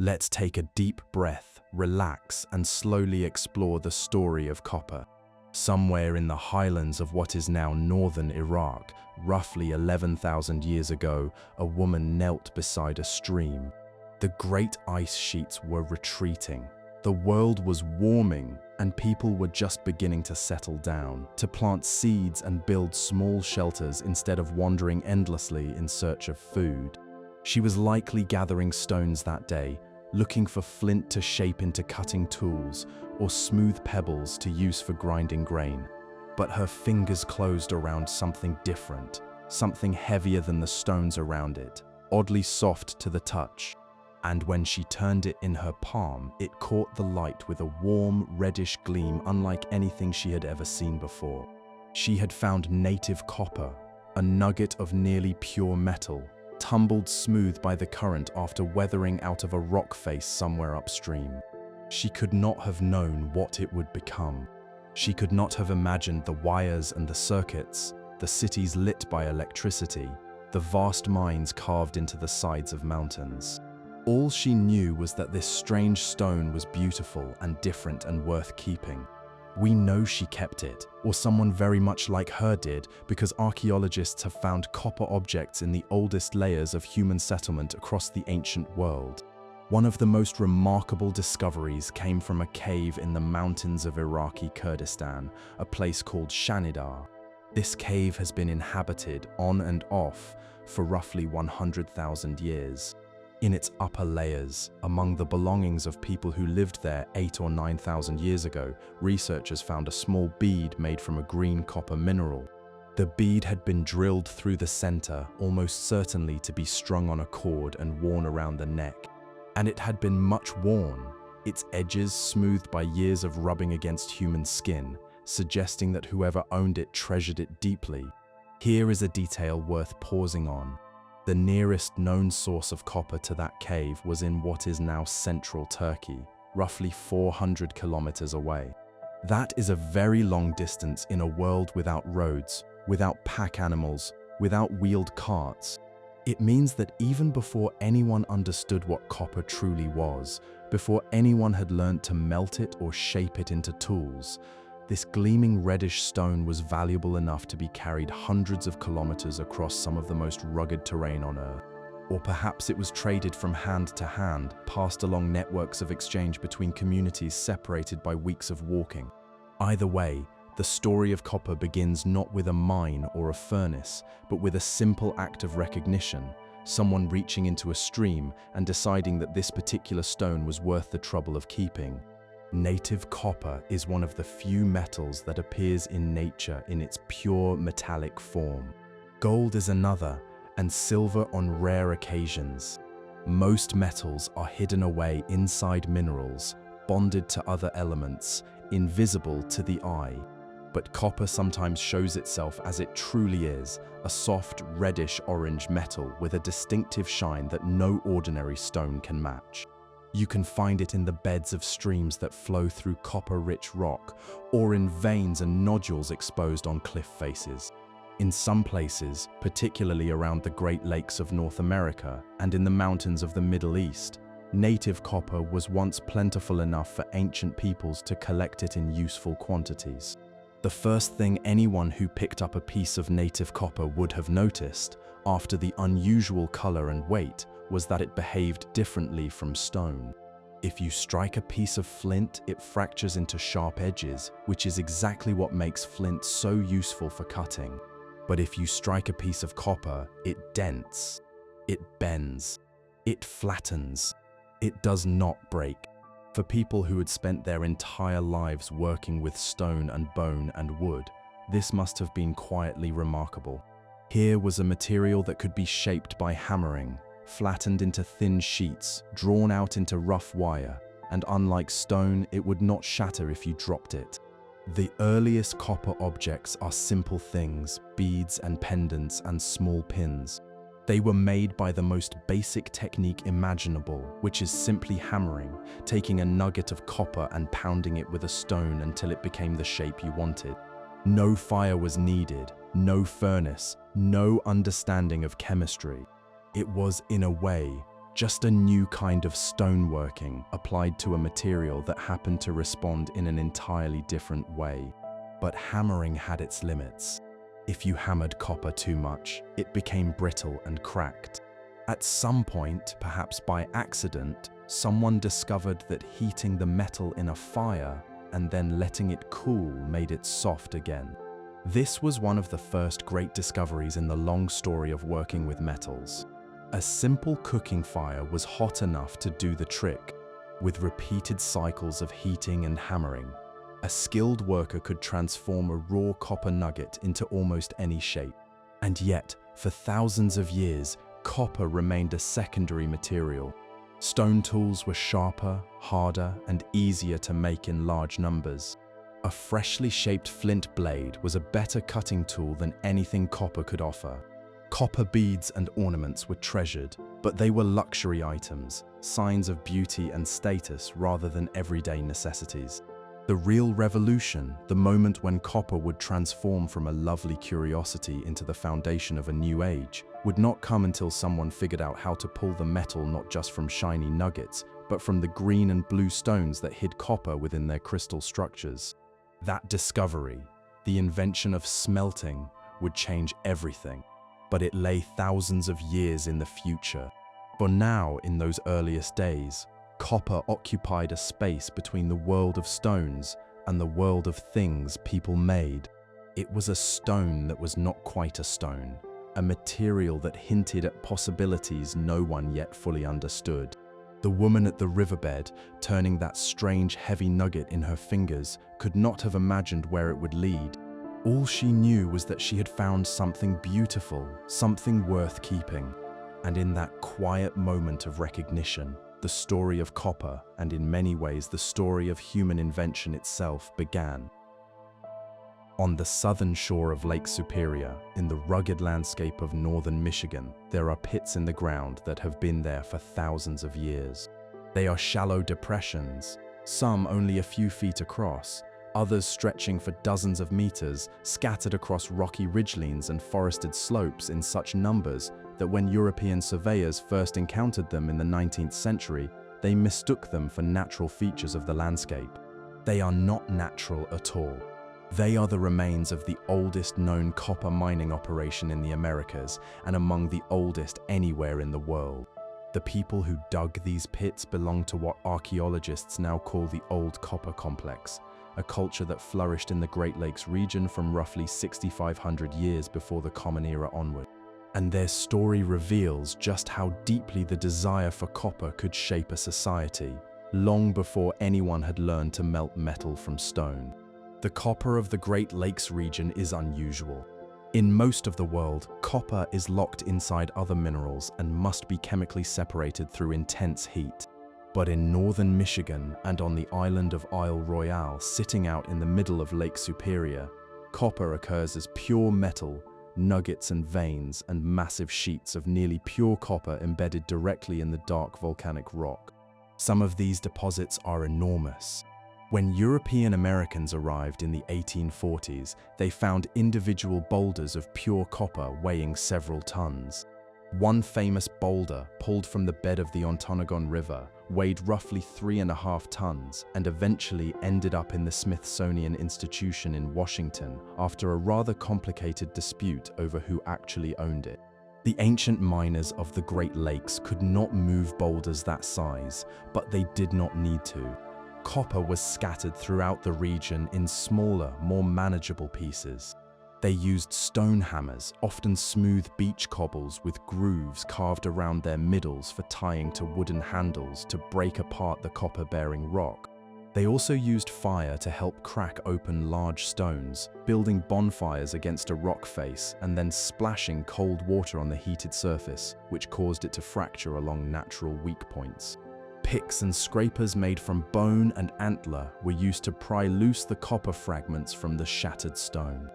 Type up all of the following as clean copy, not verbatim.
Let's take a deep breath, relax, and slowly explore the story of copper. Somewhere in the highlands of what is now northern Iraq, roughly 11,000 years ago, a woman knelt beside a stream. The great ice sheets were retreating. The world was warming, and people were just beginning to settle down, to plant seeds and build small shelters instead of wandering endlessly in search of food. She was likely gathering stones that day, looking for flint to shape into cutting tools or smooth pebbles to use for grinding grain. But her fingers closed around something different, something heavier than the stones around it, oddly soft to the touch. And when she turned it in her palm, it caught the light with a warm, reddish gleam unlike anything she had ever seen before. She had found native copper, a nugget of nearly pure metal, tumbled smooth by the current after weathering out of a rock face somewhere upstream. She could not have known what it would become. She could not have imagined the wires and the circuits, the cities lit by electricity, the vast mines carved into the sides of mountains. All she knew was that this strange stone was beautiful and different and worth keeping. We know she kept it, or someone very much like her did, because archaeologists have found copper objects in the oldest layers of human settlement across the ancient world. One of the most remarkable discoveries came from a cave in the mountains of Iraqi Kurdistan, a place called Shanidar. This cave has been inhabited on and off for roughly 100,000 years. In its upper layers, among the belongings of people who lived there 8,000 or 9,000 years ago, researchers found a small bead made from a green copper mineral. The bead had been drilled through the center, almost certainly to be strung on a cord and worn around the neck. And it had been much worn, its edges smoothed by years of rubbing against human skin, suggesting that whoever owned it treasured it deeply. Here is a detail worth pausing on. The nearest known source of copper to that cave was in what is now central Turkey, roughly 400 kilometers away. That is a very long distance in a world without roads, without pack animals, without wheeled carts. It means that even before anyone understood what copper truly was, before anyone had learned to melt it or shape it into tools, this gleaming reddish stone was valuable enough to be carried hundreds of kilometers across some of the most rugged terrain on Earth. Or perhaps it was traded from hand to hand, passed along networks of exchange between communities separated by weeks of walking. Either way, the story of copper begins not with a mine or a furnace, but with a simple act of recognition, someone reaching into a stream and deciding that this particular stone was worth the trouble of keeping. Native copper is one of the few metals that appears in nature in its pure metallic form. Gold is another, and silver on rare occasions. Most metals are hidden away inside minerals, bonded to other elements, invisible to the eye. But copper sometimes shows itself as it truly is, a soft reddish-orange metal with a distinctive shine that no ordinary stone can match. You can find it in the beds of streams that flow through copper-rich rock, or in veins and nodules exposed on cliff faces. In some places, particularly around the Great Lakes of North America and in the mountains of the Middle East, native copper was once plentiful enough for ancient peoples to collect it in useful quantities. The first thing anyone who picked up a piece of native copper would have noticed, after the unusual color and weight, was that it behaved differently from stone. If you strike a piece of flint, it fractures into sharp edges, which is exactly what makes flint so useful for cutting. But if you strike a piece of copper, it dents, it bends, it flattens, it does not break. For people who had spent their entire lives working with stone and bone and wood, this must have been quietly remarkable. Here was a material that could be shaped by hammering, flattened into thin sheets, drawn out into rough wire, and unlike stone, it would not shatter if you dropped it. The earliest copper objects are simple things, beads and pendants and small pins. They were made by the most basic technique imaginable, which is simply hammering, taking a nugget of copper and pounding it with a stone until it became the shape you wanted. No fire was needed, no furnace, no understanding of chemistry. It was, in a way, just a new kind of stoneworking applied to a material that happened to respond in an entirely different way. But hammering had its limits. If you hammered copper too much, it became brittle and cracked. At some point, perhaps by accident, someone discovered that heating the metal in a fire and then letting it cool made it soft again. This was one of the first great discoveries in the long story of working with metals. A simple cooking fire was hot enough to do the trick. With repeated cycles of heating and hammering, a skilled worker could transform a raw copper nugget into almost any shape. And yet, for thousands of years, copper remained a secondary material. Stone tools were sharper, harder, and easier to make in large numbers. A freshly shaped flint blade was a better cutting tool than anything copper could offer. Copper beads and ornaments were treasured, but they were luxury items, signs of beauty and status rather than everyday necessities. The real revolution, the moment when copper would transform from a lovely curiosity into the foundation of a new age, would not come until someone figured out how to pull the metal not just from shiny nuggets, but from the green and blue stones that hid copper within their crystal structures. That discovery, the invention of smelting, would change everything, but it lay thousands of years in the future. For now, in those earliest days, copper occupied a space between the world of stones and the world of things people made. It was a stone that was not quite a stone, a material that hinted at possibilities no one yet fully understood. The woman at the riverbed, turning that strange heavy nugget in her fingers, could not have imagined where it would lead. All she knew was that she had found something beautiful, something worth keeping. And in that quiet moment of recognition, the story of copper, and in many ways the story of human invention itself, began. On the southern shore of Lake Superior, in the rugged landscape of northern Michigan, there are pits in the ground that have been there for thousands of years. They are shallow depressions, some only a few feet across, others stretching for dozens of meters, scattered across rocky ridgelines and forested slopes in such numbers that when European surveyors first encountered them in the 19th century, they mistook them for natural features of the landscape. They are not natural at all. They are the remains of the oldest known copper mining operation in the Americas and among the oldest anywhere in the world. The people who dug these pits belong to what archaeologists now call the Old Copper Complex, a culture that flourished in the Great Lakes region from roughly 6,500 years before the Common Era onward. And their story reveals just how deeply the desire for copper could shape a society, long before anyone had learned to melt metal from stone. The copper of the Great Lakes region is unusual. In most of the world, copper is locked inside other minerals and must be chemically separated through intense heat. But in northern Michigan and on the island of Isle Royale, sitting out in the middle of Lake Superior, copper occurs as pure metal, nuggets and veins, and massive sheets of nearly pure copper embedded directly in the dark volcanic rock. Some of these deposits are enormous. When European Americans arrived in the 1840s, they found individual boulders of pure copper weighing several tons. One famous boulder, pulled from the bed of the Ontonagon River, weighed roughly 3.5 tons and eventually ended up in the Smithsonian Institution in Washington after a rather complicated dispute over who actually owned it. The ancient miners of the Great Lakes could not move boulders that size, but they did not need to. Copper was scattered throughout the region in smaller, more manageable pieces. They used stone hammers, often smooth beach cobbles with grooves carved around their middles for tying to wooden handles to break apart the copper-bearing rock. They also used fire to help crack open large stones, building bonfires against a rock face and then splashing cold water on the heated surface, which caused it to fracture along natural weak points. Picks and scrapers made from bone and antler were used to pry loose the copper fragments from the shattered stone.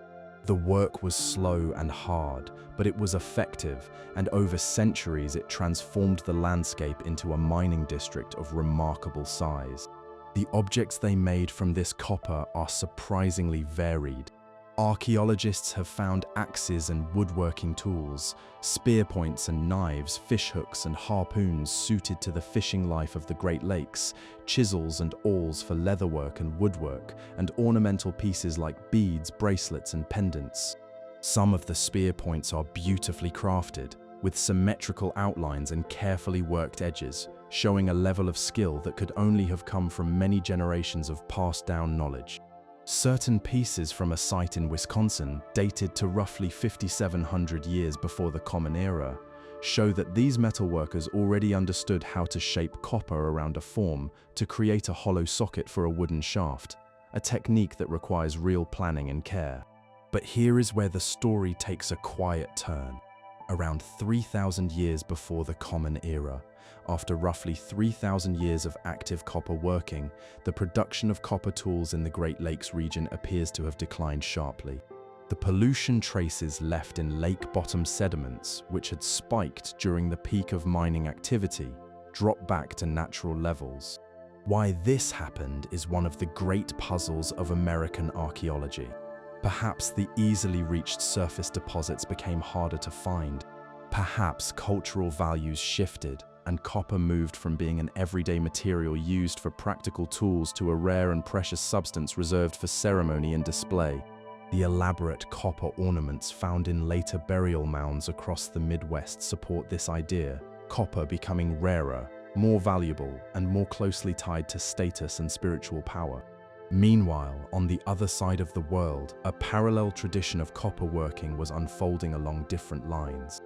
The work was slow and hard, but it was effective, and over centuries it transformed the landscape into a mining district of remarkable size. The objects they made from this copper are surprisingly varied. Archaeologists have found axes and woodworking tools, spear points and knives, fishhooks and harpoons suited to the fishing life of the Great Lakes, chisels and awls for leatherwork and woodwork, and ornamental pieces like beads, bracelets, and pendants. Some of the spear points are beautifully crafted, with symmetrical outlines and carefully worked edges, showing a level of skill that could only have come from many generations of passed-down knowledge. Certain pieces from a site in Wisconsin, dated to roughly 5,700 years before the Common Era, show that these metalworkers already understood how to shape copper around a form to create a hollow socket for a wooden shaft, a technique that requires real planning and care. But here is where the story takes a quiet turn. Around 3,000 years before the Common Era, after roughly 3,000 years of active copper working, the production of copper tools in the Great Lakes region appears to have declined sharply. The pollution traces left in lake-bottom sediments, which had spiked during the peak of mining activity, dropped back to natural levels. Why this happened is one of the great puzzles of American archaeology. Perhaps the easily reached surface deposits became harder to find. Perhaps cultural values shifted, and copper moved from being an everyday material used for practical tools to a rare and precious substance reserved for ceremony and display. The elaborate copper ornaments found in later burial mounds across the Midwest support this idea, copper becoming rarer, more valuable, and more closely tied to status and spiritual power. Meanwhile, on the other side of the world, a parallel tradition of copper working was unfolding along different lines.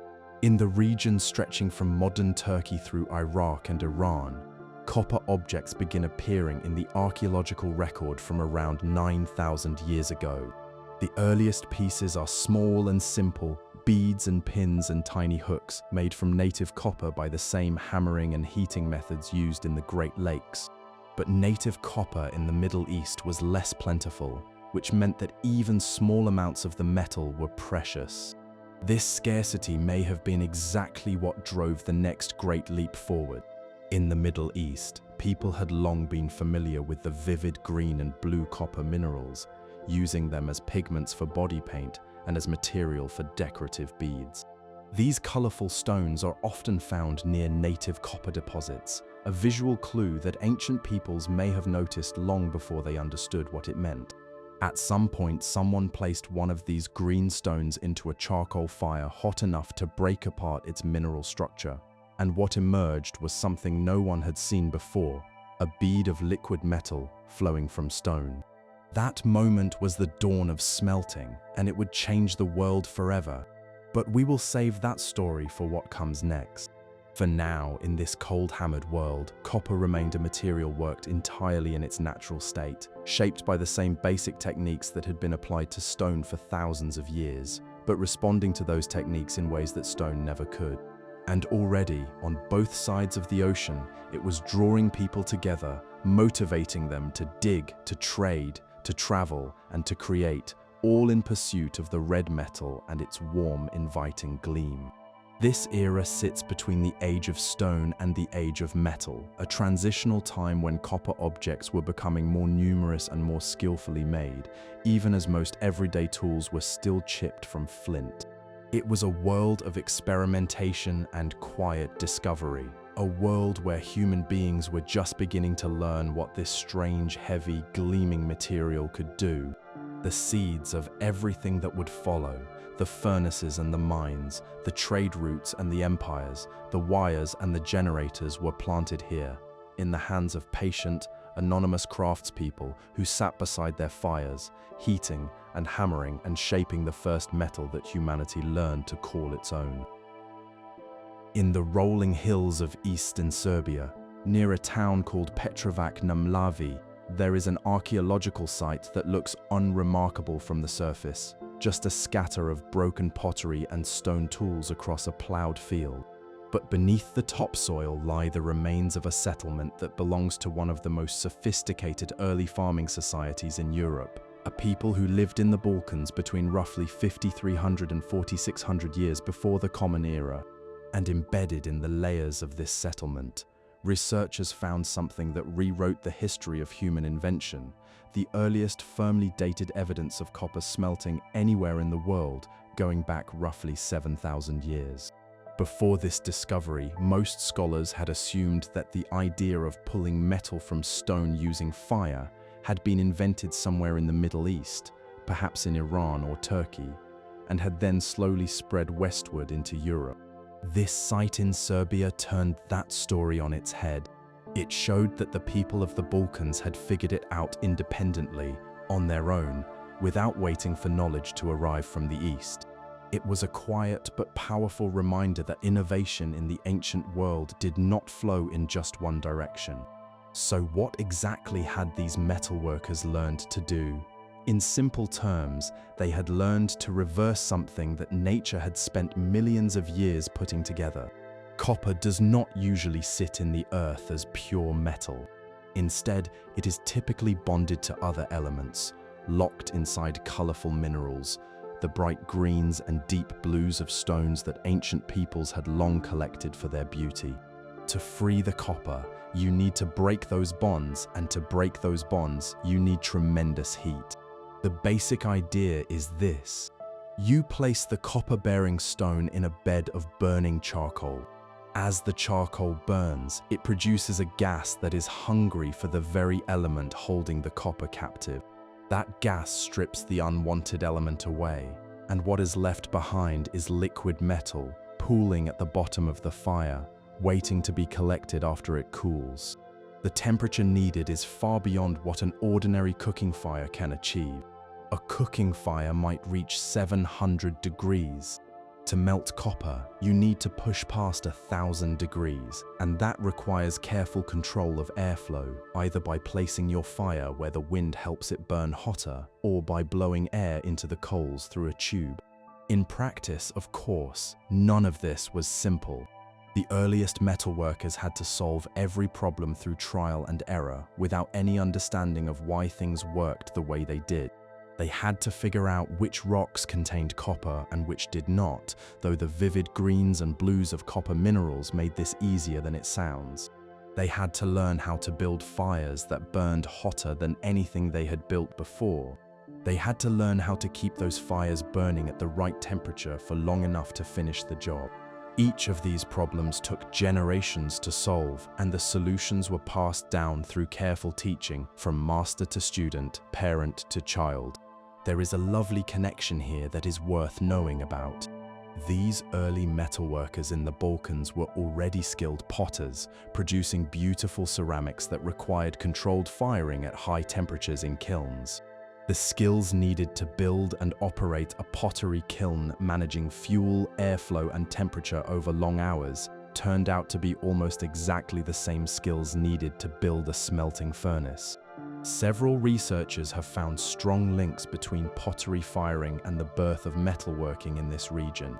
In the region stretching from modern Turkey through Iraq and Iran, copper objects begin appearing in the archaeological record from around 9,000 years ago. The earliest pieces are small and simple, beads and pins and tiny hooks made from native copper by the same hammering and heating methods used in the Great Lakes. But native copper in the Middle East was less plentiful, which meant that even small amounts of the metal were precious. This scarcity may have been exactly what drove the next great leap forward. In the Middle East, people had long been familiar with the vivid green and blue copper minerals, using them as pigments for body paint and as material for decorative beads. These colorful stones are often found near native copper deposits, a visual clue that ancient peoples may have noticed long before they understood what it meant. At some point, someone placed one of these green stones into a charcoal fire hot enough to break apart its mineral structure, and what emerged was something no one had seen before, a bead of liquid metal flowing from stone. That moment was the dawn of smelting, and it would change the world forever. But we will save that story for what comes next. For now, in this cold-hammered world, copper remained a material worked entirely in its natural state, shaped by the same basic techniques that had been applied to stone for thousands of years, but responding to those techniques in ways that stone never could. And already, on both sides of the ocean, it was drawing people together, motivating them to dig, to trade, to travel, and to create, all in pursuit of the red metal and its warm, inviting gleam. This era sits between the age of stone and the age of metal, a transitional time when copper objects were becoming more numerous and more skillfully made, even as most everyday tools were still chipped from flint. It was a world of experimentation and quiet discovery, a world where human beings were just beginning to learn what this strange, heavy, gleaming material could do. The seeds of everything that would follow, the furnaces and the mines, the trade routes and the empires, the wires and the generators were planted here, in the hands of patient, anonymous craftspeople who sat beside their fires, heating and hammering and shaping the first metal that humanity learned to call its own. In the rolling hills of eastern Serbia, near a town called Petrovac na Mlavi, there is an archaeological site that looks unremarkable from the surface, just a scatter of broken pottery and stone tools across a plowed field. But beneath the topsoil lie the remains of a settlement that belongs to one of the most sophisticated early farming societies in Europe, a people who lived in the Balkans between roughly 5,300 and 4,600 years before the Common Era. And embedded in the layers of this settlement researchers found something that rewrote the history of human invention, the earliest firmly dated evidence of copper smelting anywhere in the world, going back roughly 7,000 years. Before this discovery, most scholars had assumed that the idea of pulling metal from stone using fire had been invented somewhere in the Middle East, perhaps in Iran or Turkey, and had then slowly spread westward into Europe. This site in Serbia turned that story on its head. It showed that the people of the Balkans had figured it out independently, on their own, without waiting for knowledge to arrive from the East. It was a quiet but powerful reminder that innovation in the ancient world did not flow in just one direction. So what exactly had these metalworkers learned to do? In simple terms, they had learned to reverse something that nature had spent millions of years putting together. Copper does not usually sit in the earth as pure metal. Instead, it is typically bonded to other elements, locked inside colorful minerals, the bright greens and deep blues of stones that ancient peoples had long collected for their beauty. To free the copper, you need to break those bonds, and to break those bonds, you need tremendous heat. The basic idea is this. You place the copper-bearing stone in a bed of burning charcoal. As the charcoal burns, it produces a gas that is hungry for the very element holding the copper captive. That gas strips the unwanted element away, and what is left behind is liquid metal, pooling at the bottom of the fire, waiting to be collected after it cools. The temperature needed is far beyond what an ordinary cooking fire can achieve. A cooking fire might reach 700 degrees. To melt copper, you need to push past 1,000 degrees, and that requires careful control of airflow, either by placing your fire where the wind helps it burn hotter, or by blowing air into the coals through a tube. In practice, of course, none of this was simple. The earliest metalworkers had to solve every problem through trial and error, without any understanding of why things worked the way they did. They had to figure out which rocks contained copper and which did not, though the vivid greens and blues of copper minerals made this easier than it sounds. They had to learn how to build fires that burned hotter than anything they had built before. They had to learn how to keep those fires burning at the right temperature for long enough to finish the job. Each of these problems took generations to solve, and the solutions were passed down through careful teaching from master to student, parent to child. There is a lovely connection here that is worth knowing about. These early metalworkers in the Balkans were already skilled potters, producing beautiful ceramics that required controlled firing at high temperatures in kilns. The skills needed to build and operate a pottery kiln managing fuel, airflow, and temperature over long hours turned out to be almost exactly the same skills needed to build a smelting furnace. Several researchers have found strong links between pottery firing and the birth of metalworking in this region.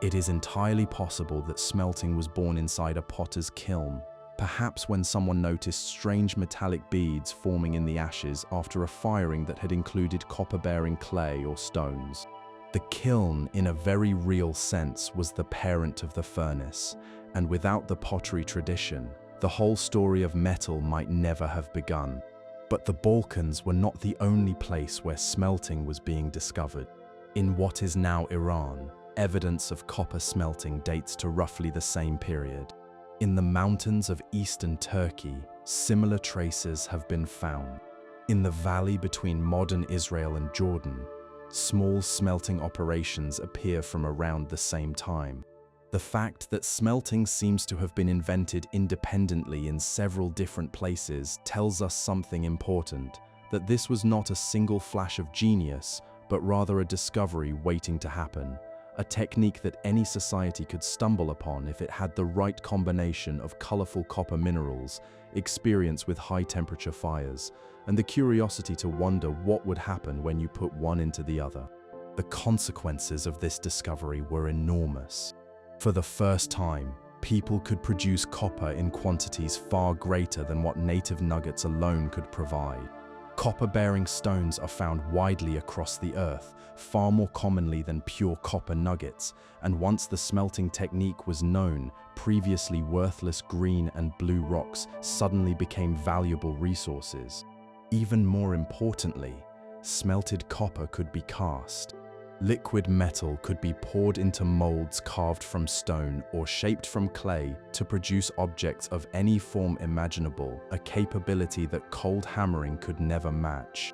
It is entirely possible that smelting was born inside a potter's kiln, perhaps when someone noticed strange metallic beads forming in the ashes after a firing that had included copper-bearing clay or stones. The kiln, in a very real sense, was the parent of the furnace, and without the pottery tradition, the whole story of metal might never have begun. But the Balkans were not the only place where smelting was being discovered. In what is now Iran, evidence of copper smelting dates to roughly the same period. In the mountains of eastern Turkey, similar traces have been found. In the valley between modern Israel and Jordan, small smelting operations appear from around the same time. The fact that smelting seems to have been invented independently in several different places tells us something important, that this was not a single flash of genius, but rather a discovery waiting to happen, a technique that any society could stumble upon if it had the right combination of colorful copper minerals, experience with high-temperature fires, and the curiosity to wonder what would happen when you put one into the other. The consequences of this discovery were enormous. For the first time, people could produce copper in quantities far greater than what native nuggets alone could provide. Copper-bearing stones are found widely across the earth, far more commonly than pure copper nuggets, and once the smelting technique was known, previously worthless green and blue rocks suddenly became valuable resources. Even more importantly, smelted copper could be cast. Liquid metal could be poured into molds carved from stone or shaped from clay to produce objects of any form imaginable, a capability that cold hammering could never match.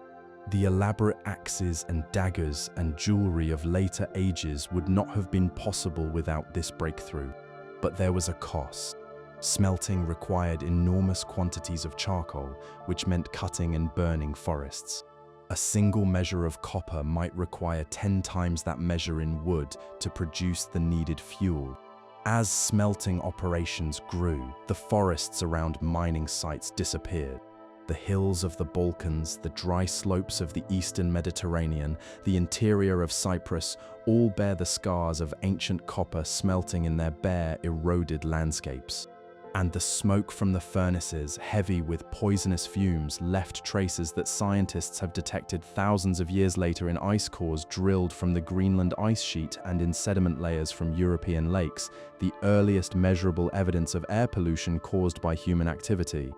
The elaborate axes and daggers and jewelry of later ages would not have been possible without this breakthrough. But there was a cost. Smelting required enormous quantities of charcoal, which meant cutting and burning forests. A single measure of copper might require 10 times that measure in wood to produce the needed fuel. As smelting operations grew, the forests around mining sites disappeared. The hills of the Balkans, the dry slopes of the eastern Mediterranean, the interior of Cyprus, all bear the scars of ancient copper smelting in their bare, eroded landscapes. And the smoke from the furnaces, heavy with poisonous fumes, left traces that scientists have detected thousands of years later in ice cores drilled from the Greenland ice sheet and in sediment layers from European lakes, the earliest measurable evidence of air pollution caused by human activity.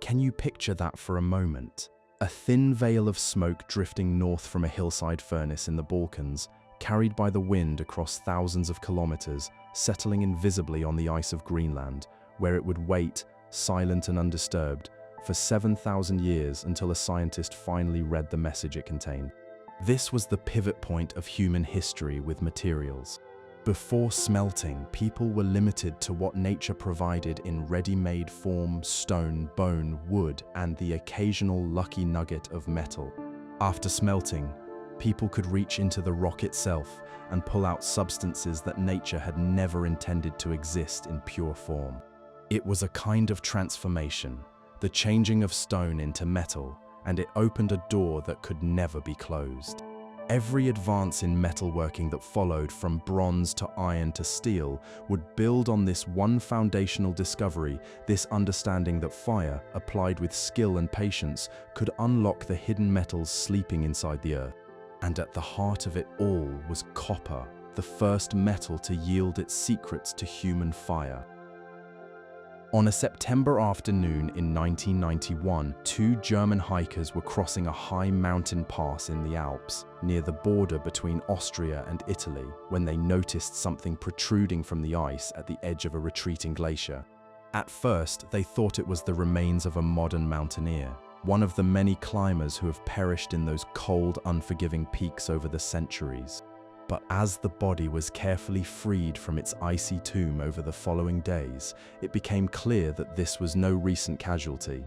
Can you picture that for a moment? A thin veil of smoke drifting north from a hillside furnace in the Balkans, carried by the wind across thousands of kilometers, settling invisibly on the ice of Greenland, where it would wait, silent and undisturbed, for 7,000 years until a scientist finally read the message it contained. This was the pivot point of human history with materials. Before smelting, people were limited to what nature provided in ready-made form, stone, bone, wood, and the occasional lucky nugget of metal. After smelting, people could reach into the rock itself and pull out substances that nature had never intended to exist in pure form. It was a kind of transformation, the changing of stone into metal, and it opened a door that could never be closed. Every advance in metalworking that followed, from bronze to iron to steel, would build on this one foundational discovery, this understanding that fire, applied with skill and patience, could unlock the hidden metals sleeping inside the earth. And at the heart of it all was copper, the first metal to yield its secrets to human fire. On a September afternoon in 1991, two German hikers were crossing a high mountain pass in the Alps, near the border between Austria and Italy, when they noticed something protruding from the ice at the edge of a retreating glacier. At first, they thought it was the remains of a modern mountaineer, one of the many climbers who have perished in those cold, unforgiving peaks over the centuries. But as the body was carefully freed from its icy tomb over the following days, it became clear that this was no recent casualty.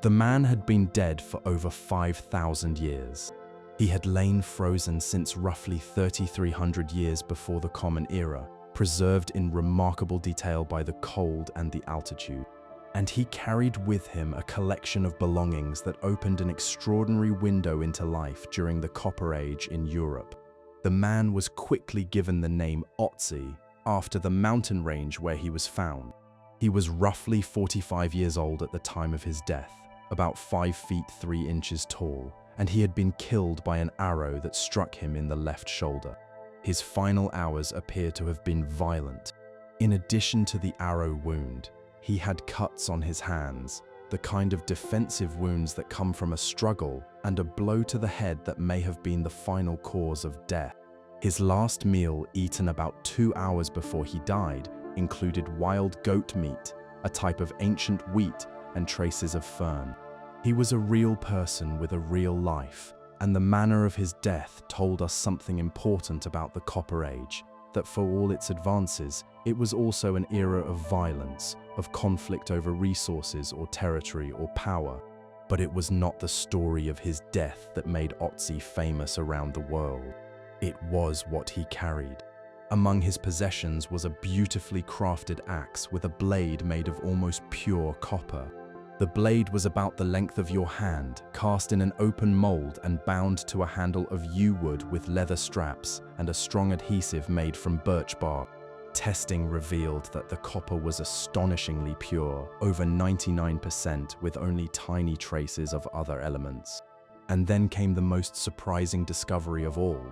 The man had been dead for over 5,000 years. He had lain frozen since roughly 3,300 years before the Common Era, preserved in remarkable detail by the cold and the altitude. And he carried with him a collection of belongings that opened an extraordinary window into life during the Copper Age in Europe. The man was quickly given the name Otzi, after the mountain range where he was found. He was roughly 45 years old at the time of his death, about 5 feet 3 inches tall, and he had been killed by an arrow that struck him in the left shoulder. His final hours appear to have been violent. In addition to the arrow wound, he had cuts on his hands, the kind of defensive wounds that come from a struggle, and a blow to the head that may have been the final cause of death. His last meal, eaten about 2 hours before he died, included wild goat meat, a type of ancient wheat, and traces of fern. He was a real person with a real life, and the manner of his death told us something important about the Copper Age, that for all its advances, it was also an era of violence, of conflict over resources or territory or power. But it was not the story of his death that made Otzi famous around the world. It was what he carried. Among his possessions was a beautifully crafted axe with a blade made of almost pure copper. The blade was about the length of your hand, cast in an open mold and bound to a handle of yew wood with leather straps and a strong adhesive made from birch bark. Testing revealed that the copper was astonishingly pure, over 99%, with only tiny traces of other elements. And then came the most surprising discovery of all.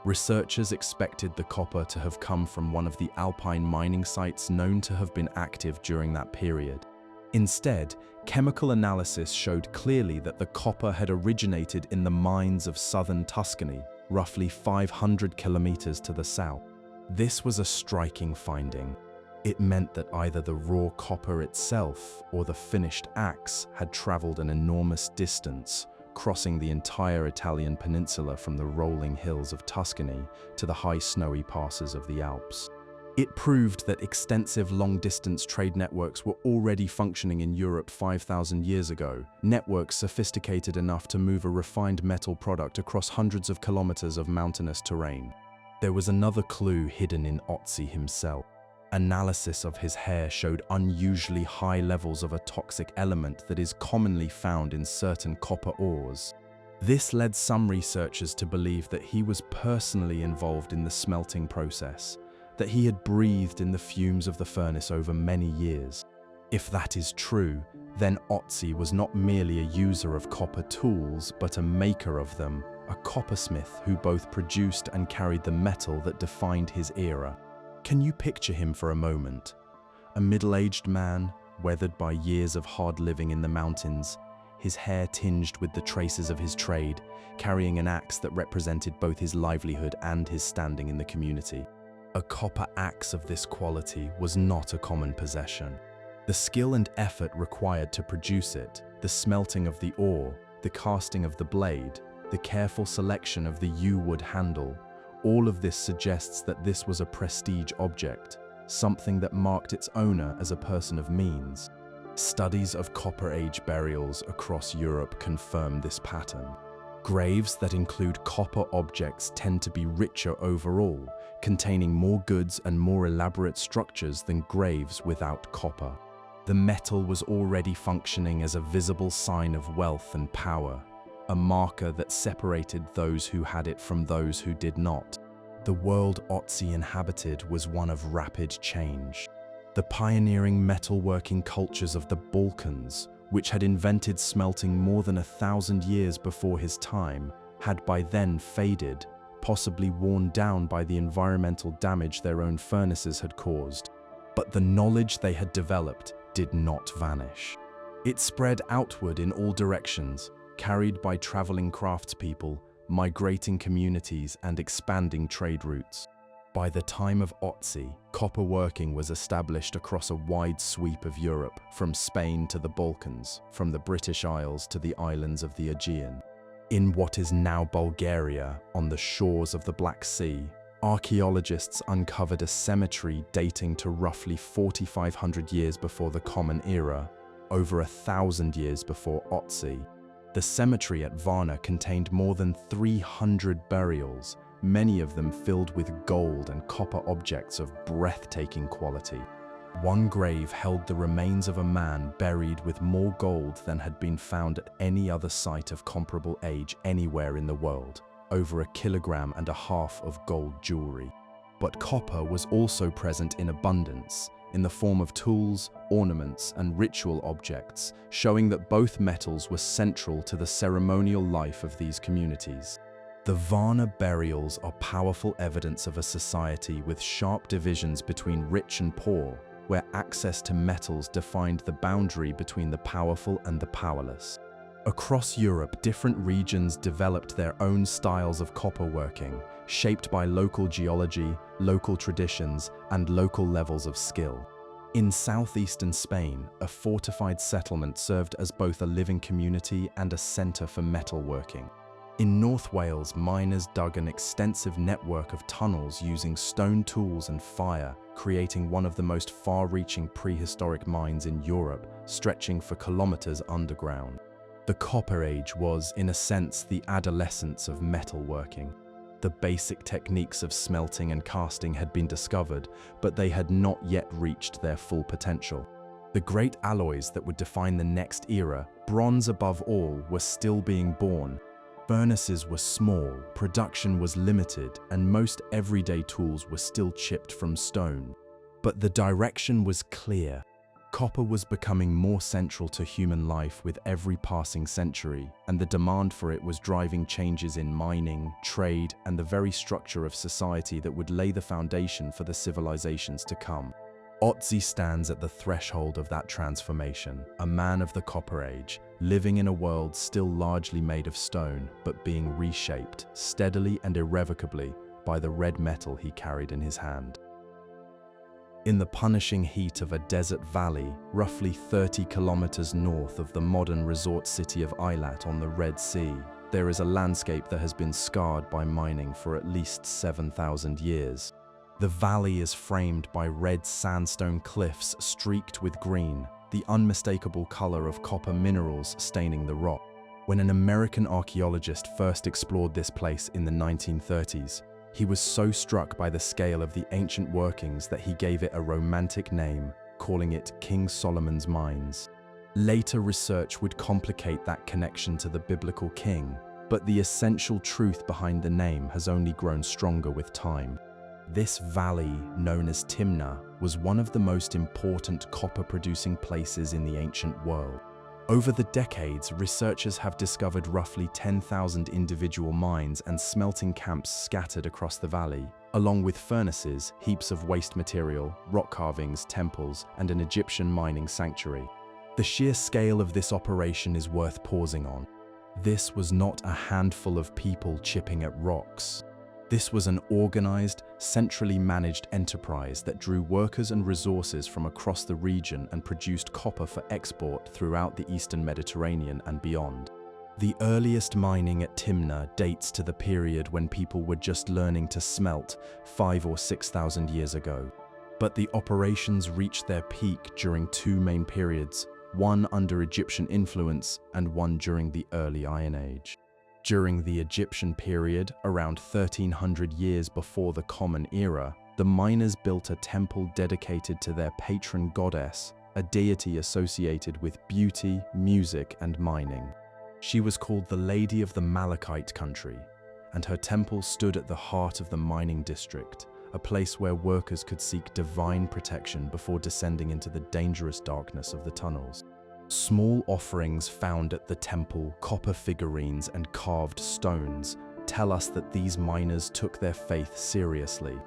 Researchers expected the copper to have come from one of the alpine mining sites known to have been active during that period. Instead, chemical analysis showed clearly that the copper had originated in the mines of southern Tuscany, roughly 500 kilometers to the south. This was a striking finding. It meant that either the raw copper itself or the finished axe had traveled an enormous distance, crossing the entire Italian peninsula from the rolling hills of Tuscany to the high snowy passes of the Alps. It proved that extensive long-distance trade networks were already functioning in Europe 5,000 years ago, networks sophisticated enough to move a refined metal product across hundreds of kilometers of mountainous terrain. There was another clue hidden in Otzi himself. Analysis of his hair showed unusually high levels of a toxic element that is commonly found in certain copper ores. This led some researchers to believe that he was personally involved in the smelting process, that he had breathed in the fumes of the furnace over many years. If that is true, then Otzi was not merely a user of copper tools, but a maker of them, a coppersmith who both produced and carried the metal that defined his era. Can you picture him for a moment? A middle-aged man, weathered by years of hard living in the mountains, his hair tinged with the traces of his trade, carrying an axe that represented both his livelihood and his standing in the community. A copper axe of this quality was not a common possession. The skill and effort required to produce it, the smelting of the ore, the casting of the blade, the careful selection of the yew wood handle, all of this suggests that this was a prestige object, something that marked its owner as a person of means. Studies of Copper Age burials across Europe confirm this pattern. Graves that include copper objects tend to be richer overall, containing more goods and more elaborate structures than graves without copper. The metal was already functioning as a visible sign of wealth and power, a marker that separated those who had it from those who did not. The world Otzi inhabited was one of rapid change. The pioneering metalworking cultures of the Balkans, which had invented smelting more than 1,000 years before his time, had by then faded, possibly worn down by the environmental damage their own furnaces had caused. But the knowledge they had developed did not vanish. It spread outward in all directions, carried by traveling craftspeople, migrating communities, and expanding trade routes. By the time of Otzi, copper working was established across a wide sweep of Europe, from Spain to the Balkans, from the British Isles to the islands of the Aegean. In what is now Bulgaria, on the shores of the Black Sea, archaeologists uncovered a cemetery dating to roughly 4,500 years before the Common Era, over 1,000 years before Otzi. The cemetery at Varna contained more than 300 burials, many of them filled with gold and copper objects of breathtaking quality. One grave held the remains of a man buried with more gold than had been found at any other site of comparable age anywhere in the world, over 1.5 kilograms of gold jewelry. But copper was also present in abundance, in the form of tools, ornaments, and ritual objects, showing that both metals were central to the ceremonial life of these communities. The Varna burials are powerful evidence of a society with sharp divisions between rich and poor, where access to metals defined the boundary between the powerful and the powerless. Across Europe, different regions developed their own styles of copper working, shaped by local geology, local traditions, and local levels of skill. In southeastern Spain, a fortified settlement served as both a living community and a center for metalworking. In North Wales, miners dug an extensive network of tunnels using stone tools and fire, creating one of the most far-reaching prehistoric mines in Europe, stretching for kilometers underground. The Copper Age was, in a sense, the adolescence of metalworking. The basic techniques of smelting and casting had been discovered, but they had not yet reached their full potential. The great alloys that would define the next era, bronze above all, were still being born. Furnaces were small, production was limited, and most everyday tools were still chipped from stone. But the direction was clear. Copper was becoming more central to human life with every passing century, and the demand for it was driving changes in mining, trade, and the very structure of society that would lay the foundation for the civilizations to come. Otzi stands at the threshold of that transformation, a man of the Copper Age, living in a world still largely made of stone, but being reshaped, steadily and irrevocably, by the red metal he carried in his hand. In the punishing heat of a desert valley, roughly 30 kilometers north of the modern resort city of Eilat on the Red Sea, there is a landscape that has been scarred by mining for at least 7,000 years. The valley is framed by red sandstone cliffs streaked with green, the unmistakable color of copper minerals staining the rock. When an American archaeologist first explored this place in the 1930s, he was so struck by the scale of the ancient workings that he gave it a romantic name, calling it King Solomon's Mines. Later research would complicate that connection to the biblical king, but the essential truth behind the name has only grown stronger with time. This valley, known as Timna, was one of the most important copper-producing places in the ancient world. Over the decades, researchers have discovered roughly 10,000 individual mines and smelting camps scattered across the valley, along with furnaces, heaps of waste material, rock carvings, temples, and an Egyptian mining sanctuary. The sheer scale of this operation is worth pausing on. This was not a handful of people chipping at rocks. This was an organized, centrally managed enterprise that drew workers and resources from across the region and produced copper for export throughout the Eastern Mediterranean and beyond. The earliest mining at Timna dates to the period when people were just learning to smelt 5,000 or 6,000 years ago. But the operations reached their peak during two main periods, one under Egyptian influence and one during the early Iron Age. During the Egyptian period, around 1300 years before the Common Era, the miners built a temple dedicated to their patron goddess, a deity associated with beauty, music, and mining. She was called the Lady of the Malachite country, and her temple stood at the heart of the mining district, a place where workers could seek divine protection before descending into the dangerous darkness of the tunnels. Small offerings found at the temple, copper figurines, and carved stones tell us that these miners took their faith seriously.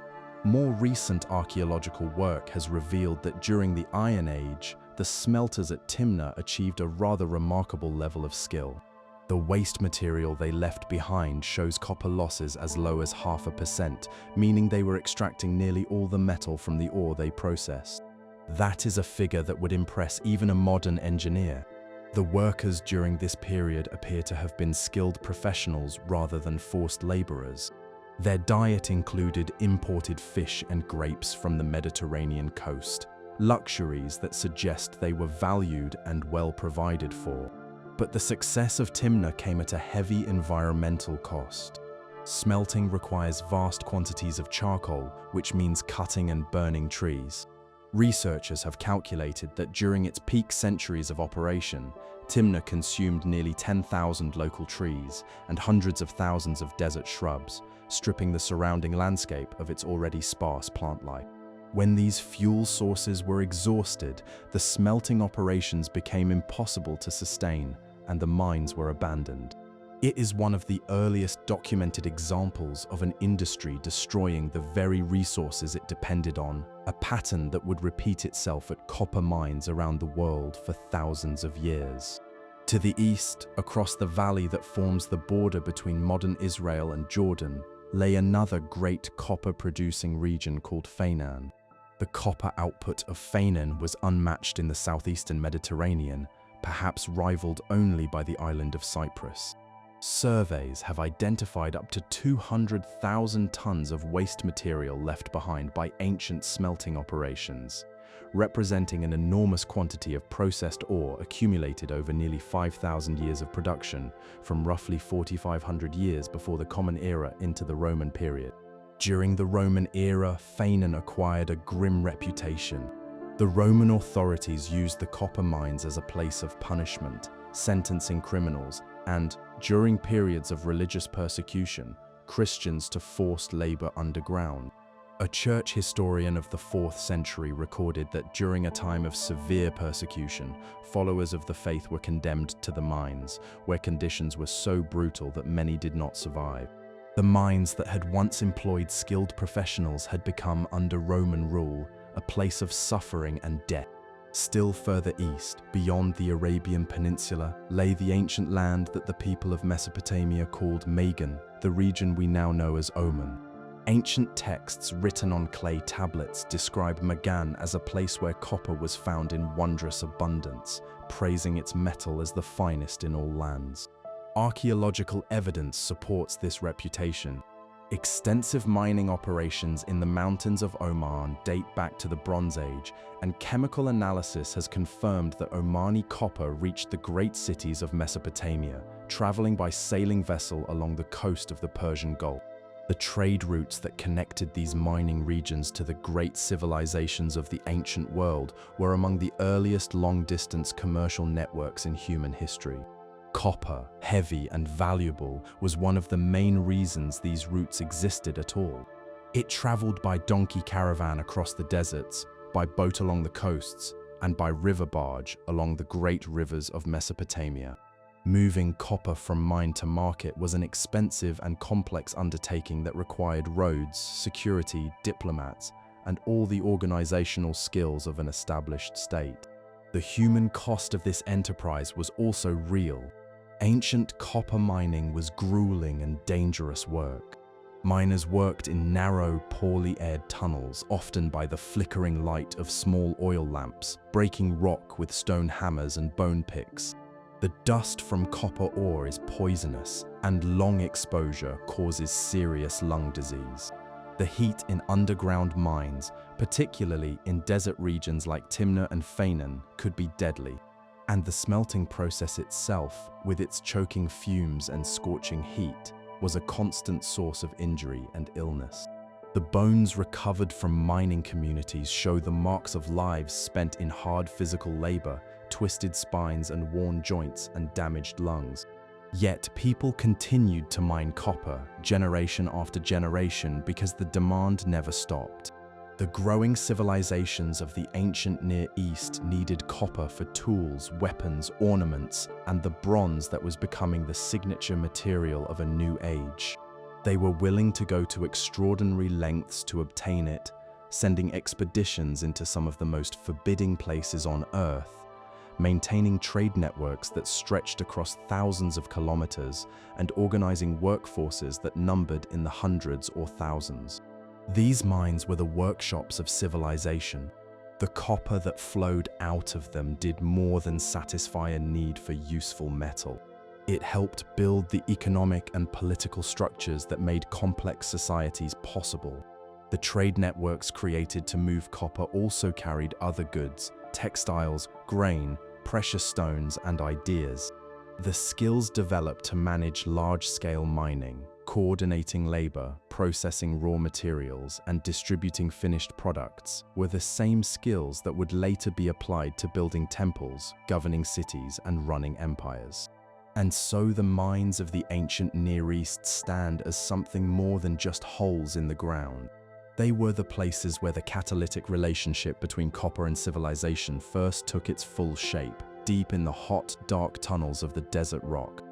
More recent archaeological work has revealed that during the Iron Age, the smelters at Timna achieved a rather remarkable level of skill. The waste material they left behind shows copper losses as low as 0.5%, meaning they were extracting nearly all the metal from the ore they processed. That is a figure that would impress even a modern engineer. The workers during this period appear to have been skilled professionals rather than forced laborers. Their diet included imported fish and grapes from the Mediterranean coast, luxuries that suggest they were valued and well provided for. But the success of Timna came at a heavy environmental cost. Smelting requires vast quantities of charcoal, which means cutting and burning trees. Researchers have calculated that during its peak centuries of operation, Timna consumed nearly 10,000 local trees and hundreds of thousands of desert shrubs, stripping the surrounding landscape of its already sparse plant life. When these fuel sources were exhausted, the smelting operations became impossible to sustain, and the mines were abandoned. It is one of the earliest documented examples of an industry destroying the very resources it depended on, a pattern that would repeat itself at copper mines around the world for thousands of years. To the east, across the valley that forms the border between modern Israel and Jordan, lay another great copper-producing region called Fainan. The copper output of Fainan was unmatched in the southeastern Mediterranean, perhaps rivaled only by the island of Cyprus. Surveys have identified up to 200,000 tons of waste material left behind by ancient smelting operations, representing an enormous quantity of processed ore accumulated over nearly 5,000 years of production, from roughly 4,500 years before the Common Era into the Roman period. During the Roman era, Fainan acquired a grim reputation. The Roman authorities used the copper mines as a place of punishment, sentencing criminals, and, during periods of religious persecution, Christians to forced labor underground. A church historian of the 4th century recorded that during a time of severe persecution, followers of the faith were condemned to the mines, where conditions were so brutal that many did not survive. The mines that had once employed skilled professionals had become, under Roman rule, a place of suffering and death. Still further east, beyond the Arabian Peninsula, lay the ancient land that the people of Mesopotamia called Magan, the region we now know as Oman. Ancient texts written on clay tablets describe Magan as a place where copper was found in wondrous abundance, praising its metal as the finest in all lands. Archaeological evidence supports this reputation. Extensive mining operations in the mountains of Oman date back to the Bronze Age, and chemical analysis has confirmed that Omani copper reached the great cities of Mesopotamia, traveling by sailing vessel along the coast of the Persian Gulf. The trade routes that connected these mining regions to the great civilizations of the ancient world were among the earliest long-distance commercial networks in human history. Copper, heavy and valuable, was one of the main reasons these routes existed at all. It traveled by donkey caravan across the deserts, by boat along the coasts, and by river barge along the great rivers of Mesopotamia. Moving copper from mine to market was an expensive and complex undertaking that required roads, security, diplomats, and all the organizational skills of an established state. The human cost of this enterprise was also real. Ancient copper mining was grueling and dangerous work. Miners worked in narrow, poorly aired tunnels, often by the flickering light of small oil lamps, breaking rock with stone hammers and bone picks. The dust from copper ore is poisonous, and long exposure causes serious lung disease. The heat in underground mines, particularly in desert regions like Timna and Fainan, could be deadly. And the smelting process itself, with its choking fumes and scorching heat, was a constant source of injury and illness. The bones recovered from mining communities show the marks of lives spent in hard physical labor, twisted spines and worn joints and damaged lungs. Yet people continued to mine copper generation after generation because the demand never stopped. The growing civilizations of the ancient Near East needed copper for tools, weapons, ornaments, and the bronze that was becoming the signature material of a new age. They were willing to go to extraordinary lengths to obtain it, sending expeditions into some of the most forbidding places on Earth, maintaining trade networks that stretched across thousands of kilometers, and organizing workforces that numbered in the hundreds or thousands. These mines were the workshops of civilization. The copper that flowed out of them did more than satisfy a need for useful metal. It helped build the economic and political structures that made complex societies possible. The trade networks created to move copper also carried other goods, textiles, grain, precious stones, and ideas. The skills developed to manage large-scale mining, coordinating labor, processing raw materials, and distributing finished products were the same skills that would later be applied to building temples, governing cities, and running empires. And so the mines of the ancient Near East stand as something more than just holes in the ground. They were the places where the catalytic relationship between copper and civilization first took its full shape, deep in the hot, dark tunnels of the desert rock.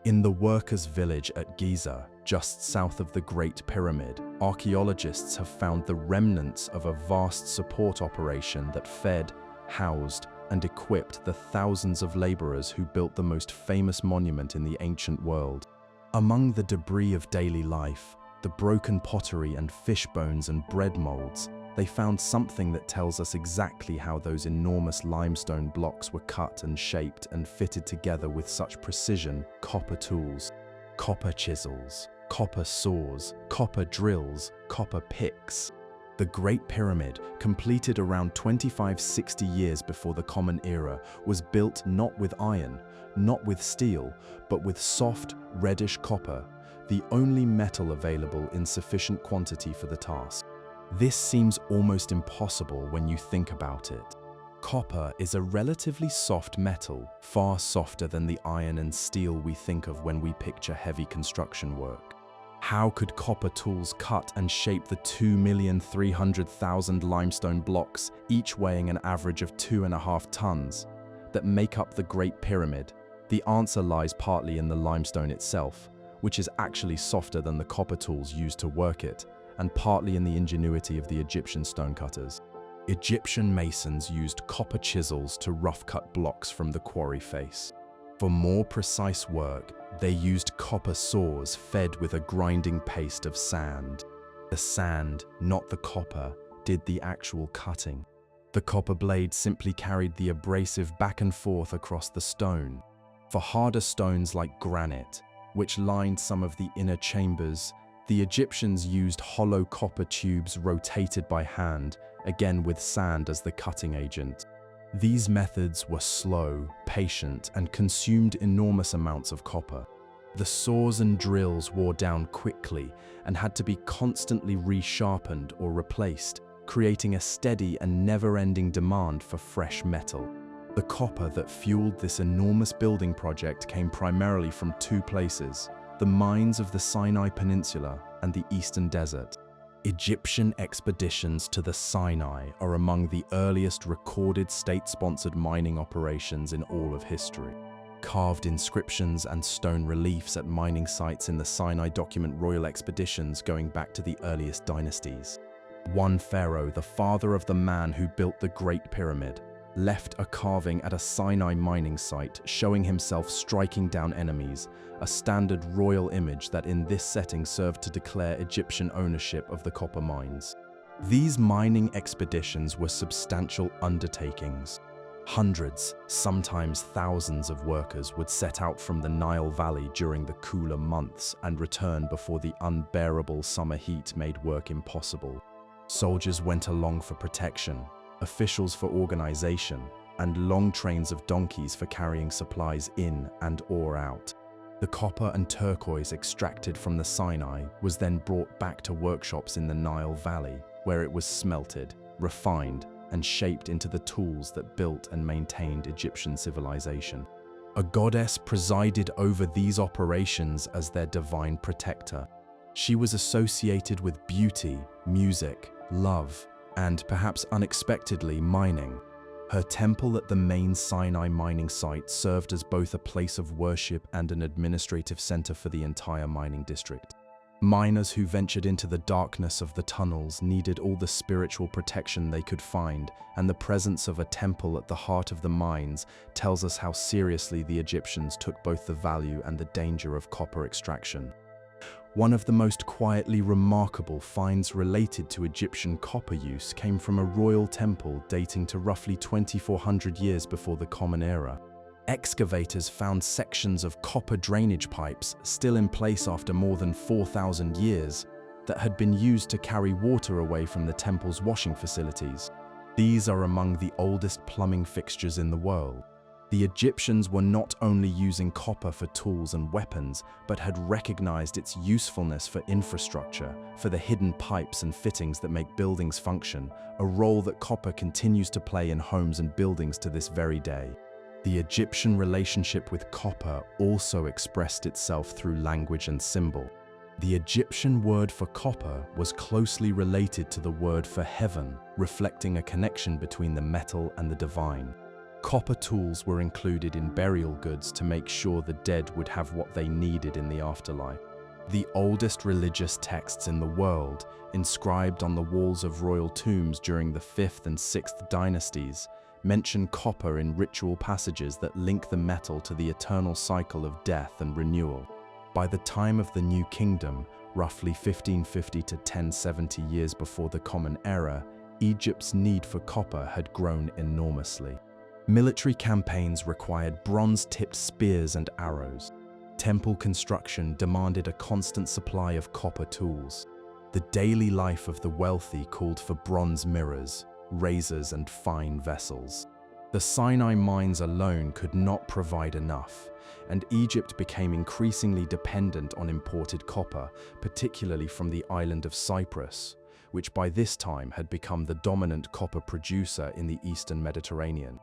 In the workers' village at Giza, just south of the Great Pyramid, archaeologists have found the remnants of a vast support operation that fed, housed, and equipped the thousands of laborers who built the most famous monument in the ancient world. Among the debris of daily life, the broken pottery and fish bones and bread molds, they found something that tells us exactly how those enormous limestone blocks were cut and shaped and fitted together with such precision: copper tools, copper chisels, copper saws, copper drills, copper picks. The Great Pyramid, completed around 2560 years before the Common Era, was built not with iron, not with steel, but with soft, reddish copper, the only metal available in sufficient quantity for the task. This seems almost impossible when you think about it. Copper is a relatively soft metal, far softer than the iron and steel we think of when we picture heavy construction work. How could copper tools cut and shape the 2,300,000 limestone blocks, each weighing an average of 2.5 tons, that make up the Great Pyramid? The answer lies partly in the limestone itself, which is actually softer than the copper tools used to work it, and partly in the ingenuity of the Egyptian stonecutters. Egyptian masons used copper chisels to rough-cut blocks from the quarry face. For more precise work, they used copper saws fed with a grinding paste of sand. The sand, not the copper, did the actual cutting. The copper blade simply carried the abrasive back and forth across the stone. For harder stones like granite, which lined some of the inner chambers, the Egyptians used hollow copper tubes rotated by hand, again with sand as the cutting agent. These methods were slow, patient, and consumed enormous amounts of copper. The saws and drills wore down quickly and had to be constantly resharpened or replaced, creating a steady and never-ending demand for fresh metal. The copper that fueled this enormous building project came primarily from two places: the mines of the Sinai Peninsula and the Eastern Desert. Egyptian expeditions to the Sinai are among the earliest recorded state-sponsored mining operations in all of history. Carved inscriptions and stone reliefs at mining sites in the Sinai document royal expeditions going back to the earliest dynasties. One pharaoh, the father of the man who built the Great Pyramid, left a carving at a Sinai mining site showing himself striking down enemies, a standard royal image that in this setting served to declare Egyptian ownership of the copper mines. These mining expeditions were substantial undertakings. Hundreds, sometimes thousands of workers would set out from the Nile Valley during the cooler months and return before the unbearable summer heat made work impossible. Soldiers went along for protection, officials for organization, and long trains of donkeys for carrying supplies in and/or out. The copper and turquoise extracted from the Sinai was then brought back to workshops in the Nile Valley, where it was smelted, refined, and shaped into the tools that built and maintained Egyptian civilization. A goddess presided over these operations as their divine protector. She was associated with beauty, music, love, and perhaps unexpectedly, mining. Her temple at the main Sinai mining site served as both a place of worship and an administrative center for the entire mining district. Miners who ventured into the darkness of the tunnels needed all the spiritual protection they could find, and the presence of a temple at the heart of the mines tells us how seriously the Egyptians took both the value and the danger of copper extraction. One of the most quietly remarkable finds related to Egyptian copper use came from a royal temple dating to roughly 2,400 years before the Common Era. Excavators found sections of copper drainage pipes still in place after more than 4,000 years that had been used to carry water away from the temple's washing facilities. These are among the oldest plumbing fixtures in the world. The Egyptians were not only using copper for tools and weapons, but had recognized its usefulness for infrastructure, for the hidden pipes and fittings that make buildings function, a role that copper continues to play in homes and buildings to this very day. The Egyptian relationship with copper also expressed itself through language and symbol. The Egyptian word for copper was closely related to the word for heaven, reflecting a connection between the metal and the divine. Copper tools were included in burial goods to make sure the dead would have what they needed in the afterlife. The oldest religious texts in the world, inscribed on the walls of royal tombs during the 5th and 6th dynasties, mention copper in ritual passages that link the metal to the eternal cycle of death and renewal. By the time of the New Kingdom, roughly 1550 to 1070 years before the Common Era, Egypt's need for copper had grown enormously. Military campaigns required bronze-tipped spears and arrows. Temple construction demanded a constant supply of copper tools. The daily life of the wealthy called for bronze mirrors, razors, and fine vessels. The Sinai mines alone could not provide enough, and Egypt became increasingly dependent on imported copper, particularly from the island of Cyprus, which by this time had become the dominant copper producer in the Eastern Mediterranean.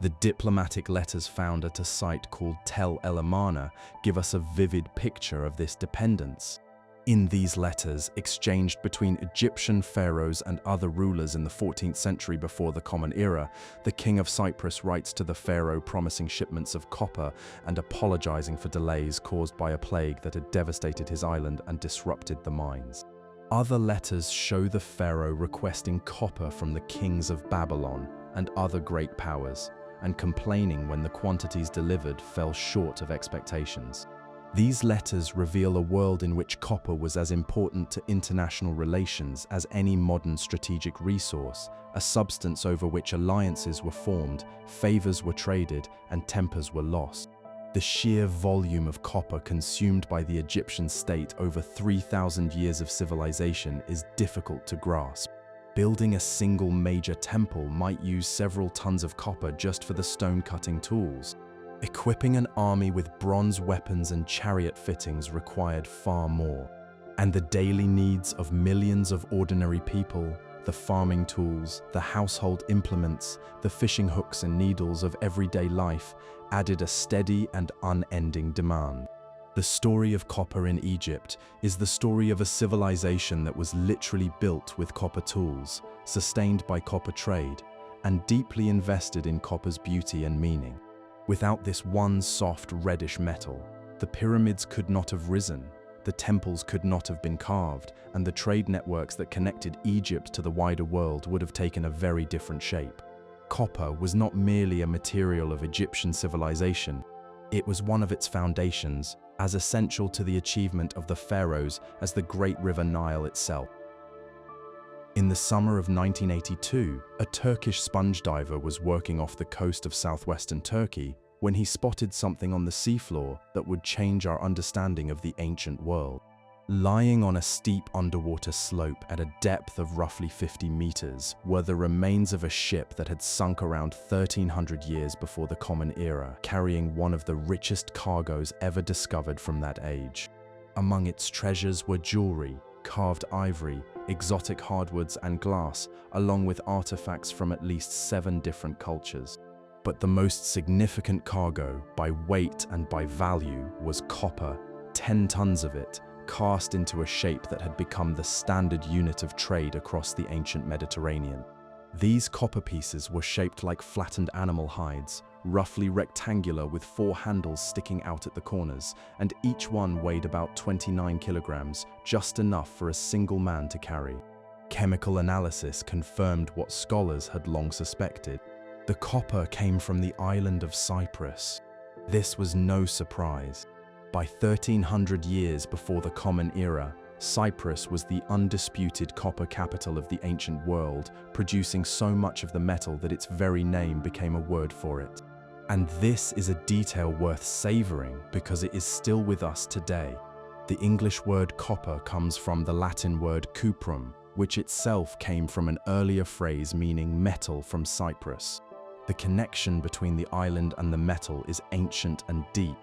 The diplomatic letters found at a site called Tel El Amarna give us a vivid picture of this dependence. In these letters, exchanged between Egyptian pharaohs and other rulers in the 14th century before the Common Era, the king of Cyprus writes to the pharaoh promising shipments of copper and apologizing for delays caused by a plague that had devastated his island and disrupted the mines. Other letters show the pharaoh requesting copper from the kings of Babylon and other great powers, and complaining when the quantities delivered fell short of expectations. These letters reveal a world in which copper was as important to international relations as any modern strategic resource, a substance over which alliances were formed, favors were traded, and tempers were lost. The sheer volume of copper consumed by the Egyptian state over 3,000 years of civilization is difficult to grasp. Building a single major temple might use several tons of copper just for the stone-cutting tools. Equipping an army with bronze weapons and chariot fittings required far more. And the daily needs of millions of ordinary people, the farming tools, the household implements, the fishing hooks and needles of everyday life added a steady and unending demand. The story of copper in Egypt is the story of a civilization that was literally built with copper tools, sustained by copper trade, and deeply invested in copper's beauty and meaning. Without this one soft reddish metal, the pyramids could not have risen, the temples could not have been carved, and the trade networks that connected Egypt to the wider world would have taken a very different shape. Copper was not merely a material of Egyptian civilization, it was one of its foundations, as essential to the achievement of the pharaohs as the great river Nile itself. In the summer of 1982, a Turkish sponge diver was working off the coast of southwestern Turkey when he spotted something on the seafloor that would change our understanding of the ancient world. Lying on a steep underwater slope at a depth of roughly 50 meters were the remains of a ship that had sunk around 1300 years before the Common Era, carrying one of the richest cargoes ever discovered from that age. Among its treasures were jewelry, carved ivory, exotic hardwoods and glass, along with artifacts from at least 7 different cultures. But the most significant cargo, by weight and by value, was copper, 10 tons of it, cast into a shape that had become the standard unit of trade across the ancient Mediterranean. These copper pieces were shaped like flattened animal hides, roughly rectangular with 4 handles sticking out at the corners, and each one weighed about 29 kilograms, just enough for a single man to carry. Chemical analysis confirmed what scholars had long suspected. The copper came from the island of Cyprus. This was no surprise. By 1300 years before the Common Era, Cyprus was the undisputed copper capital of the ancient world, producing so much of the metal that its very name became a word for it. And this is a detail worth savoring because it is still with us today. The English word copper comes from the Latin word cuprum, which itself came from an earlier phrase meaning metal from Cyprus. The connection between the island and the metal is ancient and deep.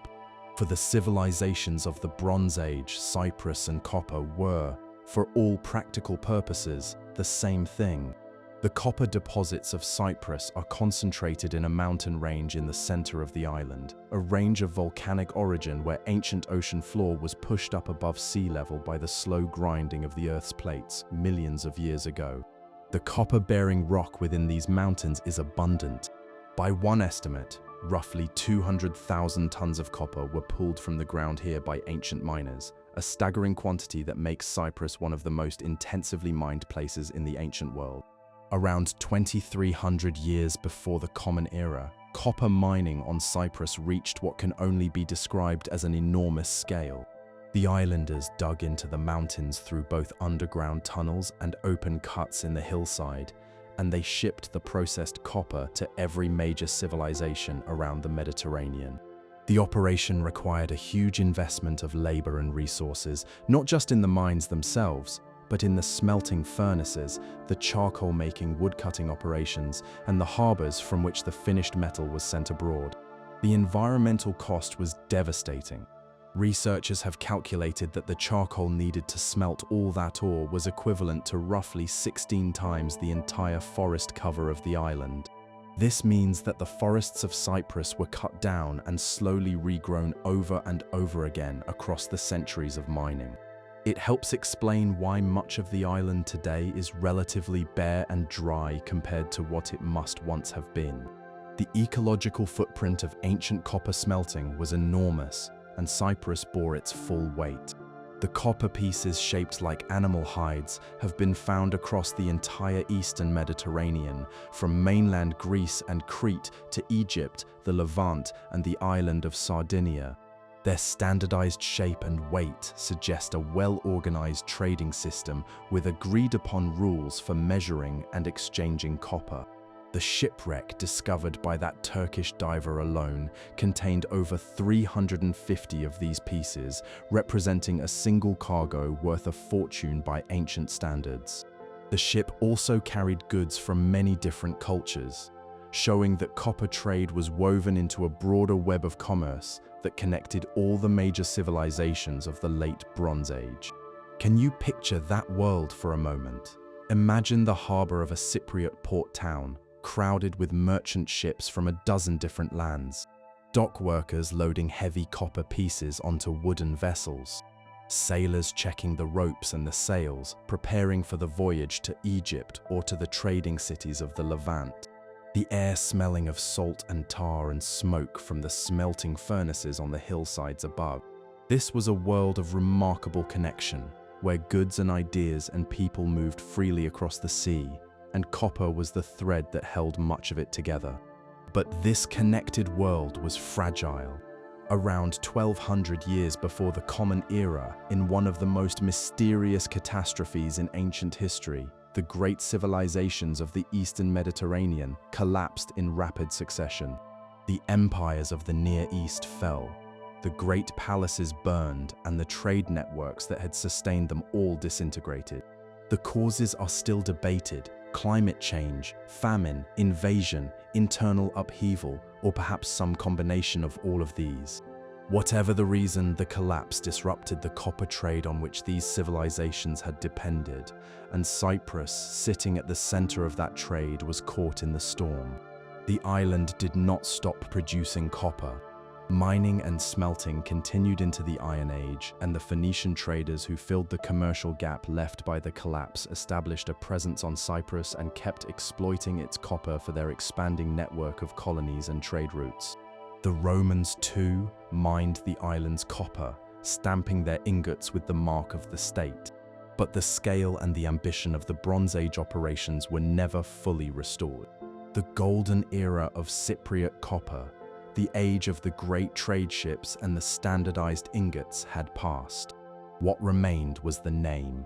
For the civilizations of the Bronze Age, Cyprus and copper were, for all practical purposes, the same thing. The copper deposits of Cyprus are concentrated in a mountain range in the center of the island, a range of volcanic origin where ancient ocean floor was pushed up above sea level by the slow grinding of the Earth's plates millions of years ago. The copper-bearing rock within these mountains is abundant. By one estimate, roughly 200,000 tons of copper were pulled from the ground here by ancient miners, a staggering quantity that makes Cyprus one of the most intensively mined places in the ancient world. Around 2,300 years before the Common Era, copper mining on Cyprus reached what can only be described as an enormous scale. The islanders dug into the mountains through both underground tunnels and open cuts in the hillside, and they shipped the processed copper to every major civilization around the Mediterranean. The operation required a huge investment of labor and resources, not just in the mines themselves, but in the smelting furnaces, the charcoal-making woodcutting operations, and the harbors from which the finished metal was sent abroad. The environmental cost was devastating. Researchers have calculated that the charcoal needed to smelt all that ore was equivalent to roughly 16 times the entire forest cover of the island. This means that the forests of Cyprus were cut down and slowly regrown over and over again across the centuries of mining. It helps explain why much of the island today is relatively bare and dry compared to what it must once have been. The ecological footprint of ancient copper smelting was enormous, and Cyprus bore its full weight. The copper pieces shaped like animal hides have been found across the entire eastern Mediterranean, from mainland Greece and Crete to Egypt, the Levant, and the island of Sardinia. Their standardized shape and weight suggest a well-organized trading system with agreed-upon rules for measuring and exchanging copper. The shipwreck discovered by that Turkish diver alone contained over 350 of these pieces, representing a single cargo worth a fortune by ancient standards. The ship also carried goods from many different cultures, showing that copper trade was woven into a broader web of commerce that connected all the major civilizations of the late Bronze Age. Can you picture that world for a moment? Imagine the harbor of a Cypriot port town, crowded with merchant ships from a dozen different lands, dock workers loading heavy copper pieces onto wooden vessels, sailors checking the ropes and the sails, preparing for the voyage to Egypt or to the trading cities of the Levant. The air smelling of salt and tar and smoke from the smelting furnaces on the hillsides above. This was a world of remarkable connection, where goods and ideas and people moved freely across the sea, and copper was the thread that held much of it together. But this connected world was fragile. Around 1200 years before the Common Era, in one of the most mysterious catastrophes in ancient history, the great civilizations of the Eastern Mediterranean collapsed in rapid succession. The empires of the Near East fell. The great palaces burned, and the trade networks that had sustained them all disintegrated. The causes are still debated: climate change, famine, invasion, internal upheaval, or perhaps some combination of all of these. Whatever the reason, the collapse disrupted the copper trade on which these civilizations had depended, and Cyprus, sitting at the center of that trade, was caught in the storm. The island did not stop producing copper. Mining and smelting continued into the Iron Age, and the Phoenician traders who filled the commercial gap left by the collapse established a presence on Cyprus and kept exploiting its copper for their expanding network of colonies and trade routes. The Romans, too, mined the island's copper, stamping their ingots with the mark of the state. But the scale and the ambition of the Bronze Age operations were never fully restored. The golden era of Cypriot copper, the age of the great trade ships and the standardized ingots, had passed. What remained was the name.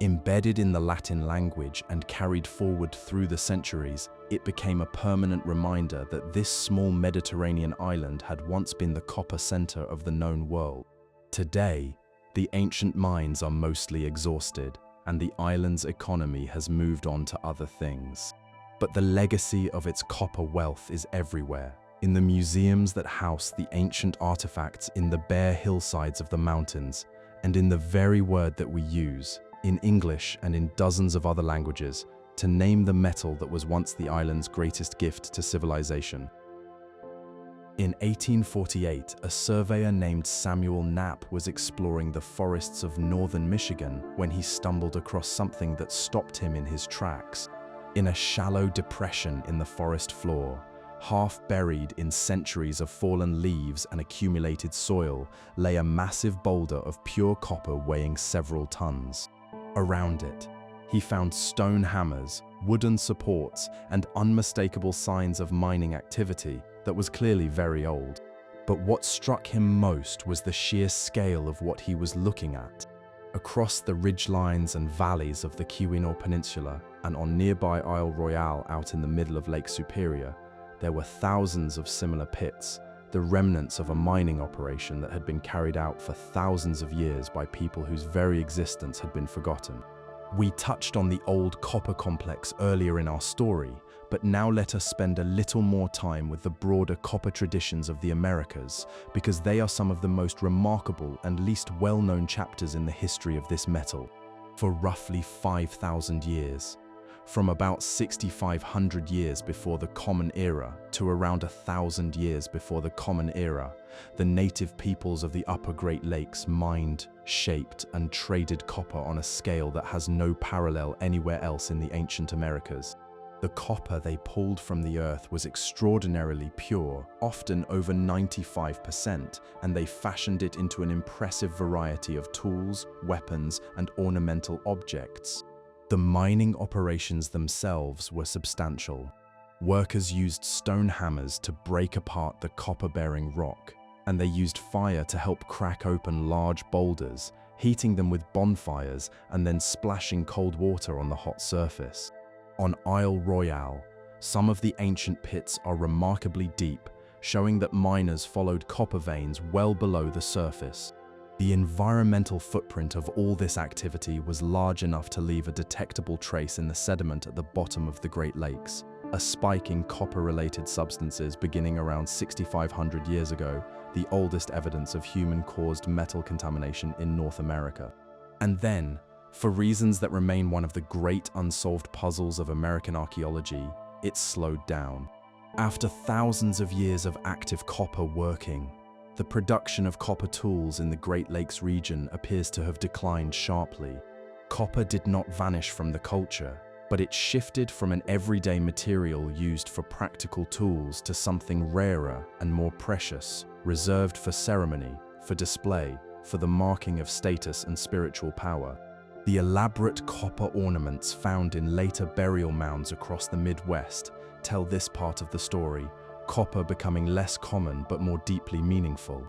Embedded in the Latin language and carried forward through the centuries, it became a permanent reminder that this small Mediterranean island had once been the copper center of the known world. Today, the ancient mines are mostly exhausted, and the island's economy has moved on to other things. But the legacy of its copper wealth is everywhere, in the museums that house the ancient artifacts in the bare hillsides of the mountains, and in the very word that we use, in English and in dozens of other languages, to name the metal that was once the island's greatest gift to civilization. In 1848, a surveyor named Samuel Knapp was exploring the forests of northern Michigan when he stumbled across something that stopped him in his tracks. In a shallow depression in the forest floor, half buried in centuries of fallen leaves and accumulated soil, lay a massive boulder of pure copper weighing several tons. Around it, he found stone hammers, wooden supports, and unmistakable signs of mining activity that was clearly very old. But what struck him most was the sheer scale of what he was looking at. Across the ridgelines and valleys of the Keweenaw Peninsula and on nearby Isle Royale out in the middle of Lake Superior, there were thousands of similar pits, the remnants of a mining operation that had been carried out for thousands of years by people whose very existence had been forgotten. We touched on the old copper complex earlier in our story, but now let us spend a little more time with the broader copper traditions of the Americas, because they are some of the most remarkable and least well-known chapters in the history of this metal. For roughly 5,000 years, from about 6,500 years before the Common Era to around 1,000 years before the Common Era, the native peoples of the Upper Great Lakes mined, shaped, and traded copper on a scale that has no parallel anywhere else in the ancient Americas. The copper they pulled from the earth was extraordinarily pure, often over 95%, and they fashioned it into an impressive variety of tools, weapons, and ornamental objects. The mining operations themselves were substantial. Workers used stone hammers to break apart the copper-bearing rock, and they used fire to help crack open large boulders, heating them with bonfires and then splashing cold water on the hot surface. On Isle Royale, some of the ancient pits are remarkably deep, showing that miners followed copper veins well below the surface. The environmental footprint of all this activity was large enough to leave a detectable trace in the sediment at the bottom of the Great Lakes, a spike in copper-related substances beginning around 6,500 years ago, the oldest evidence of human-caused metal contamination in North America. And then, for reasons that remain one of the great unsolved puzzles of American archaeology, it slowed down. After thousands of years of active copper working, the production of copper tools in the Great Lakes region appears to have declined sharply. Copper did not vanish from the culture, but it shifted from an everyday material used for practical tools to something rarer and more precious, reserved for ceremony, for display, for the marking of status and spiritual power. The elaborate copper ornaments found in later burial mounds across the Midwest tell this part of the story, copper becoming less common but more deeply meaningful.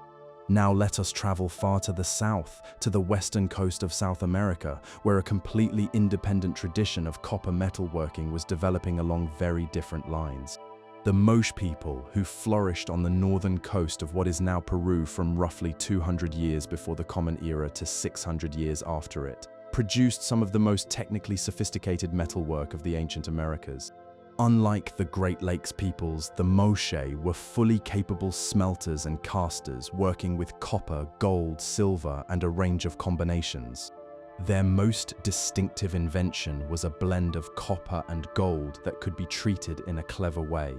Now let us travel far to the south, to the western coast of South America, where a completely independent tradition of copper metalworking was developing along very different lines. The Moche people, who flourished on the northern coast of what is now Peru from roughly 200 years before the Common Era to 600 years after it, produced some of the most technically sophisticated metalwork of the ancient Americas. Unlike the Great Lakes peoples, the Moche were fully capable smelters and casters working with copper, gold, silver, and a range of combinations. Their most distinctive invention was a blend of copper and gold that could be treated in a clever way.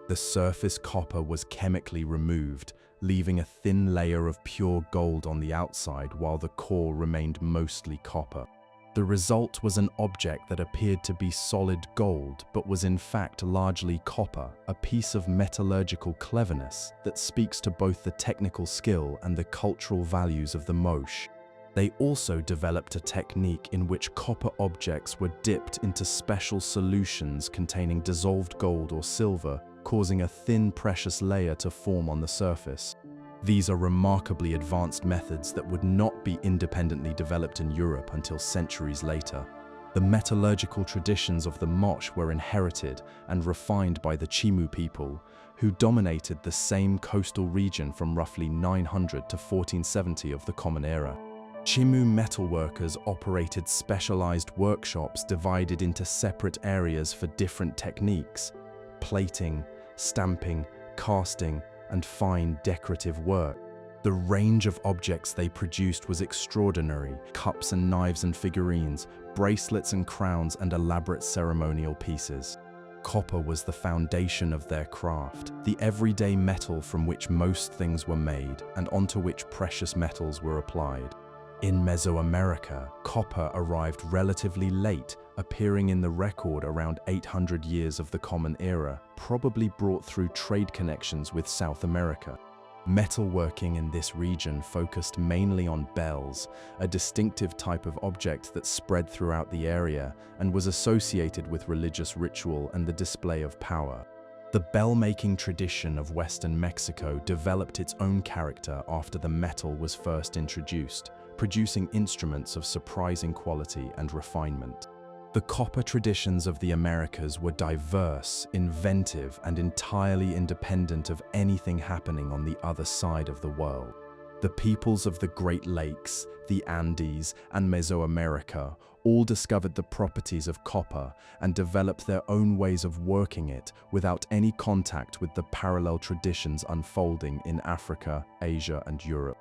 The surface copper was chemically removed, leaving a thin layer of pure gold on the outside while the core remained mostly copper. The result was an object that appeared to be solid gold, but was in fact largely copper, a piece of metallurgical cleverness that speaks to both the technical skill and the cultural values of the Moche. They also developed a technique in which copper objects were dipped into special solutions containing dissolved gold or silver, causing a thin precious layer to form on the surface. These are remarkably advanced methods that would not be independently developed in Europe until centuries later. The metallurgical traditions of the Moche were inherited and refined by the Chimu people, who dominated the same coastal region from roughly 900 to 1470 of the Common Era. Chimu metalworkers operated specialized workshops divided into separate areas for different techniques: plating, stamping, casting, and fine decorative work. The range of objects they produced was extraordinary: cups and knives and figurines, bracelets and crowns, and elaborate ceremonial pieces. Copper was the foundation of their craft, the everyday metal from which most things were made and onto which precious metals were applied. In Mesoamerica, copper arrived relatively late, appearing in the record around 800 years of the Common Era, probably brought through trade connections with South America. Metalworking in this region focused mainly on bells, a distinctive type of object that spread throughout the area and was associated with religious ritual and the display of power. The bell-making tradition of Western Mexico developed its own character after the metal was first introduced, producing instruments of surprising quality and refinement. The copper traditions of the Americas were diverse, inventive, and entirely independent of anything happening on the other side of the world. The peoples of the Great Lakes, the Andes, and Mesoamerica all discovered the properties of copper and developed their own ways of working it without any contact with the parallel traditions unfolding in Africa, Asia, and Europe.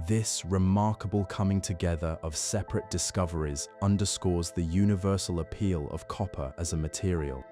This remarkable coming together of separate discoveries underscores the universal appeal of copper as a material.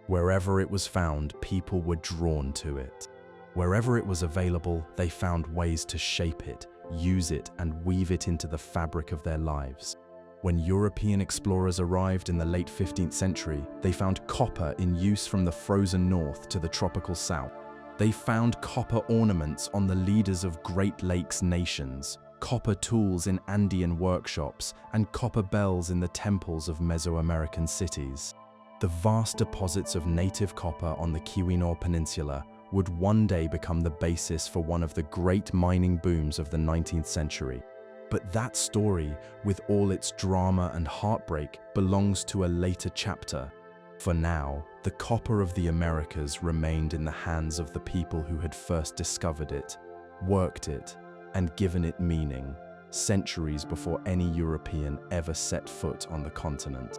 Wherever it was found, people were drawn to it. Wherever it was available, they found ways to shape it, use it, and weave it into the fabric of their lives. When European explorers arrived in the late 15th century, they found copper in use from the frozen north to the tropical south. They found copper ornaments on the leaders of Great Lakes nations, copper tools in Andean workshops, and copper bells in the temples of Mesoamerican cities. The vast deposits of native copper on the Keweenaw Peninsula would one day become the basis for one of the great mining booms of the 19th century. But that story, with all its drama and heartbreak, belongs to a later chapter. For now, the copper of the Americas remained in the hands of the people who had first discovered it, worked it, and given it meaning, centuries before any European ever set foot on the continent.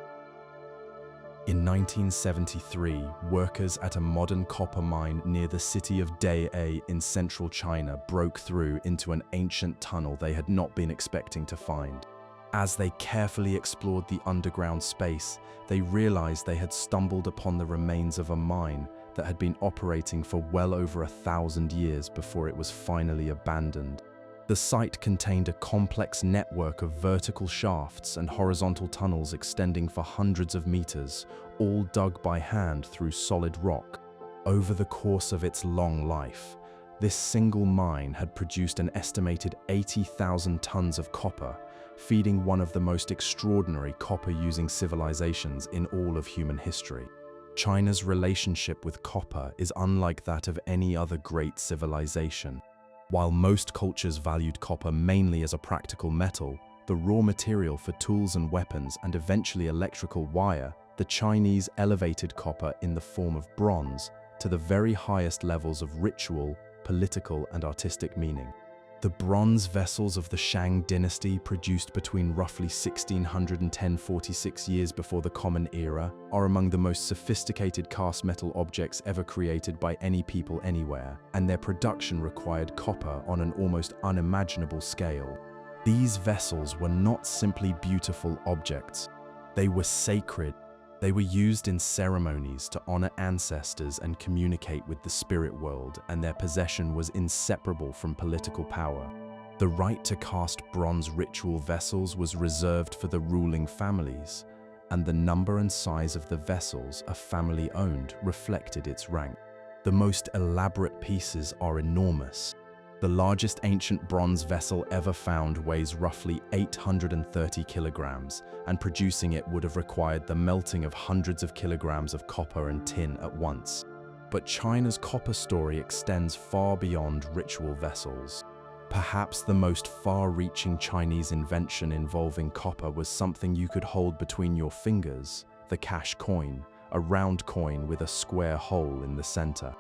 In 1973, workers at a modern copper mine near the city of Daya in central China broke through into an ancient tunnel they had not been expecting to find. As they carefully explored the underground space, they realized they had stumbled upon the remains of a mine that had been operating for well over 1,000 years before it was finally abandoned. The site contained a complex network of vertical shafts and horizontal tunnels extending for hundreds of meters, all dug by hand through solid rock. Over the course of its long life, this single mine had produced an estimated 80,000 tons of copper, feeding one of the most extraordinary copper-using civilizations in all of human history. China's relationship with copper is unlike that of any other great civilization. While most cultures valued copper mainly as a practical metal, the raw material for tools and weapons, and eventually electrical wire, the Chinese elevated copper in the form of bronze to the very highest levels of ritual, political, and artistic meaning. The bronze vessels of the Shang dynasty, produced between roughly 1600 and 1046 years before the Common Era, are among the most sophisticated cast metal objects ever created by any people anywhere, and their production required copper on an almost unimaginable scale. These vessels were not simply beautiful objects. They were sacred. They were used in ceremonies to honor ancestors and communicate with the spirit world, and their possession was inseparable from political power. The right to cast bronze ritual vessels was reserved for the ruling families, and the number and size of the vessels a family owned reflected its rank. The most elaborate pieces are enormous. The largest ancient bronze vessel ever found weighs roughly 830 kilograms, and producing it would have required the melting of hundreds of kilograms of copper and tin at once. But China's copper story extends far beyond ritual vessels. Perhaps the most far-reaching Chinese invention involving copper was something you could hold between your fingers, the cash coin, a round coin with a square hole in the center.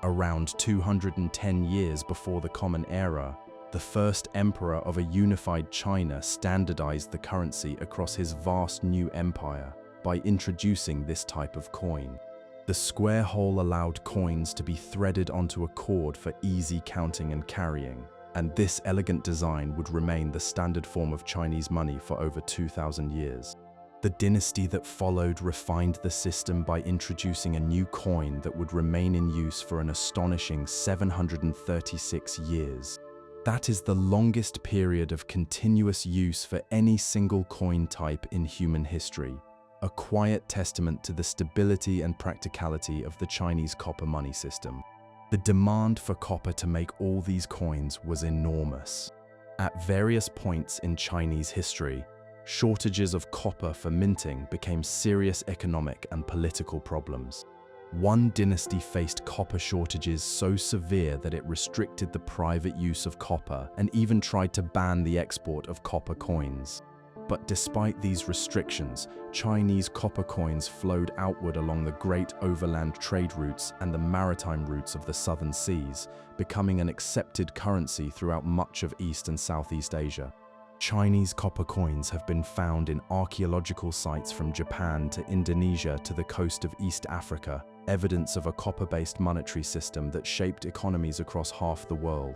Around 210 years before the Common Era, the first emperor of a unified China standardized the currency across his vast new empire by introducing this type of coin. The square hole allowed coins to be threaded onto a cord for easy counting and carrying, and this elegant design would remain the standard form of Chinese money for over 2,000 years. The dynasty that followed refined the system by introducing a new coin that would remain in use for an astonishing 736 years. That is the longest period of continuous use for any single coin type in human history, a quiet testament to the stability and practicality of the Chinese copper money system. The demand for copper to make all these coins was enormous. At various points in Chinese history, shortages of copper for minting became serious economic and political problems. One dynasty faced copper shortages so severe that it restricted the private use of copper and even tried to ban the export of copper coins. But despite these restrictions, Chinese copper coins flowed outward along the great overland trade routes and the maritime routes of the southern seas, becoming an accepted currency throughout much of East and Southeast Asia. Chinese copper coins have been found in archaeological sites from Japan to Indonesia to the coast of East Africa, evidence of a copper-based monetary system that shaped economies across half the world.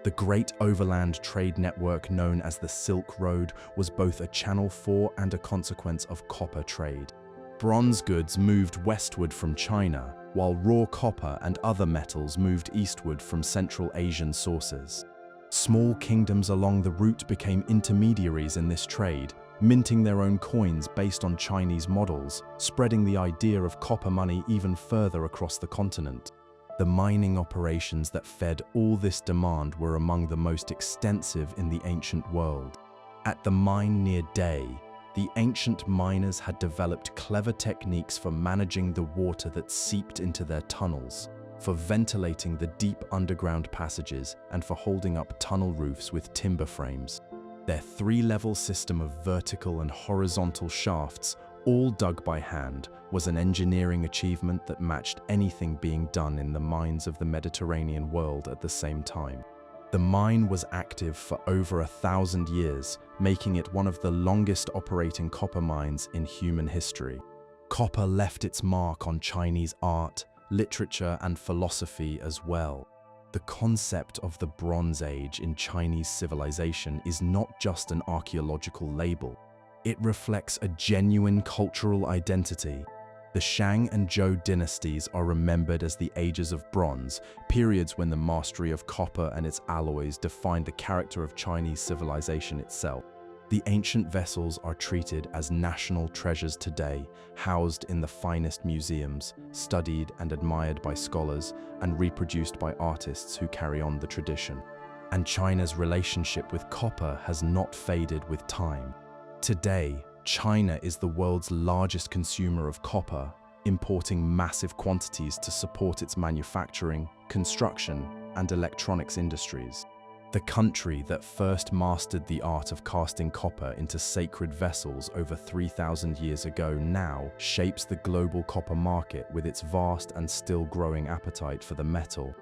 The great overland trade network known as the Silk Road was both a channel for and a consequence of copper trade. Bronze goods moved westward from China, while raw copper and other metals moved eastward from Central Asian sources. Small kingdoms along the route became intermediaries in this trade, minting their own coins based on Chinese models, spreading the idea of copper money even further across the continent. The mining operations that fed all this demand were among the most extensive in the ancient world. At the mine near Day, the ancient miners had developed clever techniques for managing the water that seeped into their tunnels, for ventilating the deep underground passages, and for holding up tunnel roofs with timber frames. Their three-level system of vertical and horizontal shafts, all dug by hand, was an engineering achievement that matched anything being done in the mines of the Mediterranean world at the same time. The mine was active for over 1,000 years, making it one of the longest operating copper mines in human history. Copper left its mark on Chinese art, literature, and philosophy as well. The concept of the Bronze Age in Chinese civilization is not just an archaeological label. It reflects a genuine cultural identity. The Shang and Zhou dynasties are remembered as the ages of bronze, periods when the mastery of copper and its alloys defined the character of Chinese civilization itself. The ancient vessels are treated as national treasures today, housed in the finest museums, studied and admired by scholars, and reproduced by artists who carry on the tradition. And China's relationship with copper has not faded with time. Today, China is the world's largest consumer of copper, importing massive quantities to support its manufacturing, construction, and electronics industries. The country that first mastered the art of casting copper into sacred vessels over 3,000 years ago now shapes the global copper market with its vast and still growing appetite for the metal.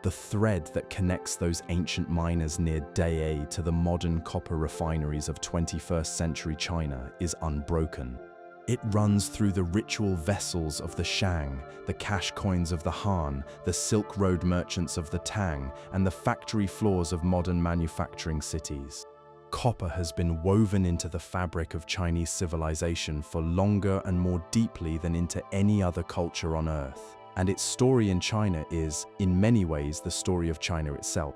The thread that connects those ancient miners near Da'e to the modern copper refineries of 21st century China is unbroken. It runs through the ritual vessels of the Shang, the cash coins of the Han, the Silk Road merchants of the Tang, and the factory floors of modern manufacturing cities. Copper has been woven into the fabric of Chinese civilization for longer and more deeply than into any other culture on Earth. And its story in China is, in many ways, the story of China itself.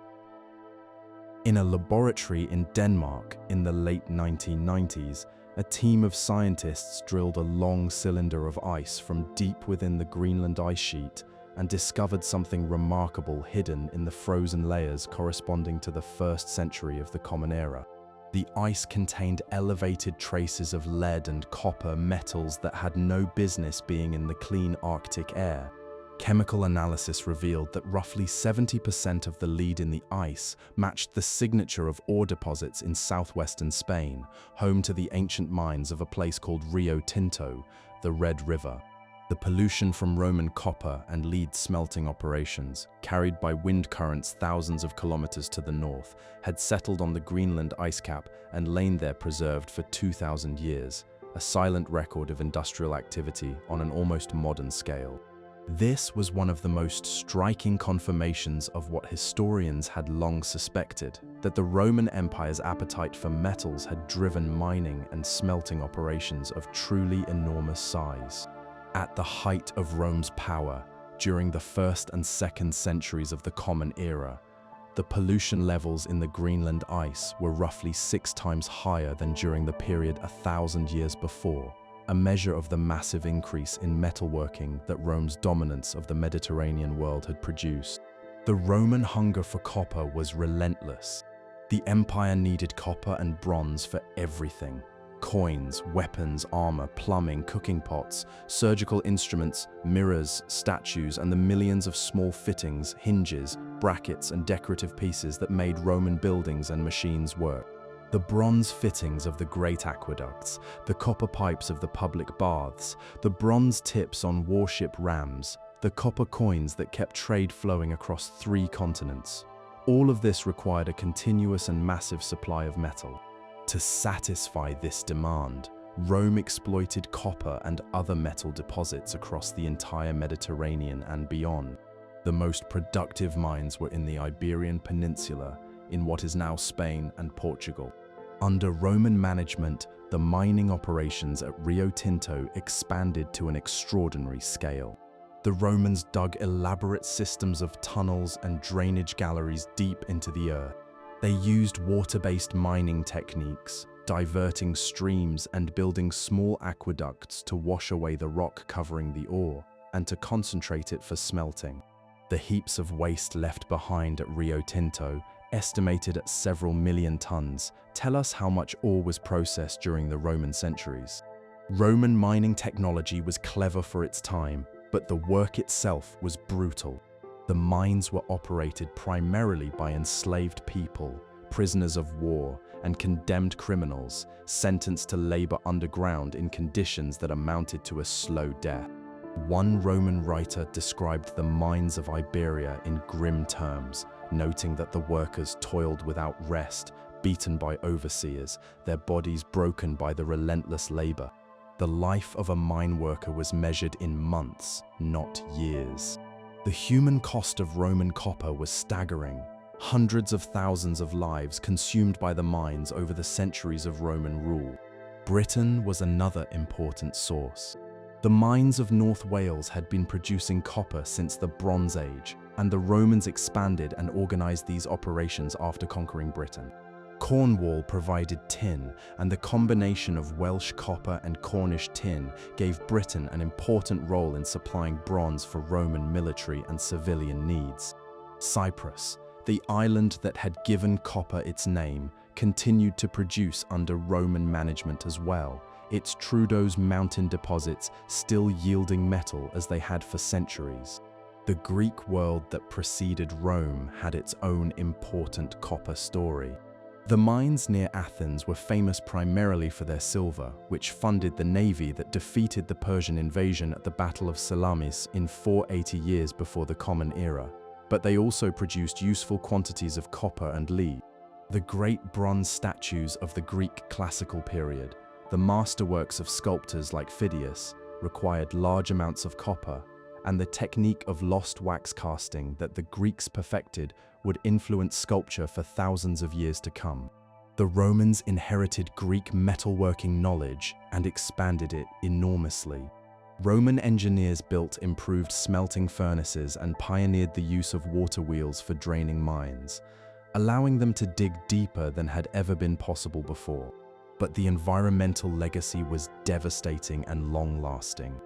In a laboratory in Denmark in the late 1990s, a team of scientists drilled a long cylinder of ice from deep within the Greenland ice sheet and discovered something remarkable hidden in the frozen layers corresponding to the 1st century of the Common Era. The ice contained elevated traces of lead and copper metals that had no business being in the clean Arctic air. Chemical analysis revealed that roughly 70% of the lead in the ice matched the signature of ore deposits in southwestern Spain, home to the ancient mines of a place called Rio Tinto, the Red River. The pollution from Roman copper and lead smelting operations, carried by wind currents thousands of kilometers to the north, had settled on the Greenland ice cap and lain there preserved for 2,000 years, a silent record of industrial activity on an almost modern scale. This was one of the most striking confirmations of what historians had long suspected, that the Roman Empire's appetite for metals had driven mining and smelting operations of truly enormous size. At the height of Rome's power, during the 1st and 2nd centuries of the Common Era, the pollution levels in the Greenland ice were roughly 6 times higher than during the period 1,000 years before, a measure of the massive increase in metalworking that Rome's dominance of the Mediterranean world had produced. The Roman hunger for copper was relentless. The empire needed copper and bronze for everything: coins, weapons, armor, plumbing, cooking pots, surgical instruments, mirrors, statues, and the millions of small fittings, hinges, brackets, and decorative pieces that made Roman buildings and machines work. The bronze fittings of the great aqueducts, the copper pipes of the public baths, the bronze tips on warship rams, the copper coins that kept trade flowing across 3 continents. All of this required a continuous and massive supply of metal. To satisfy this demand, Rome exploited copper and other metal deposits across the entire Mediterranean and beyond. The most productive mines were in the Iberian Peninsula, in what is now Spain and Portugal. Under Roman management, the mining operations at Rio Tinto expanded to an extraordinary scale. The Romans dug elaborate systems of tunnels and drainage galleries deep into the earth. They used water-based mining techniques, diverting streams and building small aqueducts to wash away the rock covering the ore and to concentrate it for smelting. The heaps of waste left behind at Rio Tinto, estimated at several million tons, tell us how much ore was processed during the Roman centuries. Roman mining technology was clever for its time, but the work itself was brutal. The mines were operated primarily by enslaved people, prisoners of war, and condemned criminals, sentenced to labor underground in conditions that amounted to a slow death. One Roman writer described the mines of Iberia in grim terms, noting that the workers toiled without rest, beaten by overseers, their bodies broken by the relentless labor. The life of a mine worker was measured in months, not years. The human cost of Roman copper was staggering. Hundreds of thousands of lives consumed by the mines over the centuries of Roman rule. Britain was another important source. The mines of North Wales had been producing copper since the Bronze Age, and the Romans expanded and organized these operations after conquering Britain. Cornwall provided tin, and the combination of Welsh copper and Cornish tin gave Britain an important role in supplying bronze for Roman military and civilian needs. Cyprus, the island that had given copper its name, continued to produce under Roman management as well, its Troodos mountain deposits still yielding metal as they had for centuries. The Greek world that preceded Rome had its own important copper story. The mines near Athens were famous primarily for their silver, which funded the navy that defeated the Persian invasion at the Battle of Salamis in 480 years before the Common Era. But they also produced useful quantities of copper and lead. The great bronze statues of the Greek classical period, the masterworks of sculptors like Phidias, required large amounts of copper, and the technique of lost wax casting that the Greeks perfected would influence sculpture for thousands of years to come. The Romans inherited Greek metalworking knowledge and expanded it enormously. Roman engineers built improved smelting furnaces and pioneered the use of water wheels for draining mines, allowing them to dig deeper than had ever been possible before. But the environmental legacy was devastating and long-lasting.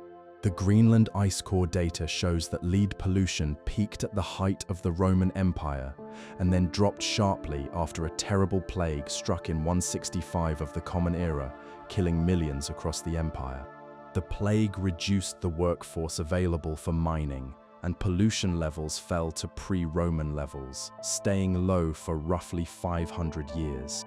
The Greenland ice core data shows that lead pollution peaked at the height of the Roman Empire and then dropped sharply after a terrible plague struck in 165 of the Common Era, killing millions across the empire. The plague reduced the workforce available for mining, and pollution levels fell to pre-Roman levels, staying low for roughly 500 years.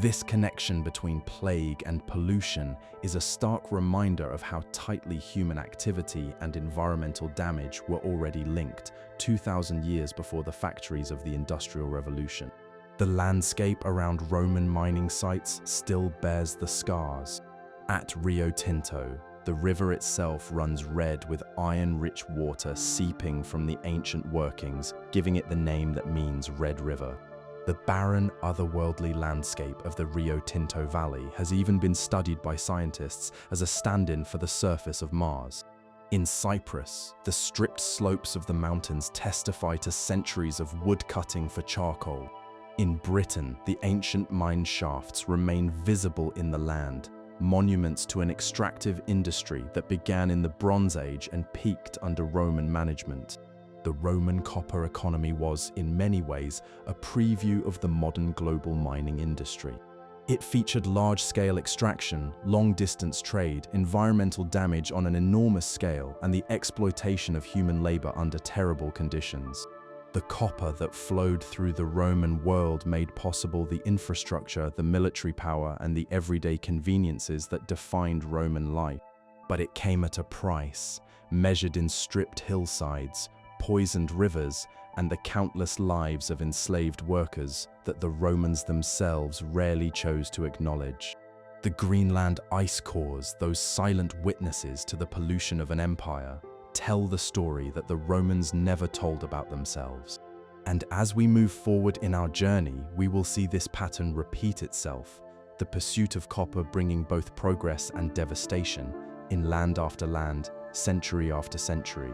This connection between plague and pollution is a stark reminder of how tightly human activity and environmental damage were already linked 2,000 years before the factories of the Industrial Revolution. The landscape around Roman mining sites still bears the scars. At Rio Tinto, the river itself runs red with iron-rich water seeping from the ancient workings, giving it the name that means Red River. The barren, otherworldly landscape of the Rio Tinto Valley has even been studied by scientists as a stand-in for the surface of Mars. In Cyprus, the stripped slopes of the mountains testify to centuries of wood-cutting for charcoal. In Britain, the ancient mine shafts remain visible in the land, monuments to an extractive industry that began in the Bronze Age and peaked under Roman management. The Roman copper economy was, in many ways, a preview of the modern global mining industry. It featured large-scale extraction, long-distance trade, environmental damage on an enormous scale, and the exploitation of human labor under terrible conditions. The copper that flowed through the Roman world made possible the infrastructure, the military power, and the everyday conveniences that defined Roman life. But it came at a price, measured in stripped hillsides, poisoned rivers, and the countless lives of enslaved workers that the Romans themselves rarely chose to acknowledge. The Greenland ice cores, those silent witnesses to the pollution of an empire, tell the story that the Romans never told about themselves. And as we move forward in our journey, we will see this pattern repeat itself, the pursuit of copper bringing both progress and devastation in land after land, century after century.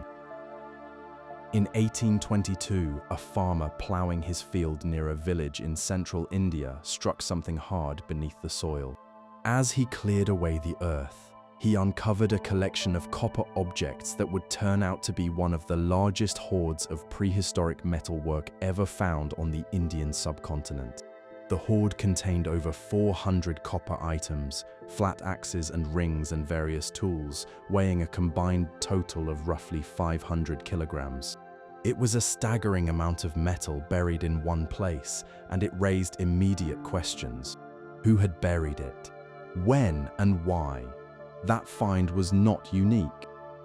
In 1822, a farmer ploughing his field near a village in central India struck something hard beneath the soil. As he cleared away the earth, he uncovered a collection of copper objects that would turn out to be one of the largest hoards of prehistoric metalwork ever found on the Indian subcontinent. The hoard contained over 400 copper items, flat axes and rings and various tools, weighing a combined total of roughly 500 kilograms. It was a staggering amount of metal buried in one place, and it raised immediate questions. Who had buried it? When and why? That find was not unique.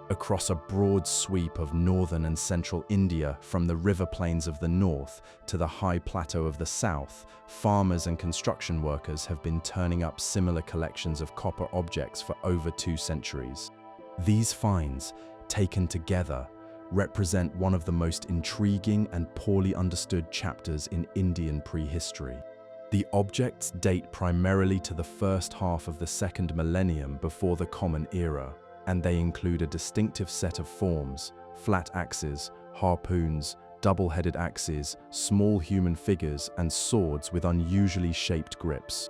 Across a broad sweep of northern and central India, from the river plains of the north to the high plateau of the south, farmers and construction workers have been turning up similar collections of copper objects for over 2 centuries. These finds, taken together, represent one of the most intriguing and poorly understood chapters in Indian prehistory. The objects date primarily to the first half of the second millennium before the Common Era, and they include a distinctive set of forms: flat axes, harpoons, double-headed axes, small human figures, and swords with unusually shaped grips.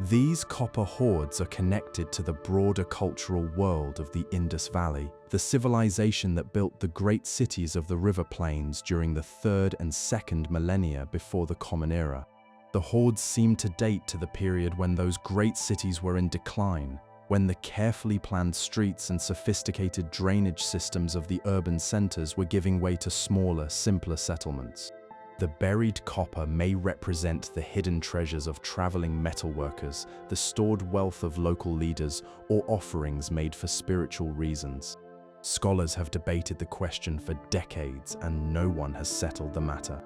These copper hoards are connected to the broader cultural world of the Indus Valley, the civilization that built the great cities of the river plains during the 3rd and 2nd millennia before the Common Era. The hoards seem to date to the period when those great cities were in decline, when the carefully planned streets and sophisticated drainage systems of the urban centers were giving way to smaller, simpler settlements. The buried copper may represent the hidden treasures of traveling metalworkers, the stored wealth of local leaders, or offerings made for spiritual reasons. Scholars have debated the question for decades, and no one has settled the matter.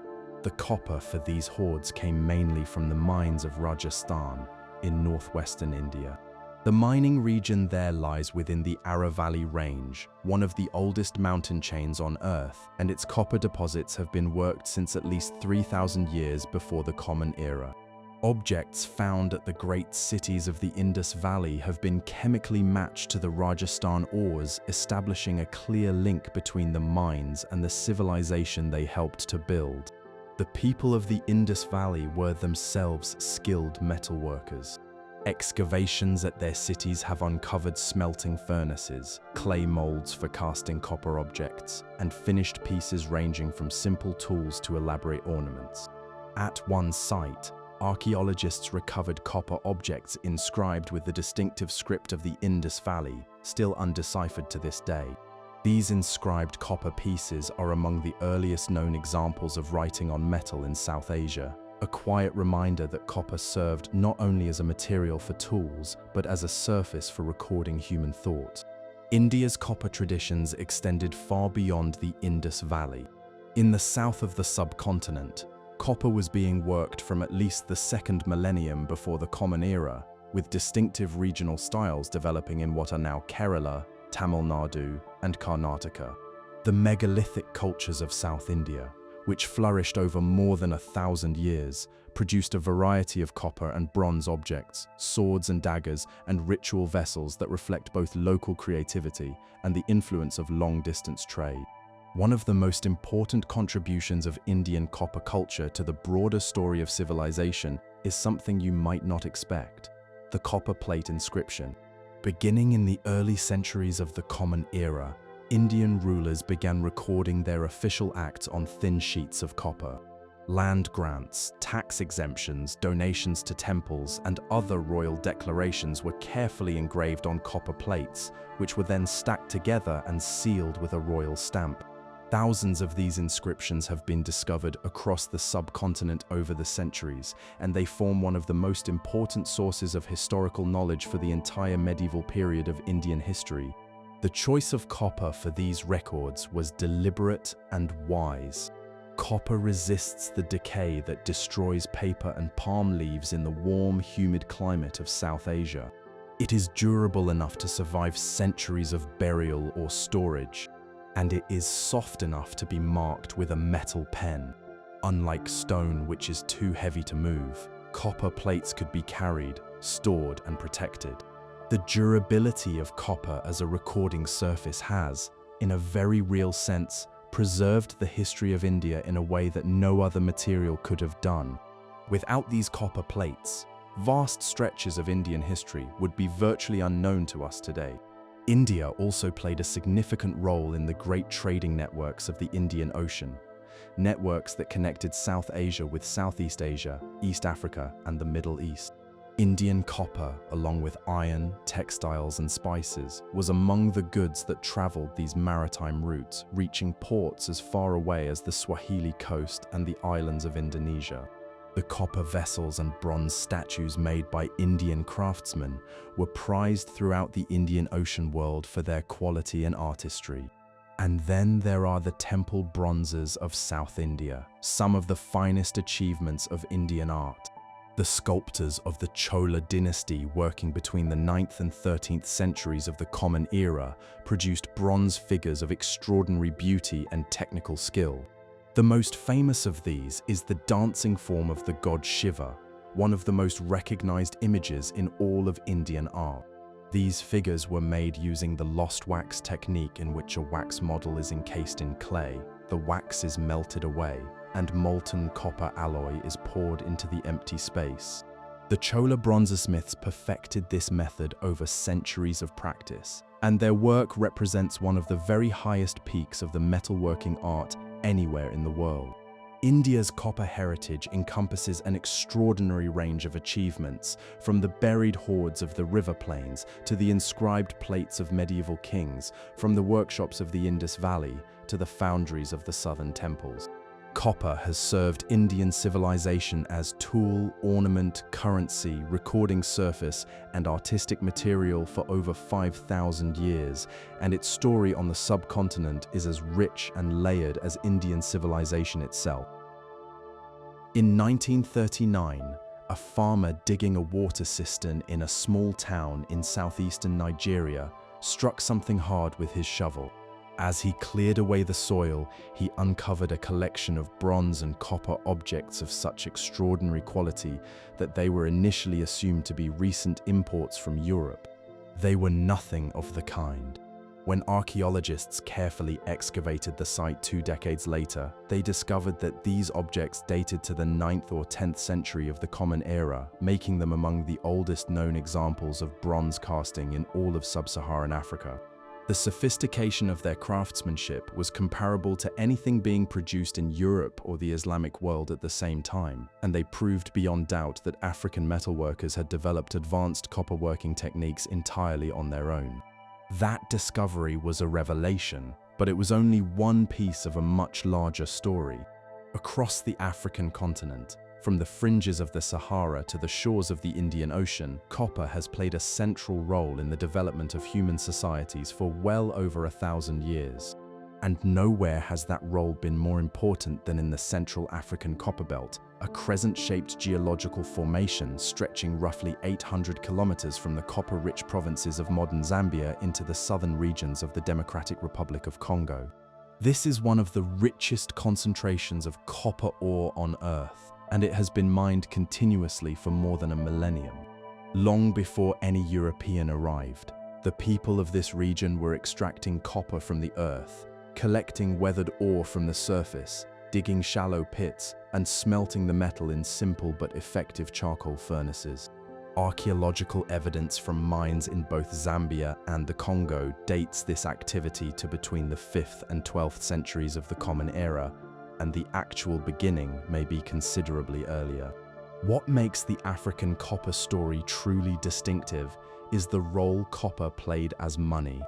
The copper for these hoards came mainly from the mines of Rajasthan in northwestern India. The mining region there lies within the Aravalli Range, one of the oldest mountain chains on Earth, and its copper deposits have been worked since at least 3,000 years before the Common Era. Objects found at the great cities of the Indus Valley have been chemically matched to the Rajasthan ores, establishing a clear link between the mines and the civilization they helped to build. The people of the Indus Valley were themselves skilled metalworkers. Excavations at their cities have uncovered smelting furnaces, clay molds for casting copper objects, and finished pieces ranging from simple tools to elaborate ornaments. At one site, archaeologists recovered copper objects inscribed with the distinctive script of the Indus Valley, still undeciphered to this day. These inscribed copper pieces are among the earliest known examples of writing on metal in South Asia, a quiet reminder that copper served not only as a material for tools, but as a surface for recording human thought. India's copper traditions extended far beyond the Indus Valley. In the south of the subcontinent, copper was being worked from at least the 2nd millennium before the Common Era, with distinctive regional styles developing in what are now Kerala, Tamil Nadu, and Karnataka. The megalithic cultures of South India, which flourished over more than 1,000 years, produced a variety of copper and bronze objects, swords and daggers, and ritual vessels that reflect both local creativity and the influence of long-distance trade. One of the most important contributions of Indian copper culture to the broader story of civilization is something you might not expect: the copper plate inscription. Beginning in the early centuries of the Common Era, Indian rulers began recording their official acts on thin sheets of copper. Land grants, tax exemptions, donations to temples, and other royal declarations were carefully engraved on copper plates, which were then stacked together and sealed with a royal stamp. Thousands of these inscriptions have been discovered across the subcontinent over the centuries, and they form one of the most important sources of historical knowledge for the entire medieval period of Indian history. The choice of copper for these records was deliberate and wise. Copper resists the decay that destroys paper and palm leaves in the warm, humid climate of South Asia. It is durable enough to survive centuries of burial or storage, and it is soft enough to be marked with a metal pen. Unlike stone, which is too heavy to move, copper plates could be carried, stored, and protected. The durability of copper as a recording surface has, in a very real sense, preserved the history of India in a way that no other material could have done. Without these copper plates, vast stretches of Indian history would be virtually unknown to us today. India also played a significant role in the great trading networks of the Indian Ocean, networks that connected South Asia with Southeast Asia, East Africa, and the Middle East. Indian copper, along with iron, textiles, and spices, was among the goods that traveled these maritime routes, reaching ports as far away as the Swahili coast and the islands of Indonesia. The copper vessels and bronze statues made by Indian craftsmen were prized throughout the Indian Ocean world for their quality and artistry. And then there are the temple bronzes of South India, some of the finest achievements of Indian art. The sculptors of the Chola dynasty, working between the 9th and 13th centuries of the Common Era, produced bronze figures of extraordinary beauty and technical skill. The most famous of these is the dancing form of the god Shiva, one of the most recognized images in all of Indian art. These figures were made using the lost wax technique, in which a wax model is encased in clay, the wax is melted away, and molten copper alloy is poured into the empty space. The Chola bronzesmiths perfected this method over centuries of practice, and their work represents one of the very highest peaks of the metalworking art anywhere in the world. India's copper heritage encompasses an extraordinary range of achievements, from the buried hoards of the river plains to the inscribed plates of medieval kings, from the workshops of the Indus Valley to the foundries of the southern temples. Copper has served Indian civilization as tool, ornament, currency, recording surface, and artistic material for over 5,000 years, and its story on the subcontinent is as rich and layered as Indian civilization itself. In 1939, a farmer digging a water cistern in a small town in southeastern Nigeria struck something hard with his shovel. As he cleared away the soil, he uncovered a collection of bronze and copper objects of such extraordinary quality that they were initially assumed to be recent imports from Europe. They were nothing of the kind. When archaeologists carefully excavated the site 2 decades later, they discovered that these objects dated to the 9th or 10th century of the Common Era, making them among the oldest known examples of bronze casting in all of sub-Saharan Africa. The sophistication of their craftsmanship was comparable to anything being produced in Europe or the Islamic world at the same time, and they proved beyond doubt that African metalworkers had developed advanced copperworking techniques entirely on their own. That discovery was a revelation, but it was only one piece of a much larger story. Across the African continent, from the fringes of the Sahara to the shores of the Indian Ocean, copper has played a central role in the development of human societies for well over 1,000 years. And nowhere has that role been more important than in the Central African Copperbelt, a crescent-shaped geological formation stretching roughly 800 kilometers from the copper-rich provinces of modern Zambia into the southern regions of the Democratic Republic of Congo. This is one of the richest concentrations of copper ore on Earth, and it has been mined continuously for more than a millennium. Long before any European arrived, the people of this region were extracting copper from the earth, collecting weathered ore from the surface, digging shallow pits, and smelting the metal in simple but effective charcoal furnaces. Archaeological evidence from mines in both Zambia and the Congo dates this activity to between the 5th and 12th centuries of the Common Era, and the actual beginning may be considerably earlier. What makes the African copper story truly distinctive is the role copper played as money.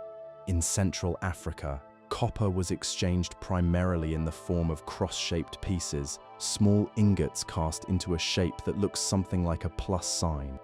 In Central Africa, copper was exchanged primarily in the form of cross-shaped pieces, small ingots cast into a shape that looks something like a plus sign.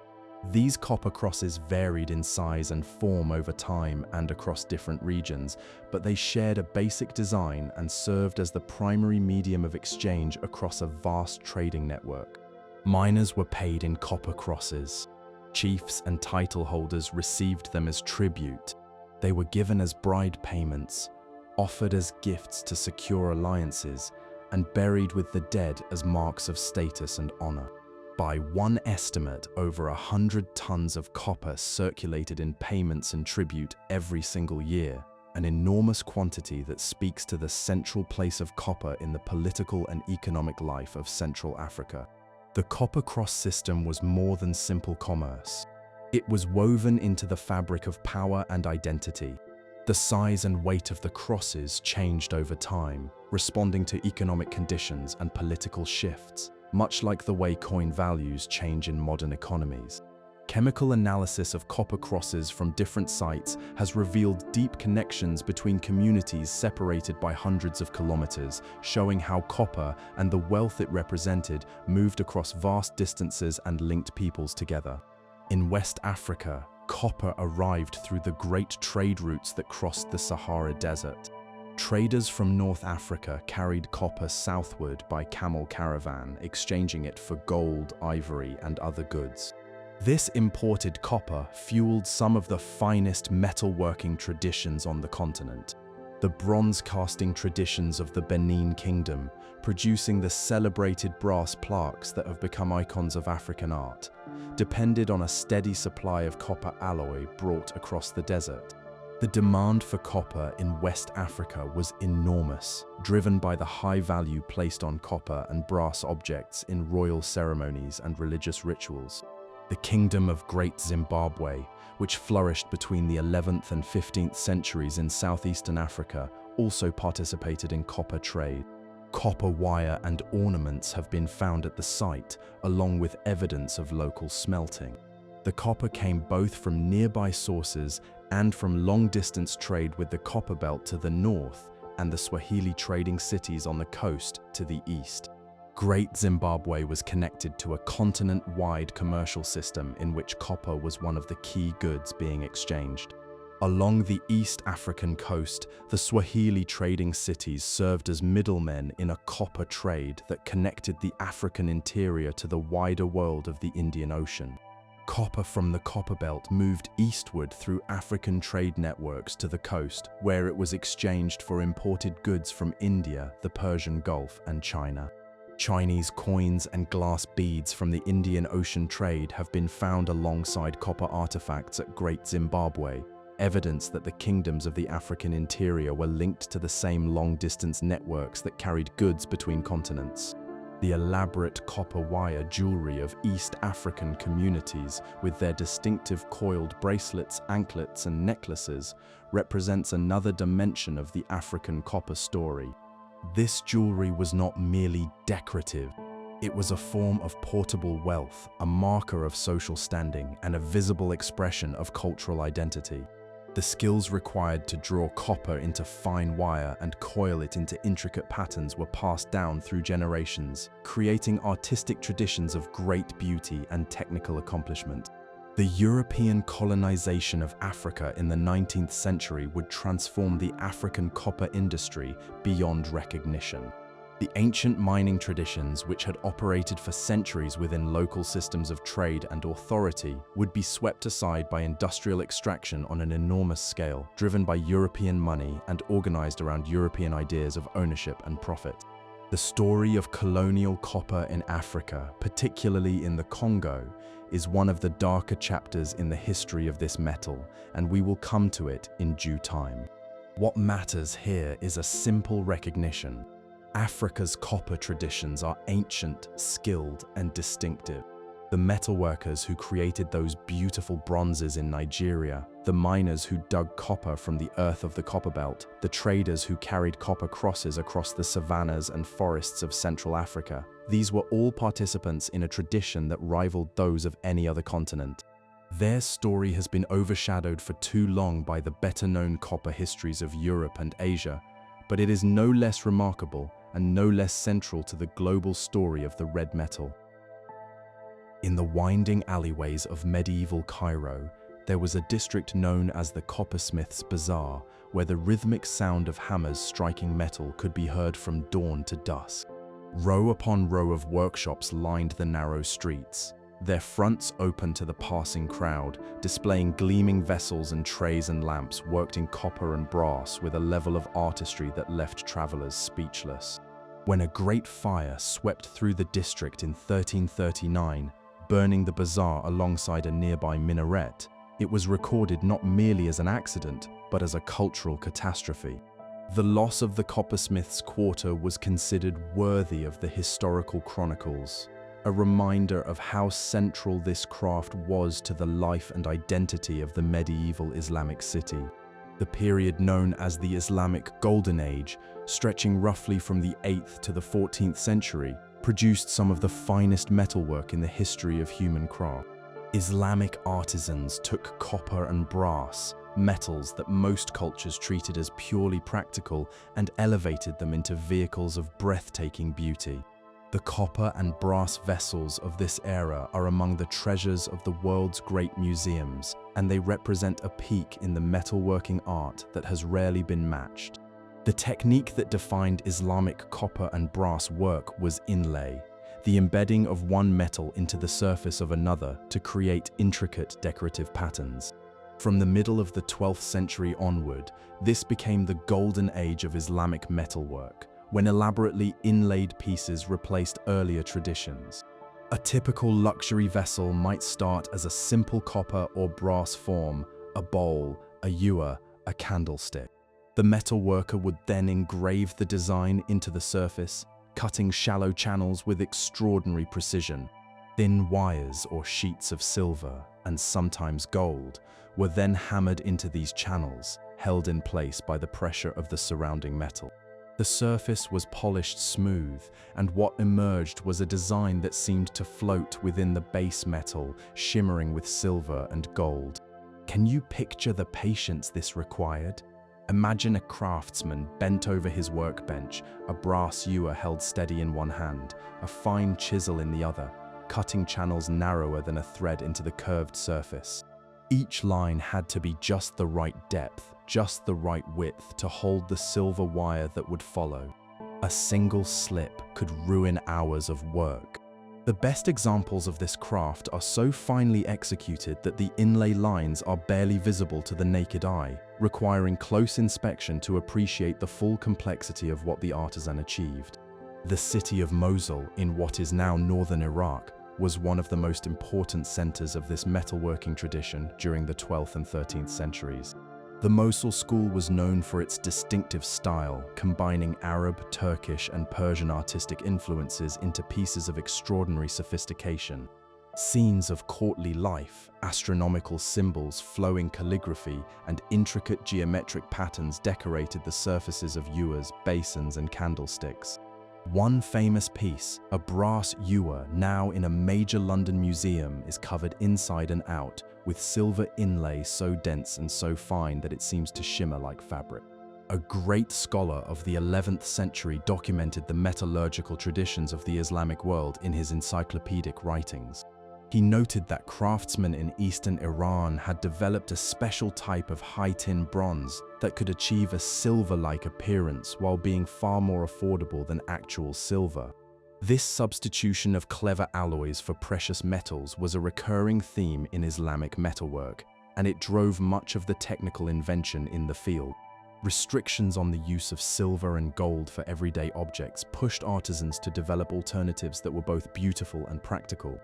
These copper crosses varied in size and form over time and across different regions, but they shared a basic design and served as the primary medium of exchange across a vast trading network. Miners were paid in copper crosses. Chiefs and title holders received them as tribute. They were given as bride payments, offered as gifts to secure alliances, and buried with the dead as marks of status and honor. By one estimate, over 100 tons of copper circulated in payments and tribute every single year, an enormous quantity that speaks to the central place of copper in the political and economic life of Central Africa. The copper cross system was more than simple commerce. It was woven into the fabric of power and identity. The size and weight of the crosses changed over time, responding to economic conditions and political shifts, much like the way coin values change in modern economies. Chemical analysis of copper crosses from different sites has revealed deep connections between communities separated by hundreds of kilometers, showing how copper and the wealth it represented moved across vast distances and linked peoples together. In West Africa, copper arrived through the great trade routes that crossed the Sahara Desert. Traders from North Africa carried copper southward by camel caravan, exchanging it for gold, ivory, and other goods. This imported copper fueled some of the finest metalworking traditions on the continent. The bronze casting traditions of the Benin Kingdom, producing the celebrated brass plaques that have become icons of African art, depended on a steady supply of copper alloy brought across the desert. The demand for copper in West Africa was enormous, driven by the high value placed on copper and brass objects in royal ceremonies and religious rituals. The Kingdom of Great Zimbabwe, which flourished between the 11th and 15th centuries in southeastern Africa, also participated in copper trade. Copper wire and ornaments have been found at the site, along with evidence of local smelting. The copper came both from nearby sources and from long-distance trade with the Copper Belt to the north and the Swahili trading cities on the coast to the east. Great Zimbabwe was connected to a continent-wide commercial system in which copper was one of the key goods being exchanged. Along the East African coast, the Swahili trading cities served as middlemen in a copper trade that connected the African interior to the wider world of the Indian Ocean. Copper from the Copper Belt moved eastward through African trade networks to the coast, where it was exchanged for imported goods from India, the Persian Gulf, and China. Chinese coins and glass beads from the Indian Ocean trade have been found alongside copper artifacts at Great Zimbabwe, evidence that the kingdoms of the African interior were linked to the same long-distance networks that carried goods between continents. The elaborate copper wire jewelry of East African communities, with their distinctive coiled bracelets, anklets, and necklaces, represents another dimension of the African copper story. This jewelry was not merely decorative. It was a form of portable wealth, a marker of social standing, and a visible expression of cultural identity. The skills required to draw copper into fine wire and coil it into intricate patterns were passed down through generations, creating artistic traditions of great beauty and technical accomplishment. The European colonization of Africa in the 19th century would transform the African copper industry beyond recognition. The ancient mining traditions, which had operated for centuries within local systems of trade and authority, would be swept aside by industrial extraction on an enormous scale, driven by European money and organized around European ideas of ownership and profit. The story of colonial copper in Africa, particularly in the Congo, is one of the darker chapters in the history of this metal, and we will come to it in due time. What matters here is a simple recognition. Africa's copper traditions are ancient, skilled, and distinctive. The metalworkers who created those beautiful bronzes in Nigeria, the miners who dug copper from the earth of the Copper Belt, the traders who carried copper crosses across the savannas and forests of Central Africa, these were all participants in a tradition that rivaled those of any other continent. Their story has been overshadowed for too long by the better-known copper histories of Europe and Asia, but it is no less remarkable and no less central to the global story of the red metal. In the winding alleyways of medieval Cairo, there was a district known as the Coppersmith's Bazaar, where the rhythmic sound of hammers striking metal could be heard from dawn to dusk. Row upon row of workshops lined the narrow streets, their fronts open to the passing crowd, displaying gleaming vessels and trays and lamps worked in copper and brass with a level of artistry that left travelers speechless. When a great fire swept through the district in 1339, burning the bazaar alongside a nearby minaret, it was recorded not merely as an accident, but as a cultural catastrophe. The loss of the coppersmith's quarter was considered worthy of the historical chronicles, a reminder of how central this craft was to the life and identity of the medieval Islamic city. The period known as the Islamic Golden Age, stretching roughly from the 8th to the 14th century, produced some of the finest metalwork in the history of human craft. Islamic artisans took copper and brass, metals that most cultures treated as purely practical, and elevated them into vehicles of breathtaking beauty. The copper and brass vessels of this era are among the treasures of the world's great museums, and they represent a peak in the metalworking art that has rarely been matched. The technique that defined Islamic copper and brass work was inlay, the embedding of one metal into the surface of another to create intricate decorative patterns. From the middle of the 12th century onward, this became the golden age of Islamic metalwork, when elaborately inlaid pieces replaced earlier traditions. A typical luxury vessel might start as a simple copper or brass form, a bowl, a ewer, a candlestick. The metalworker would then engrave the design into the surface, cutting shallow channels with extraordinary precision. Thin wires or sheets of silver, and sometimes gold, were then hammered into these channels, held in place by the pressure of the surrounding metal. The surface was polished smooth, and what emerged was a design that seemed to float within the base metal, shimmering with silver and gold. Can you picture the patience this required? Imagine a craftsman bent over his workbench, a brass ewer held steady in one hand, a fine chisel in the other, cutting channels narrower than a thread into the curved surface. Each line had to be just the right depth, just the right width to hold the silver wire that would follow. A single slip could ruin hours of work. The best examples of this craft are so finely executed that the inlay lines are barely visible to the naked eye, requiring close inspection to appreciate the full complexity of what the artisan achieved. The city of Mosul, in what is now northern Iraq, was one of the most important centers of this metalworking tradition during the 12th and 13th centuries. The Mosul school was known for its distinctive style, combining Arab, Turkish, and Persian artistic influences into pieces of extraordinary sophistication. Scenes of courtly life, astronomical symbols, flowing calligraphy, and intricate geometric patterns decorated the surfaces of ewers, basins, and candlesticks. One famous piece, a brass ewer now in a major London museum, is covered inside and out with silver inlay so dense and so fine that it seems to shimmer like fabric. A great scholar of the 11th century documented the metallurgical traditions of the Islamic world in his encyclopedic writings. He noted that craftsmen in eastern Iran had developed a special type of high-tin bronze that could achieve a silver-like appearance while being far more affordable than actual silver. This substitution of clever alloys for precious metals was a recurring theme in Islamic metalwork, and it drove much of the technical invention in the field. Restrictions on the use of silver and gold for everyday objects pushed artisans to develop alternatives that were both beautiful and practical.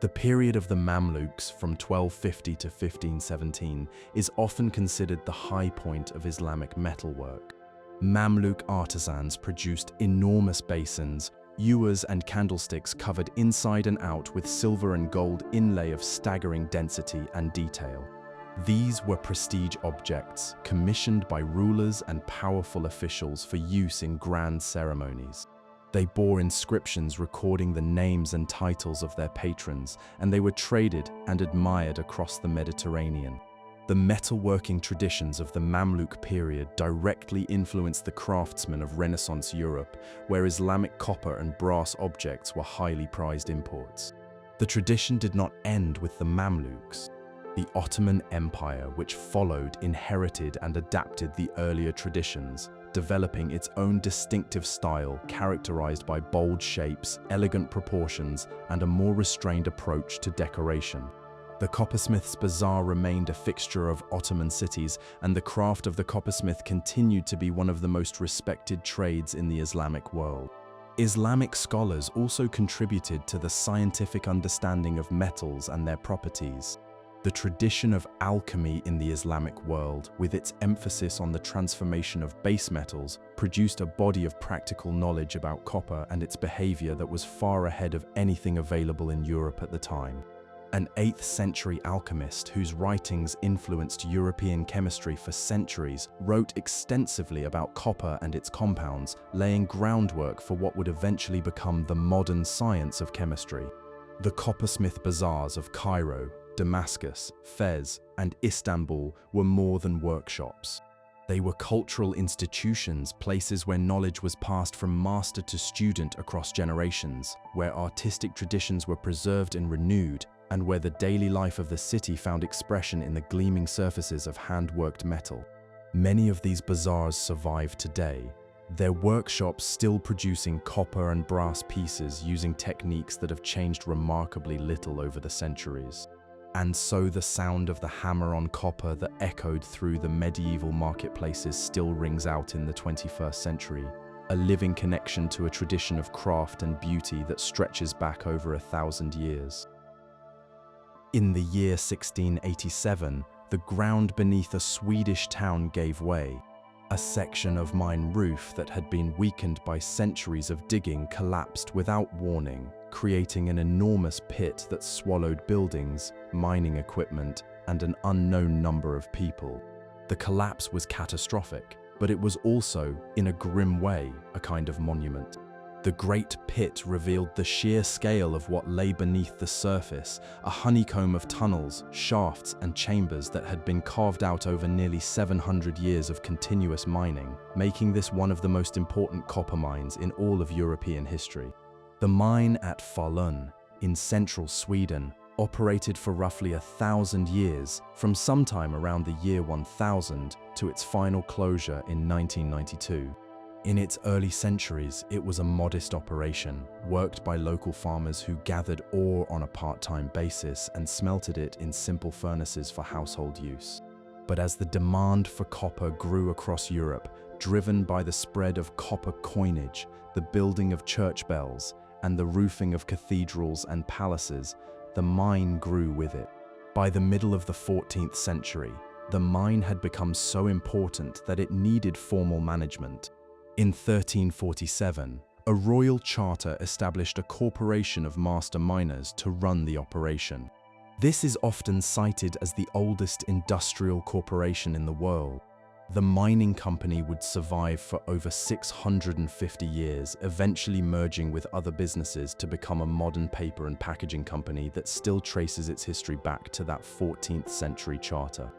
The period of the Mamluks from 1250 to 1517 is often considered the high point of Islamic metalwork. Mamluk artisans produced enormous basins, ewers and candlesticks covered inside and out with silver and gold inlay of staggering density and detail. These were prestige objects, commissioned by rulers and powerful officials for use in grand ceremonies. They bore inscriptions recording the names and titles of their patrons, and they were traded and admired across the Mediterranean. The metalworking traditions of the Mamluk period directly influenced the craftsmen of Renaissance Europe, where Islamic copper and brass objects were highly prized imports. The tradition did not end with the Mamluks. The Ottoman Empire, which followed, inherited, and adapted the earlier traditions, developing its own distinctive style characterized by bold shapes, elegant proportions, and a more restrained approach to decoration. The coppersmith's bazaar remained a fixture of Ottoman cities, and the craft of the coppersmith continued to be one of the most respected trades in the Islamic world. Islamic scholars also contributed to the scientific understanding of metals and their properties. The tradition of alchemy in the Islamic world, with its emphasis on the transformation of base metals, produced a body of practical knowledge about copper and its behavior that was far ahead of anything available in Europe at the time. An 8th century alchemist whose writings influenced European chemistry for centuries wrote extensively about copper and its compounds, laying groundwork for what would eventually become the modern science of chemistry. The coppersmith bazaars of Cairo, Damascus, Fez, and Istanbul were more than workshops. They were cultural institutions, places where knowledge was passed from master to student across generations, where artistic traditions were preserved and renewed, and where the daily life of the city found expression in the gleaming surfaces of hand-worked metal. Many of these bazaars survive today, their workshops still producing copper and brass pieces using techniques that have changed remarkably little over the centuries. And so the sound of the hammer on copper that echoed through the medieval marketplaces still rings out in the 21st century, a living connection to a tradition of craft and beauty that stretches back over 1,000 years. In the year 1687, the ground beneath a Swedish town gave way. A section of mine roof that had been weakened by centuries of digging collapsed without warning, creating an enormous pit that swallowed buildings, mining equipment, and an unknown number of people. The collapse was catastrophic, but it was also, in a grim way, a kind of monument. The great pit revealed the sheer scale of what lay beneath the surface, a honeycomb of tunnels, shafts, and chambers that had been carved out over nearly 700 years of continuous mining, making this one of the most important copper mines in all of European history. The mine at Falun, in central Sweden, operated for roughly 1,000 years, from sometime around the year 1000 to its final closure in 1992. In its early centuries, it was a modest operation, worked by local farmers who gathered ore on a part-time basis and smelted it in simple furnaces for household use. But as the demand for copper grew across Europe, driven by the spread of copper coinage, the building of church bells, and the roofing of cathedrals and palaces, the mine grew with it. By the middle of the 14th century, the mine had become so important that it needed formal management. In 1347, a royal charter established a corporation of master miners to run the operation. This is often cited as the oldest industrial corporation in the world. The mining company would survive for over 650 years, eventually merging with other businesses to become a modern paper and packaging company that still traces its history back to that 14th century charter.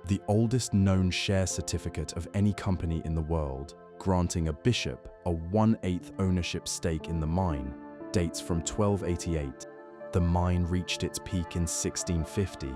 The oldest known share certificate of any company in the world, granting a bishop a 1/8 ownership stake in the mine, dates from 1288. The mine reached its peak in 1650,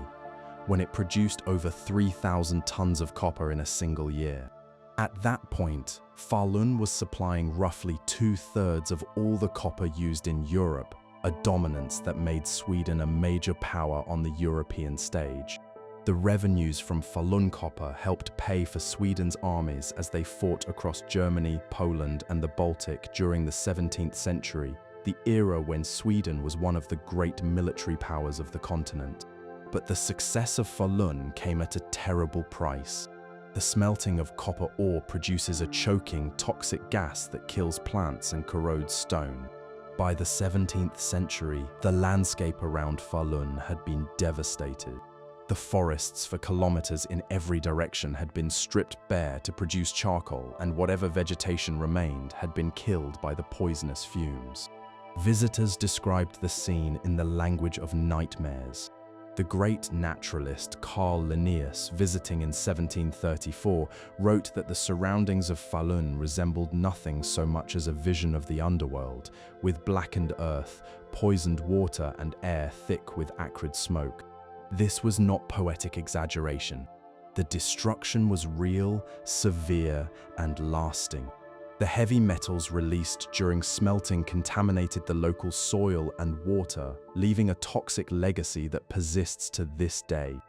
when it produced over 3,000 tons of copper in a single year. At that point, Falun was supplying roughly 2/3 of all the copper used in Europe, a dominance that made Sweden a major power on the European stage. The revenues from Falun copper helped pay for Sweden's armies as they fought across Germany, Poland, and the Baltic during the 17th century, the era when Sweden was one of the great military powers of the continent. But the success of Falun came at a terrible price. The smelting of copper ore produces a choking, toxic gas that kills plants and corrodes stone. By the 17th century, the landscape around Falun had been devastated. The forests for kilometers in every direction had been stripped bare to produce charcoal, and whatever vegetation remained had been killed by the poisonous fumes. Visitors described the scene in the language of nightmares. The great naturalist Carl Linnaeus, visiting in 1734, wrote that the surroundings of Falun resembled nothing so much as a vision of the underworld, with blackened earth, poisoned water, and air thick with acrid smoke. This was not poetic exaggeration. The destruction was real, severe, and lasting. The heavy metals released during smelting contaminated the local soil and water, leaving a toxic legacy that persists to this day.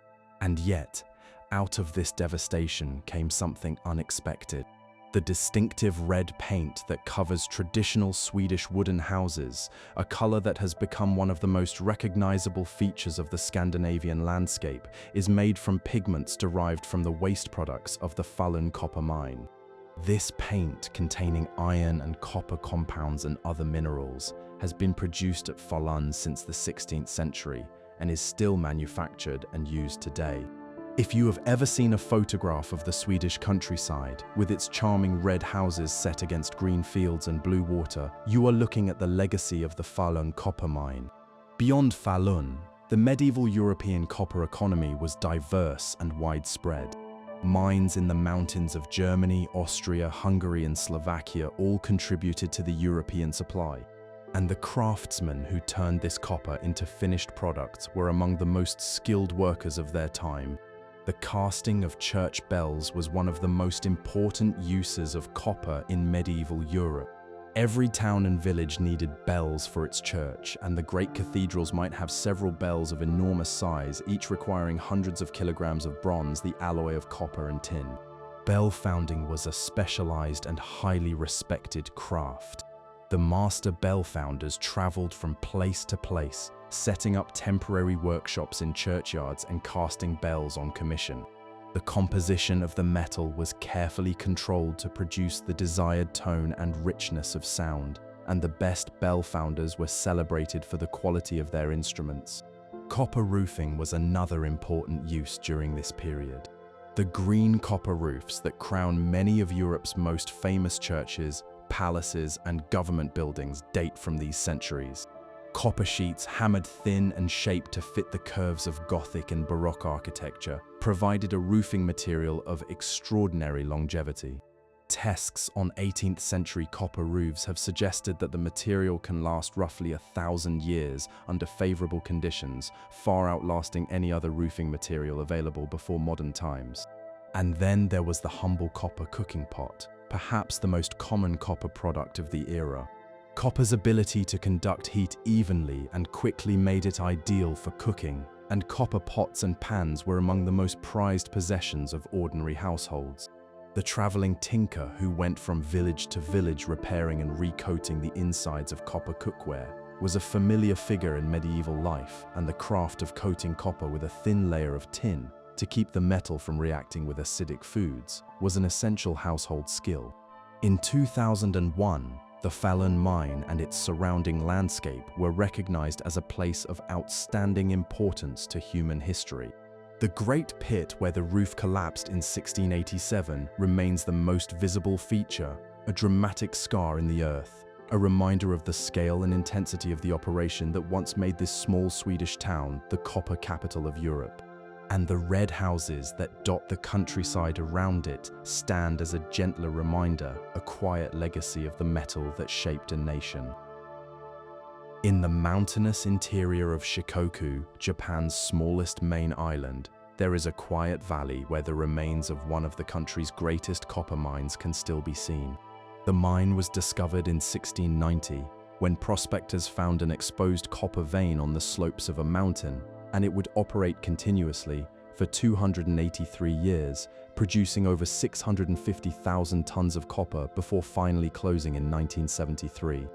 And yet, out of this devastation came something unexpected. The distinctive red paint that covers traditional Swedish wooden houses, a color that has become one of the most recognizable features of the Scandinavian landscape, is made from pigments derived from the waste products of the Falun copper mine. This paint, containing iron and copper compounds and other minerals, has been produced at Falun since the 16th century and is still manufactured and used today. If you have ever seen a photograph of the Swedish countryside, with its charming red houses set against green fields and blue water, you are looking at the legacy of the Falun copper mine. Beyond Falun, the medieval European copper economy was diverse and widespread. Mines in the mountains of Germany, Austria, Hungary, and Slovakia all contributed to the European supply. And the craftsmen who turned this copper into finished products were among the most skilled workers of their time. The casting of church bells was one of the most important uses of copper in medieval Europe. Every town and village needed bells for its church, and the great cathedrals might have several bells of enormous size, each requiring hundreds of kilograms of bronze, the alloy of copper and tin. Bell founding was a specialized and highly respected craft. The master bell founders traveled from place to place, setting up temporary workshops in churchyards and casting bells on commission. The composition of the metal was carefully controlled to produce the desired tone and richness of sound, and the best bell founders were celebrated for the quality of their instruments. Copper roofing was another important use during this period. The green copper roofs that crown many of Europe's most famous churches, palaces, and government buildings date from these centuries. Copper sheets, hammered thin and shaped to fit the curves of Gothic and Baroque architecture, provided a roofing material of extraordinary longevity. Tests on 18th century copper roofs have suggested that the material can last roughly 1,000 years under favorable conditions, far outlasting any other roofing material available before modern times. And then there was the humble copper cooking pot, perhaps the most common copper product of the era. Copper's ability to conduct heat evenly and quickly made it ideal for cooking, and copper pots and pans were among the most prized possessions of ordinary households. The traveling tinker who went from village to village repairing and recoating the insides of copper cookware was a familiar figure in medieval life, and the craft of coating copper with a thin layer of tin to keep the metal from reacting with acidic foods was an essential household skill. In 2001, the Falun mine and its surrounding landscape were recognized as a place of outstanding importance to human history. The Great Pit where the roof collapsed in 1687 remains the most visible feature, a dramatic scar in the earth, a reminder of the scale and intensity of the operation that once made this small Swedish town the copper capital of Europe. And the red houses that dot the countryside around it stand as a gentler reminder, a quiet legacy of the metal that shaped a nation. In the mountainous interior of Shikoku, Japan's smallest main island, there is a quiet valley where the remains of one of the country's greatest copper mines can still be seen. The mine was discovered in 1690, when prospectors found an exposed copper vein on the slopes of a mountain, and it would operate continuously for 283 years, producing over 650,000 tons of copper before finally closing in 1973.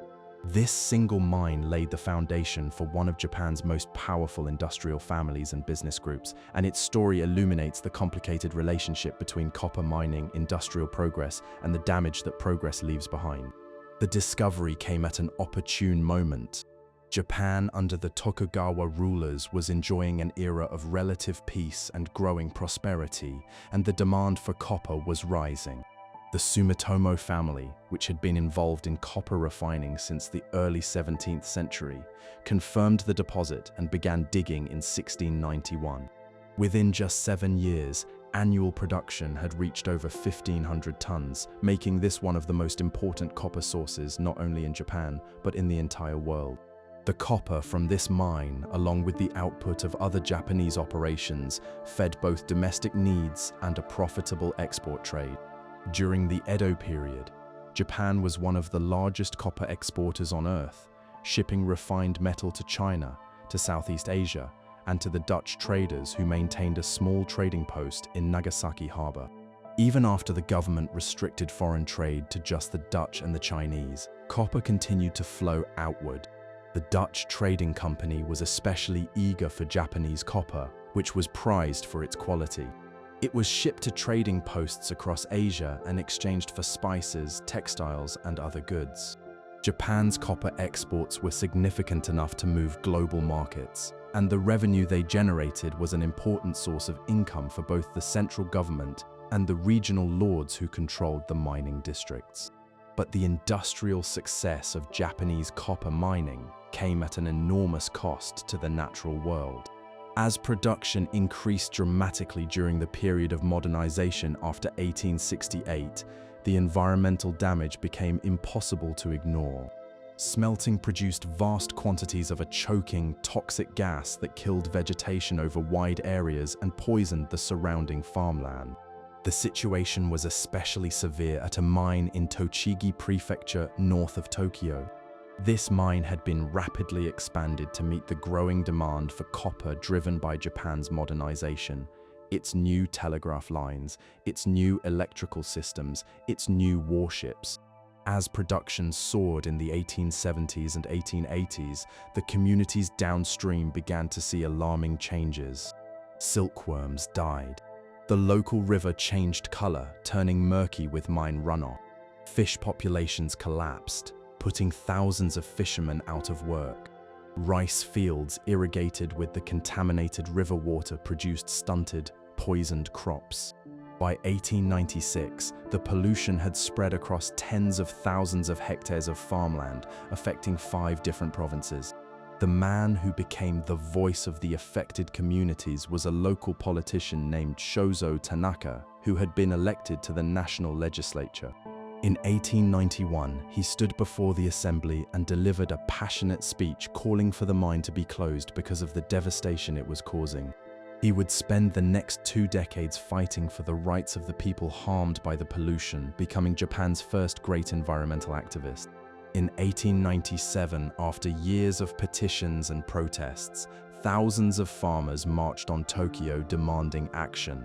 This single mine laid the foundation for one of Japan's most powerful industrial families and business groups, and its story illuminates the complicated relationship between copper mining, industrial progress, and the damage that progress leaves behind. The discovery came at an opportune moment. Japan, under the Tokugawa rulers, was enjoying an era of relative peace and growing prosperity, and the demand for copper was rising. The Sumitomo family, which had been involved in copper refining since the early 17th century, confirmed the deposit and began digging in 1691. Within just 7 years, annual production had reached over 1,500 tons, making this one of the most important copper sources not only in Japan, but in the entire world. The copper from this mine, along with the output of other Japanese operations, fed both domestic needs and a profitable export trade. During the Edo period, Japan was one of the largest copper exporters on Earth, shipping refined metal to China, to Southeast Asia, and to the Dutch traders who maintained a small trading post in Nagasaki harbor. Even after the government restricted foreign trade to just the Dutch and the Chinese, copper continued to flow outward. The Dutch trading company was especially eager for Japanese copper, which was prized for its quality. It was shipped to trading posts across Asia and exchanged for spices, textiles, and other goods. Japan's copper exports were significant enough to move global markets, and the revenue they generated was an important source of income for both the central government and the regional lords who controlled the mining districts. But the industrial success of Japanese copper mining came at an enormous cost to the natural world. As production increased dramatically during the period of modernization after 1868, the environmental damage became impossible to ignore. Smelting produced vast quantities of a choking, toxic gas that killed vegetation over wide areas and poisoned the surrounding farmland. The situation was especially severe at a mine in Tochigi Prefecture north of Tokyo. This mine had been rapidly expanded to meet the growing demand for copper driven by Japan's modernization, its new telegraph lines, its new electrical systems, its new warships. As production soared in the 1870s and 1880s, the communities downstream began to see alarming changes. Silkworms died. The local river changed color, turning murky with mine runoff. Fish populations collapsed, putting thousands of fishermen out of work. Rice fields irrigated with the contaminated river water produced stunted, poisoned crops. By 1896, the pollution had spread across tens of thousands of hectares of farmland, affecting 5 different provinces. The man who became the voice of the affected communities was a local politician named Shozo Tanaka, who had been elected to the national legislature. In 1891, he stood before the assembly and delivered a passionate speech calling for the mine to be closed because of the devastation it was causing. He would spend the next 2 decades fighting for the rights of the people harmed by the pollution, becoming Japan's first great environmental activist. In 1897, after years of petitions and protests, thousands of farmers marched on Tokyo demanding action.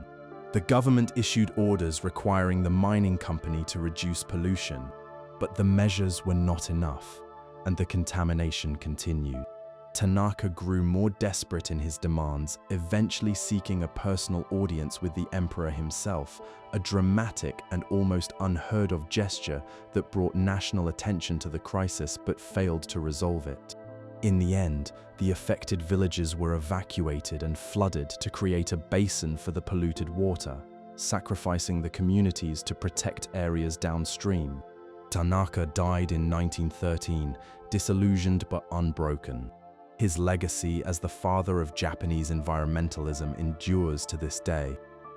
The government issued orders requiring the mining company to reduce pollution, but the measures were not enough, and the contamination continued. Tanaka grew more desperate in his demands, eventually seeking a personal audience with the emperor himself, a dramatic and almost unheard of gesture that brought national attention to the crisis but failed to resolve it. In the end, the affected villages were evacuated and flooded to create a basin for the polluted water, sacrificing the communities to protect areas downstream. Tanaka died in 1913, disillusioned but unbroken. His legacy as the father of Japanese environmentalism endures to this day.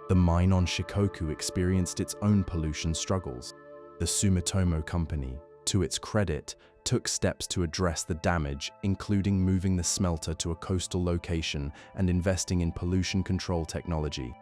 The mine on Shikoku experienced its own pollution struggles. The Sumitomo Company, to its credit, took steps to address the damage, including moving the smelter to a coastal location and investing in pollution control technology.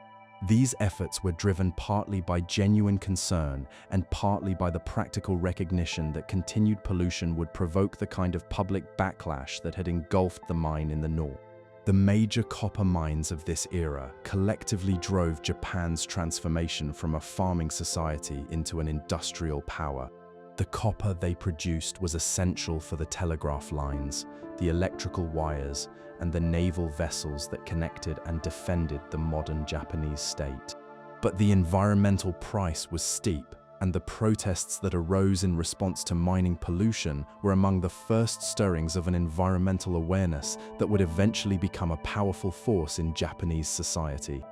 These efforts were driven partly by genuine concern and partly by the practical recognition that continued pollution would provoke the kind of public backlash that had engulfed the mine in the north. The major copper mines of this era collectively drove Japan's transformation from a farming society into an industrial power. The copper they produced was essential for the telegraph lines, the electrical wires, and the naval vessels that connected and defended the modern Japanese state. But the environmental price was steep, and the protests that arose in response to mining pollution were among the first stirrings of an environmental awareness that would eventually become a powerful force in Japanese society.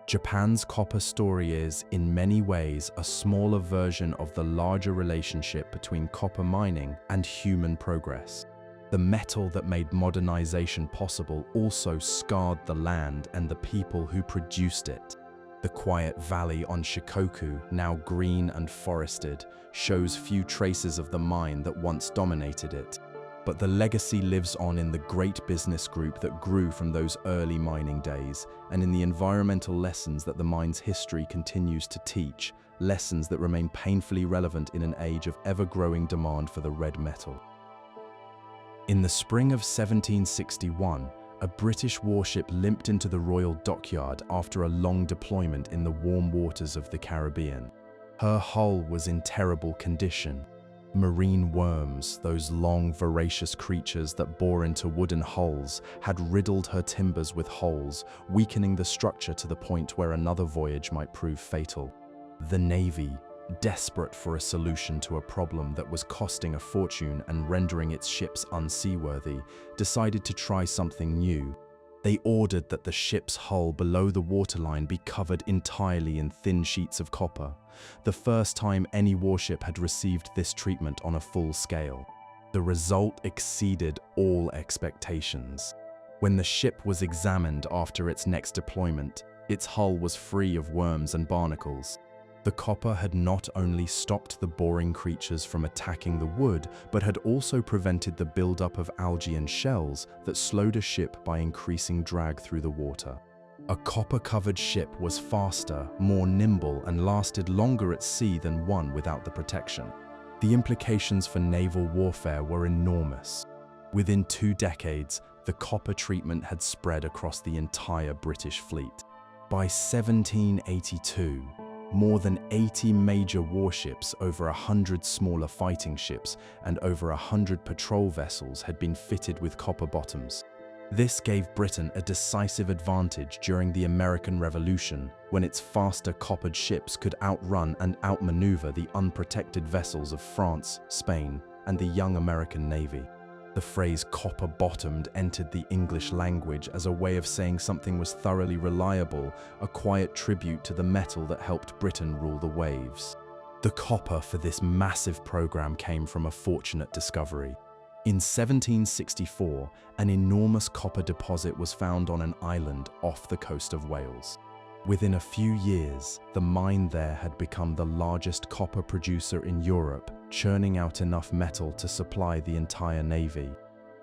Japan's copper story is, in many ways, a smaller version of the larger relationship between copper mining and human progress. The metal that made modernization possible also scarred the land and the people who produced it. The quiet valley on Shikoku, now green and forested, shows few traces of the mine that once dominated it. But the legacy lives on in the great business group that grew from those early mining days, and in the environmental lessons that the mine's history continues to teach, lessons that remain painfully relevant in an age of ever-growing demand for the red metal. In the spring of 1761, a British warship limped into the Royal Dockyard after a long deployment in the warm waters of the Caribbean. Her hull was in terrible condition. Marine worms, those long, voracious creatures that bore into wooden hulls, had riddled her timbers with holes, weakening the structure to the point where another voyage might prove fatal. The Navy, desperate for a solution to a problem that was costing a fortune and rendering its ships unseaworthy, decided to try something new. They ordered that the ship's hull below the waterline be covered entirely in thin sheets of copper, the first time any warship had received this treatment on a full scale. The result exceeded all expectations. When the ship was examined after its next deployment, its hull was free of worms and barnacles. The copper had not only stopped the boring creatures from attacking the wood, but had also prevented the buildup of algae and shells that slowed a ship by increasing drag through the water. A copper-covered ship was faster, more nimble, and lasted longer at sea than one without the protection. The implications for naval warfare were enormous. Within 2 decades, the copper treatment had spread across the entire British fleet. By 1782, more than 80 major warships, over 100 smaller fighting ships, and over 100 patrol vessels had been fitted with copper bottoms. This gave Britain a decisive advantage during the American Revolution, when its faster coppered ships could outrun and outmaneuver the unprotected vessels of France, Spain, and the young American Navy. The phrase copper-bottomed entered the English language as a way of saying something was thoroughly reliable, a quiet tribute to the metal that helped Britain rule the waves. The copper for this massive program came from a fortunate discovery. In 1764, an enormous copper deposit was found on an island off the coast of Wales. Within a few years, the mine there had become the largest copper producer in Europe, churning out enough metal to supply the entire navy.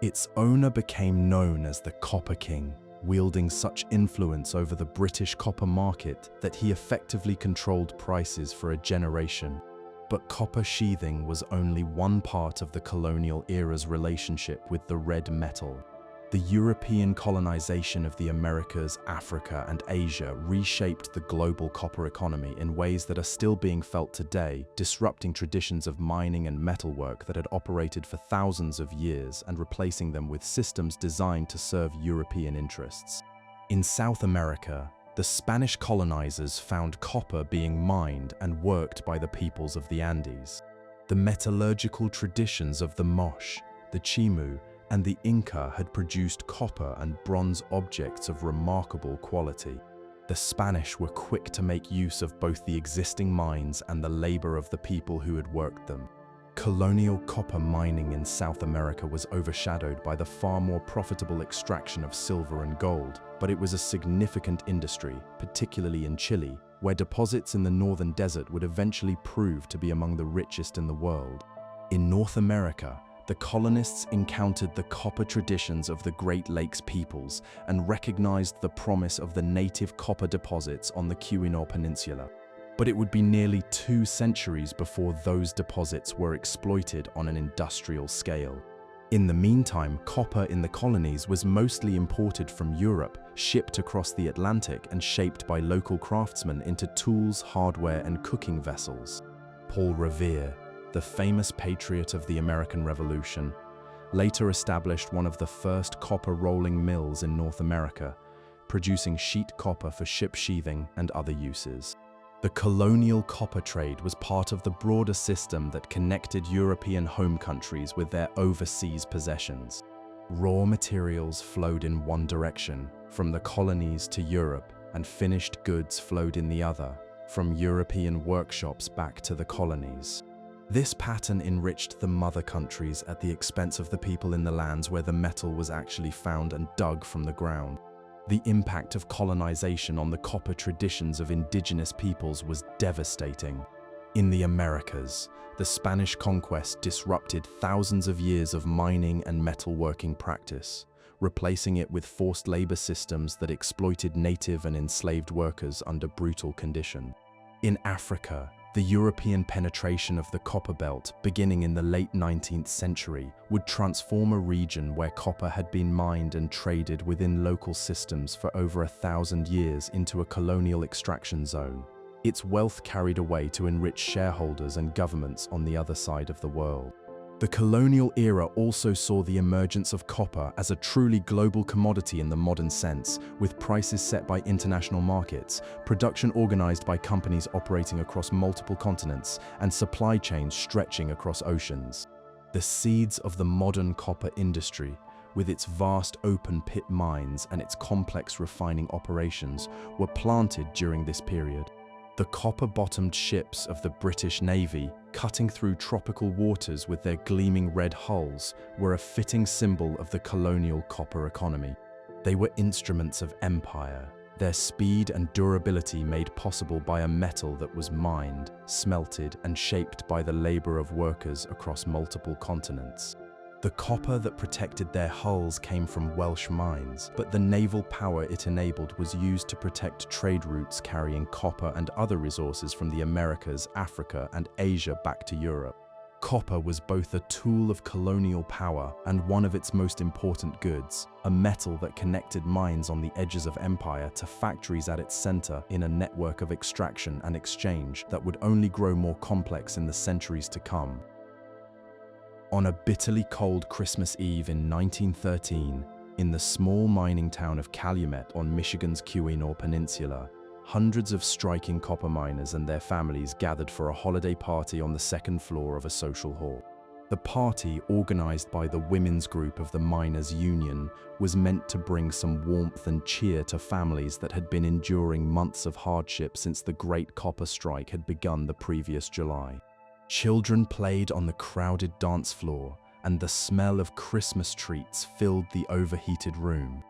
Its owner became known as the Copper King, wielding such influence over the British copper market that he effectively controlled prices for a generation. But copper sheathing was only one part of the colonial era's relationship with the red metal. The European colonization of the Americas, Africa, and Asia reshaped the global copper economy in ways that are still being felt today, disrupting traditions of mining and metalwork that had operated for thousands of years and replacing them with systems designed to serve European interests. In South America, the Spanish colonizers found copper being mined and worked by the peoples of the Andes. The metallurgical traditions of the Moche, the Chimu, and the Inca had produced copper and bronze objects of remarkable quality. The Spanish were quick to make use of both the existing mines and the labor of the people who had worked them. Colonial copper mining in South America was overshadowed by the far more profitable extraction of silver and gold, but it was a significant industry, particularly in Chile, where deposits in the northern desert would eventually prove to be among the richest in the world. In North America, the colonists encountered the copper traditions of the Great Lakes peoples and recognized the promise of the native copper deposits on the Keweenaw Peninsula. But it would be nearly 2 centuries before those deposits were exploited on an industrial scale. In the meantime, copper in the colonies was mostly imported from Europe, shipped across the Atlantic and shaped by local craftsmen into tools, hardware, and cooking vessels. Paul Revere, the famous patriot of the American Revolution, later established one of the first copper rolling mills in North America, producing sheet copper for ship sheathing and other uses. The colonial copper trade was part of the broader system that connected European home countries with their overseas possessions. Raw materials flowed in one direction, from the colonies to Europe, and finished goods flowed in the other, from European workshops back to the colonies. This pattern enriched the mother countries at the expense of the people in the lands where the metal was actually found and dug from the ground. The impact of colonization on the copper traditions of indigenous peoples was devastating. In the Americas, the Spanish conquest disrupted thousands of years of mining and metalworking practice, replacing it with forced labor systems that exploited native and enslaved workers under brutal conditions. In Africa, The European penetration of the copper belt, beginning in the late 19th century, would transform a region where copper had been mined and traded within local systems for over 1,000 years into a colonial extraction zone. Its wealth carried away to enrich shareholders and governments on the other side of the world. The colonial era also saw the emergence of copper as a truly global commodity in the modern sense, with prices set by international markets, production organized by companies operating across multiple continents, and supply chains stretching across oceans. The seeds of the modern copper industry, with its vast open pit mines and its complex refining operations, were planted during this period. The copper-bottomed ships of the British Navy, cutting through tropical waters with their gleaming red hulls, were a fitting symbol of the colonial copper economy. They were instruments of empire, their speed and durability made possible by a metal that was mined, smelted, and shaped by the labor of workers across multiple continents. The copper that protected their hulls came from Welsh mines, but the naval power it enabled was used to protect trade routes carrying copper and other resources from the Americas, Africa, and Asia back to Europe. Copper was both a tool of colonial power and one of its most important goods, a metal that connected mines on the edges of empire to factories at its center in a network of extraction and exchange that would only grow more complex in the centuries to come. On a bitterly cold Christmas Eve in 1913, in the small mining town of Calumet on Michigan's Keweenaw Peninsula, hundreds of striking copper miners and their families gathered for a holiday party on the second floor of a social hall. The party, organized by the women's group of the Miners' Union, was meant to bring some warmth and cheer to families that had been enduring months of hardship since the Great Copper Strike had begun the previous July. Children played on the crowded dance floor, and the smell of Christmas treats filled the overheated room.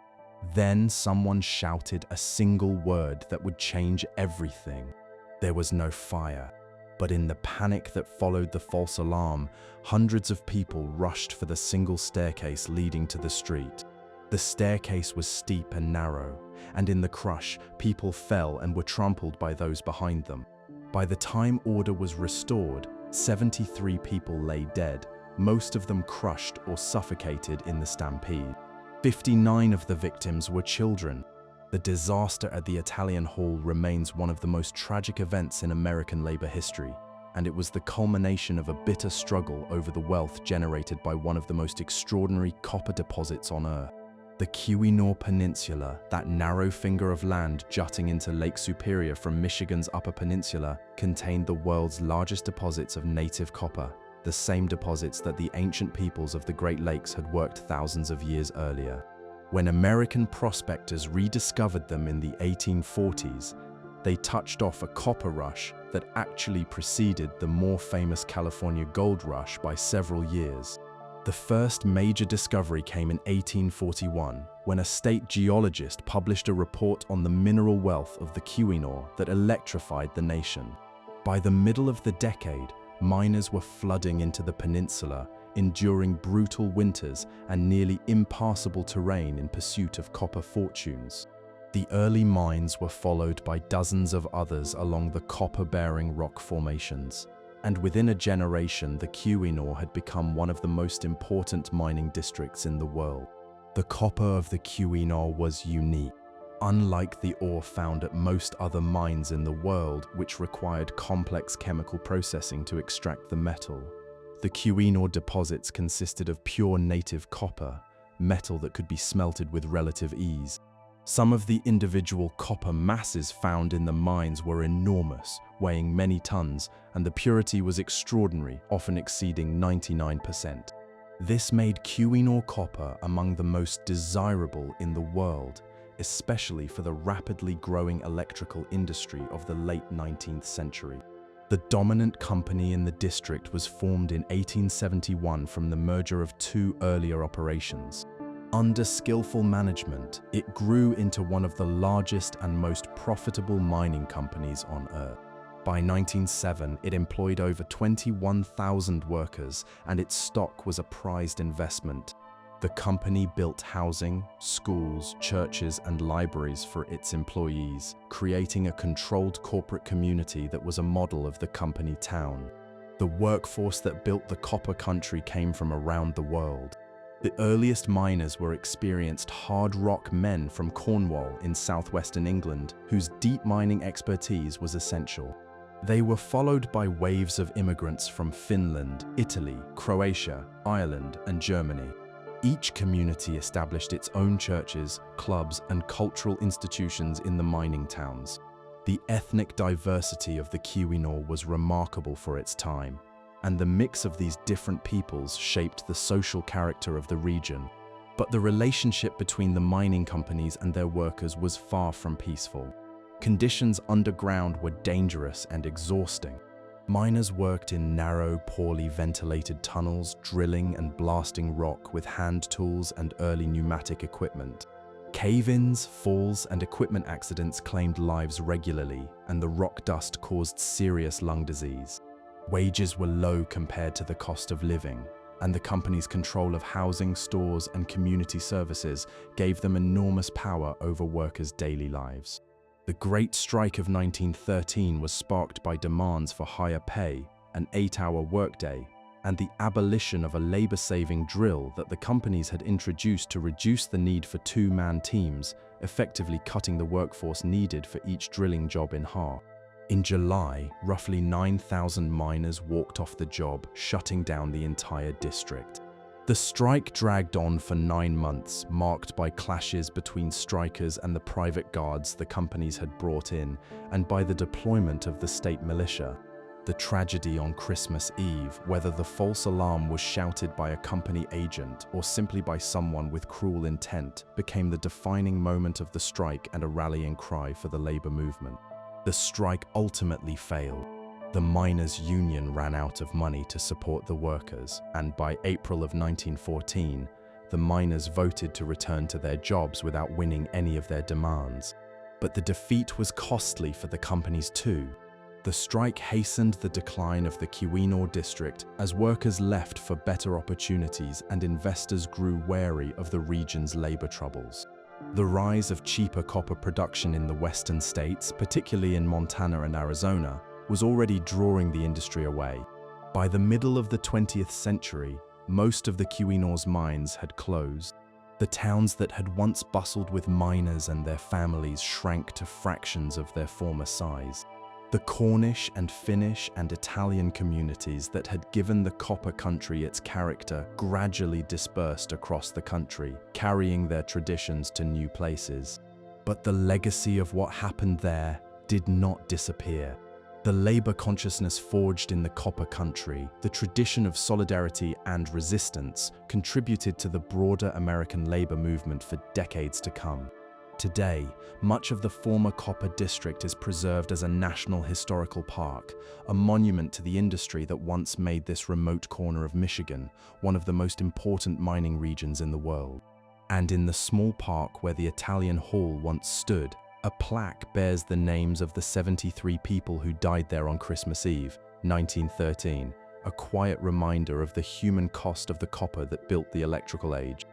Then someone shouted a single word that would change everything. There was no fire, but in the panic that followed the false alarm, hundreds of people rushed for the single staircase leading to the street. The staircase was steep and narrow, and in the crush, people fell and were trampled by those behind them. By the time order was restored, 73 people lay dead, most of them crushed or suffocated in the stampede. 59 of the victims were children. The disaster at the Italian Hall remains one of the most tragic events in American labor history, and it was the culmination of a bitter struggle over the wealth generated by one of the most extraordinary copper deposits on Earth. The Keweenaw Peninsula, that narrow finger of land jutting into Lake Superior from Michigan's Upper Peninsula, contained the world's largest deposits of native copper, the same deposits that the ancient peoples of the Great Lakes had worked thousands of years earlier. When American prospectors rediscovered them in the 1840s, they touched off a copper rush that actually preceded the more famous California gold rush by several years. The first major discovery came in 1841, when a state geologist published a report on the mineral wealth of the Keweenaw that electrified the nation. By the middle of the decade, miners were flooding into the peninsula, enduring brutal winters and nearly impassable terrain in pursuit of copper fortunes. The early mines were followed by dozens of others along the copper-bearing rock formations. And within a generation, the Keweenaw had become one of the most important mining districts in the world. The copper of the Keweenaw was unique. Unlike the ore found at most other mines in the world, which required complex chemical processing to extract the metal, the Keweenaw deposits consisted of pure native copper, metal that could be smelted with relative ease. Some of the individual copper masses found in the mines were enormous, weighing many tons, and the purity was extraordinary, often exceeding 99%. This made Keweenaw copper among the most desirable in the world, especially for the rapidly growing electrical industry of the late 19th century. The dominant company in the district was formed in 1871 from the merger of two earlier operations. Under skillful management, it grew into one of the largest and most profitable mining companies on Earth. By 1907, it employed over 21,000 workers, and its stock was a prized investment. The company built housing, schools, churches, and libraries for its employees, creating a controlled corporate community that was a model of the company town. The workforce that built the copper country came from around the world. The earliest miners were experienced hard rock men from Cornwall in southwestern England, whose deep mining expertise was essential. They were followed by waves of immigrants from Finland, Italy, Croatia, Ireland, and Germany. Each community established its own churches, clubs, and cultural institutions in the mining towns. The ethnic diversity of the Keweenaw was remarkable for its time, and the mix of these different peoples shaped the social character of the region. But the relationship between the mining companies and their workers was far from peaceful. Conditions underground were dangerous and exhausting. Miners worked in narrow, poorly ventilated tunnels, drilling and blasting rock with hand tools and early pneumatic equipment. Cave-ins, falls, and equipment accidents claimed lives regularly, and the rock dust caused serious lung disease. Wages were low compared to the cost of living, and the company's control of housing, stores, and community services gave them enormous power over workers' daily lives. The Great Strike of 1913 was sparked by demands for higher pay, an 8-hour workday, and the abolition of a labor-saving drill that the companies had introduced to reduce the need for two-man teams, effectively cutting the workforce needed for each drilling job in half. In July, roughly 9,000 miners walked off the job, shutting down the entire district. The strike dragged on for 9 months, marked by clashes between strikers and the private guards the companies had brought in, and by the deployment of the state militia. The tragedy on Christmas Eve, whether the false alarm was shouted by a company agent or simply by someone with cruel intent, became the defining moment of the strike and a rallying cry for the labor movement. The strike ultimately failed. The miners' union ran out of money to support the workers, and by April of 1914, the miners voted to return to their jobs without winning any of their demands. But the defeat was costly for the companies too. The strike hastened the decline of the Keweenaw district as workers left for better opportunities and investors grew wary of the region's labor troubles. The rise of cheaper copper production in the western states, particularly in Montana and Arizona, was already drawing the industry away. By the middle of the 20th century, most of the Keweenaw's mines had closed. The towns that had once bustled with miners and their families shrank to fractions of their former size. The Cornish and Finnish and Italian communities that had given the copper country its character gradually dispersed across the country, carrying their traditions to new places. But the legacy of what happened there did not disappear. The labor consciousness forged in the copper country, the tradition of solidarity and resistance, contributed to the broader American labor movement for decades to come. Today, much of the former copper district is preserved as a national historical park, a monument to the industry that once made this remote corner of Michigan one of the most important mining regions in the world. And in the small park where the Italian Hall once stood, a plaque bears the names of the 73 people who died there on Christmas Eve, 1913, a quiet reminder of the human cost of the copper that built the electrical age.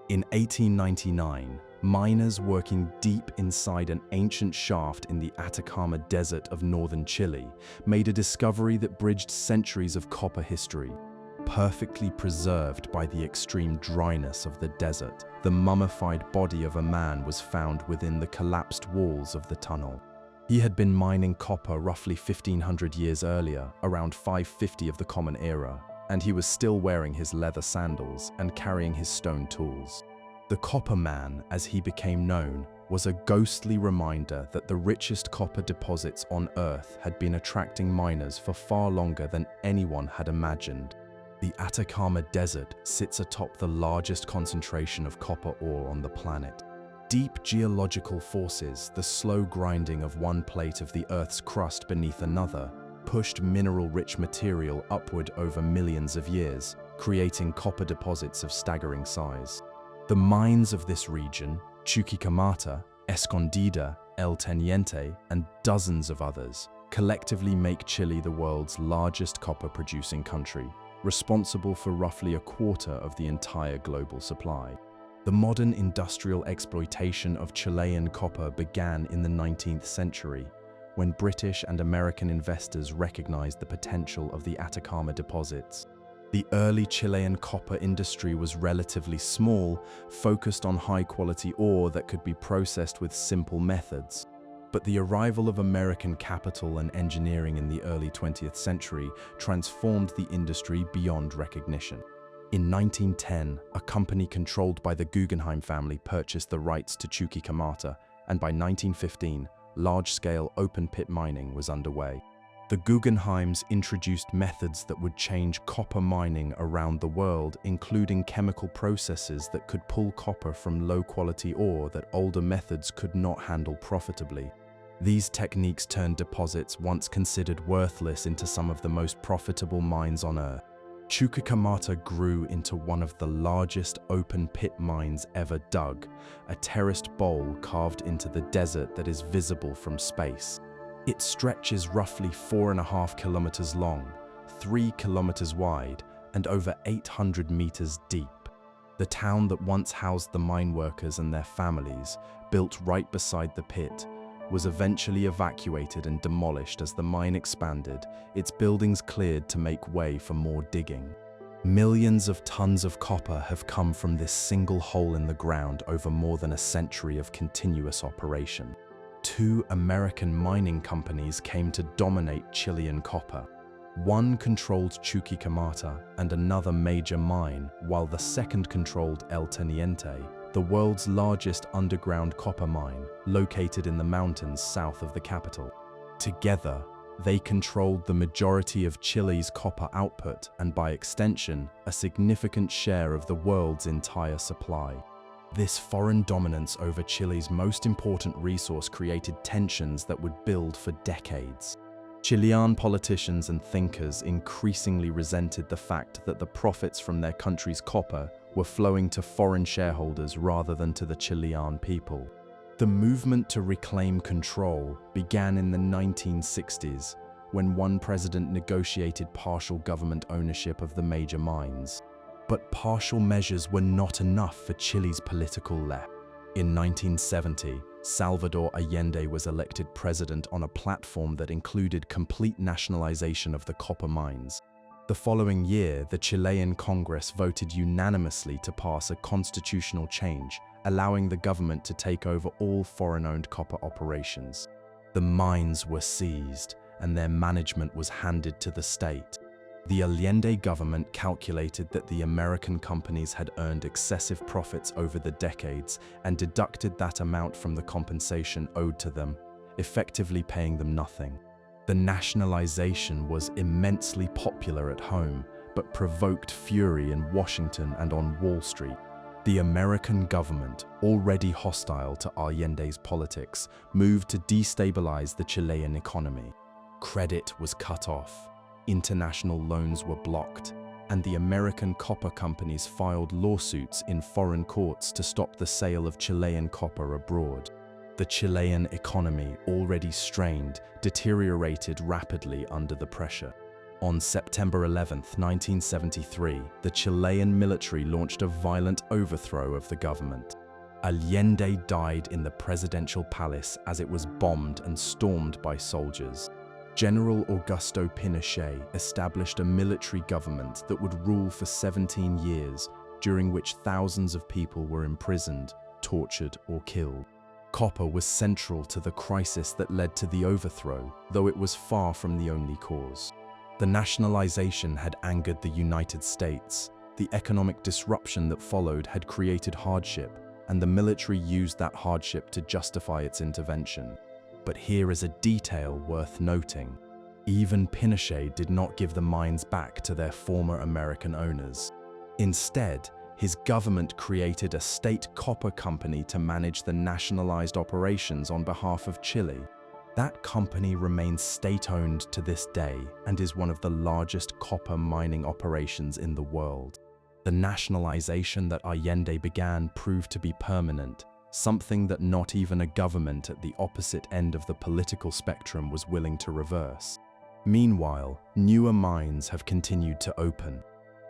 In 1899, miners working deep inside an ancient shaft in the Atacama Desert of northern Chile made a discovery that bridged centuries of copper history. Perfectly preserved by the extreme dryness of the desert, the mummified body of a man was found within the collapsed walls of the tunnel. He had been mining copper roughly 1,500 years earlier, around 550 of the Common Era, and he was still wearing his leather sandals and carrying his stone tools. The Copper Man, as he became known, was a ghostly reminder that the richest copper deposits on Earth had been attracting miners for far longer than anyone had imagined. The Atacama Desert sits atop the largest concentration of copper ore on the planet. Deep geological forces, the slow grinding of one plate of the Earth's crust beneath another, pushed mineral-rich material upward over millions of years, creating copper deposits of staggering size. The mines of this region, Chuquicamata, Escondida, El Teniente, and dozens of others, collectively make Chile the world's largest copper-producing country. responsible for roughly a quarter of the entire global supply. The modern industrial exploitation of Chilean copper began in the 19th century, when British and American investors recognized the potential of the Atacama deposits. The early Chilean copper industry was relatively small, focused on high-quality ore that could be processed with simple methods. But the arrival of American capital and engineering in the early 20th century transformed the industry beyond recognition. In 1910, a company controlled by the Guggenheim family purchased the rights to Chuquicamata, and by 1915, large-scale open-pit mining was underway. The Guggenheims introduced methods that would change copper mining around the world, including chemical processes that could pull copper from low-quality ore that older methods could not handle profitably. These techniques turned deposits once considered worthless into some of the most profitable mines on Earth. Chuquicamata grew into one of the largest open-pit mines ever dug, a terraced bowl carved into the desert that is visible from space. It stretches roughly 4.5 kilometers long, 3 kilometers wide, and over 800 meters deep. The town that once housed the mine workers and their families, built right beside the pit, was eventually evacuated and demolished as the mine expanded, its buildings cleared to make way for more digging. Millions of tons of copper have come from this single hole in the ground over more than a century of continuous operation. Two American mining companies came to dominate Chilean copper. One controlled Chuquicamata and another major mine, while the second controlled El Teniente, the world's largest underground copper mine, located in the mountains south of the capital. Together, they controlled the majority of Chile's copper output and, by extension, a significant share of the world's entire supply. This foreign dominance over Chile's most important resource created tensions that would build for decades. Chilean politicians and thinkers increasingly resented the fact that the profits from their country's copper were flowing to foreign shareholders rather than to the Chilean people. The movement to reclaim control began in the 1960s, when one president negotiated partial government ownership of the major mines. But partial measures were not enough for Chile's political left. In 1970, Salvador Allende was elected president on a platform that included complete nationalization of the copper mines. The following year, the Chilean Congress voted unanimously to pass a constitutional change, allowing the government to take over all foreign-owned copper operations. The mines were seized, and their management was handed to the state. The Allende government calculated that the American companies had earned excessive profits over the decades and deducted that amount from the compensation owed to them, effectively paying them nothing. The nationalization was immensely popular at home, but provoked fury in Washington and on Wall Street. The American government, already hostile to Allende's politics, moved to destabilize the Chilean economy. Credit was cut off. International loans were blocked, and the American copper companies filed lawsuits in foreign courts to stop the sale of Chilean copper abroad. The Chilean economy, already strained, deteriorated rapidly under the pressure. On September 11, 1973, the Chilean military launched a violent overthrow of the government. Allende died in the presidential palace as it was bombed and stormed by soldiers. General Augusto Pinochet established a military government that would rule for 17 years, during which thousands of people were imprisoned, tortured, or killed. Copper was central to the crisis that led to the overthrow, though it was far from the only cause. The nationalization had angered the United States. The economic disruption that followed had created hardship, and the military used that hardship to justify its intervention. But here is a detail worth noting. Even Pinochet did not give the mines back to their former American owners. Instead, his government created a state copper company to manage the nationalized operations on behalf of Chile. That company remains state-owned to this day and is one of the largest copper mining operations in the world. The nationalization that Allende began proved to be permanent, something that not even a government at the opposite end of the political spectrum was willing to reverse. Meanwhile, newer mines have continued to open.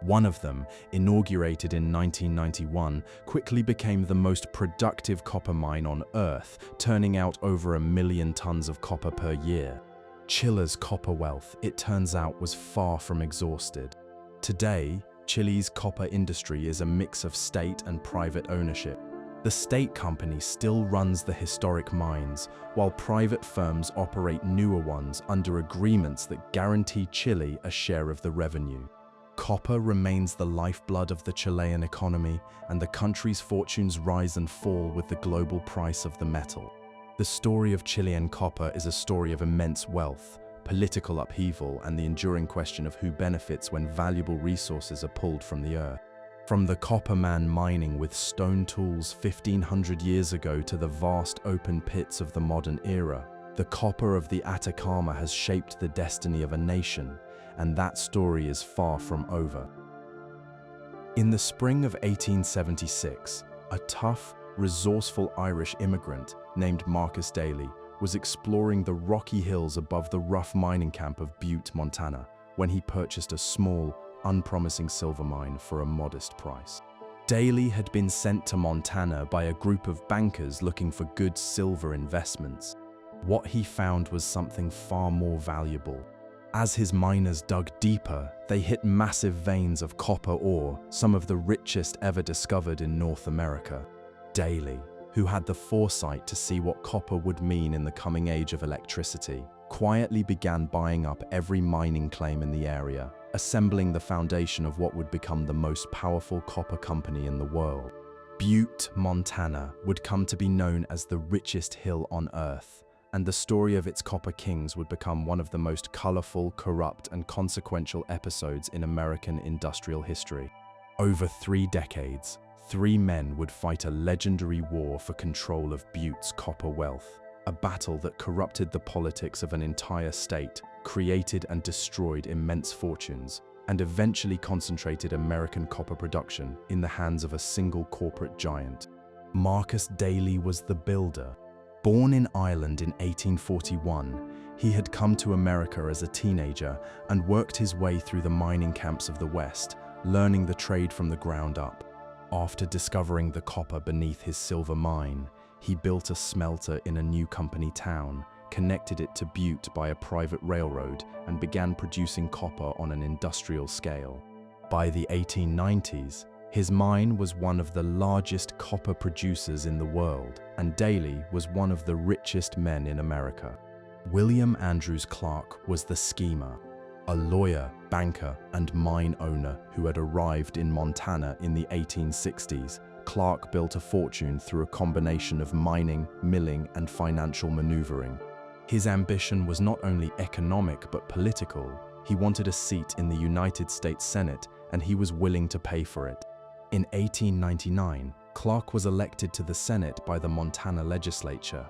One of them, inaugurated in 1991, quickly became the most productive copper mine on Earth, turning out over 1 million tons of copper per year. Chile's copper wealth, it turns out, was far from exhausted. Today, Chile's copper industry is a mix of state and private ownership. The state company still runs the historic mines, while private firms operate newer ones under agreements that guarantee Chile a share of the revenue. Copper remains the lifeblood of the Chilean economy, and the country's fortunes rise and fall with the global price of the metal. The story of Chilean copper is a story of immense wealth, political upheaval, and the enduring question of who benefits when valuable resources are pulled from the earth. From the copper man mining with stone tools 1,500 years ago to the vast open pits of the modern era, the copper of the Atacama has shaped the destiny of a nation, and that story is far from over. In the spring of 1876, a tough, resourceful Irish immigrant named Marcus Daly was exploring the rocky hills above the rough mining camp of Butte, Montana, when he purchased a small, unpromising silver mine for a modest price. Daly had been sent to Montana by a group of bankers looking for good silver investments. What he found was something far more valuable. As his miners dug deeper, they hit massive veins of copper ore, some of the richest ever discovered in North America. Daly, who had the foresight to see what copper would mean in the coming age of electricity, quietly began buying up every mining claim in the area, assembling the foundation of what would become the most powerful copper company in the world. Butte, Montana would come to be known as the richest hill on Earth, and the story of its copper kings would become one of the most colorful, corrupt, and consequential episodes in American industrial history. Over 3 decades, 3 men would fight a legendary war for control of Butte's copper wealth, a battle that corrupted the politics of an entire state, created and destroyed immense fortunes, and eventually concentrated American copper production in the hands of a single corporate giant. Marcus Daly was the builder. Born in Ireland in 1841, he had come to America as a teenager and worked his way through the mining camps of the West, learning the trade from the ground up. After discovering the copper beneath his silver mine, he built a smelter in a new company town, connected it to Butte by a private railroad, and began producing copper on an industrial scale. By the 1890s, his mine was one of the largest copper producers in the world, and Daly was one of the richest men in America. William Andrews Clark was the schemer, a lawyer, banker, and mine owner who had arrived in Montana in the 1860s. Clark built a fortune through a combination of mining, milling, and financial maneuvering. His ambition was not only economic but political. He wanted a seat in the United States Senate, and he was willing to pay for it. In 1899, Clark was elected to the Senate by the Montana legislature,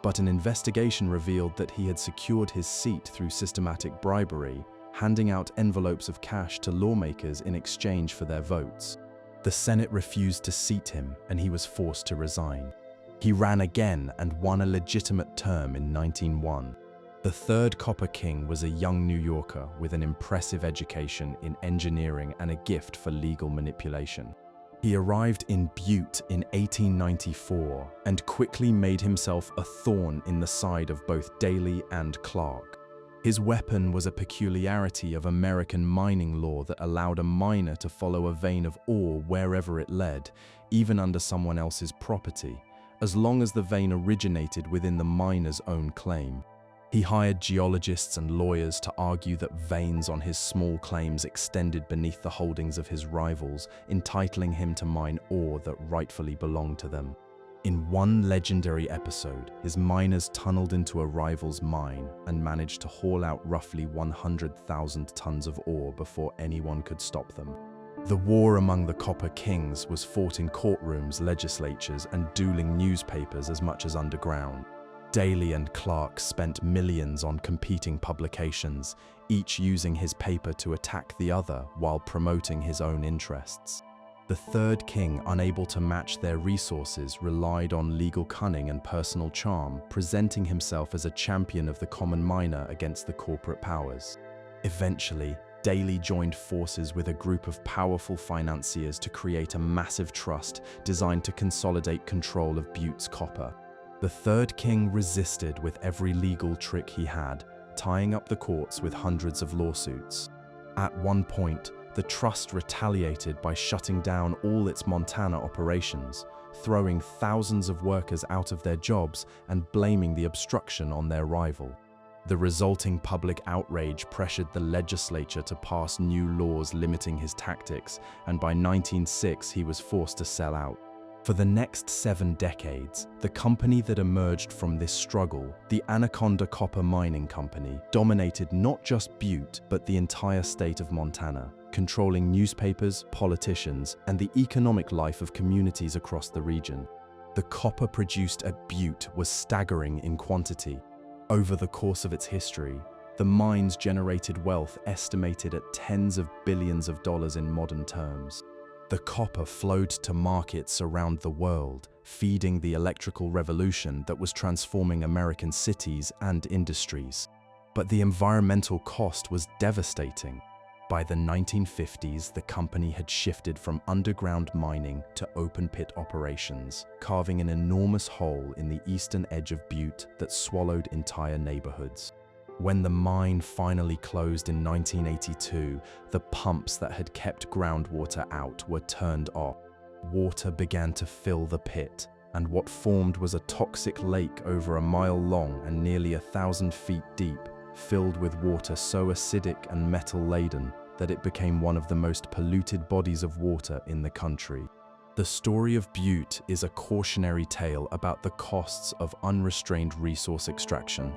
but an investigation revealed that he had secured his seat through systematic bribery, handing out envelopes of cash to lawmakers in exchange for their votes. The Senate refused to seat him, and he was forced to resign. He ran again and won a legitimate term in 1901. The third Copper King was a young New Yorker with an impressive education in engineering and a gift for legal manipulation. He arrived in Butte in 1894 and quickly made himself a thorn in the side of both Daly and Clark. His weapon was a peculiarity of American mining law that allowed a miner to follow a vein of ore wherever it led, even under someone else's property, as long as the vein originated within the miner's own claim. He hired geologists and lawyers to argue that veins on his small claims extended beneath the holdings of his rivals, entitling him to mine ore that rightfully belonged to them. In one legendary episode, his miners tunneled into a rival's mine and managed to haul out roughly 100,000 tons of ore before anyone could stop them. The war among the Copper Kings was fought in courtrooms, legislatures, and dueling newspapers as much as underground. Daly and Clark spent millions on competing publications, each using his paper to attack the other while promoting his own interests. The third king, unable to match their resources, relied on legal cunning and personal charm, presenting himself as a champion of the common miner against the corporate powers. Eventually, daily joined forces with a group of powerful financiers to create a massive trust designed to consolidate control of Butte's copper. The third king resisted with every legal trick he had, tying up the courts with hundreds of lawsuits. At one point, the trust retaliated by shutting down all its Montana operations, throwing thousands of workers out of their jobs and blaming the obstruction on their rival. The resulting public outrage pressured the legislature to pass new laws limiting his tactics, and by 1906 he was forced to sell out. For the next 7 decades, the company that emerged from this struggle, the Anaconda Copper Mining Company, dominated not just Butte, but the entire state of Montana, controlling newspapers, politicians, and the economic life of communities across the region. The copper produced at Butte was staggering in quantity. Over the course of its history, the mines generated wealth estimated at tens of billions of dollars in modern terms. The copper flowed to markets around the world, feeding the electrical revolution that was transforming American cities and industries. But the environmental cost was devastating. By the 1950s, the company had shifted from underground mining to open-pit operations, carving an enormous hole in the eastern edge of Butte that swallowed entire neighborhoods. When the mine finally closed in 1982, the pumps that had kept groundwater out were turned off. Water began to fill the pit, and what formed was a toxic lake over a mile long and nearly 1,000 feet deep, filled with water so acidic and metal-laden that it became one of the most polluted bodies of water in the country. The story of Butte is a cautionary tale about the costs of unrestrained resource extraction.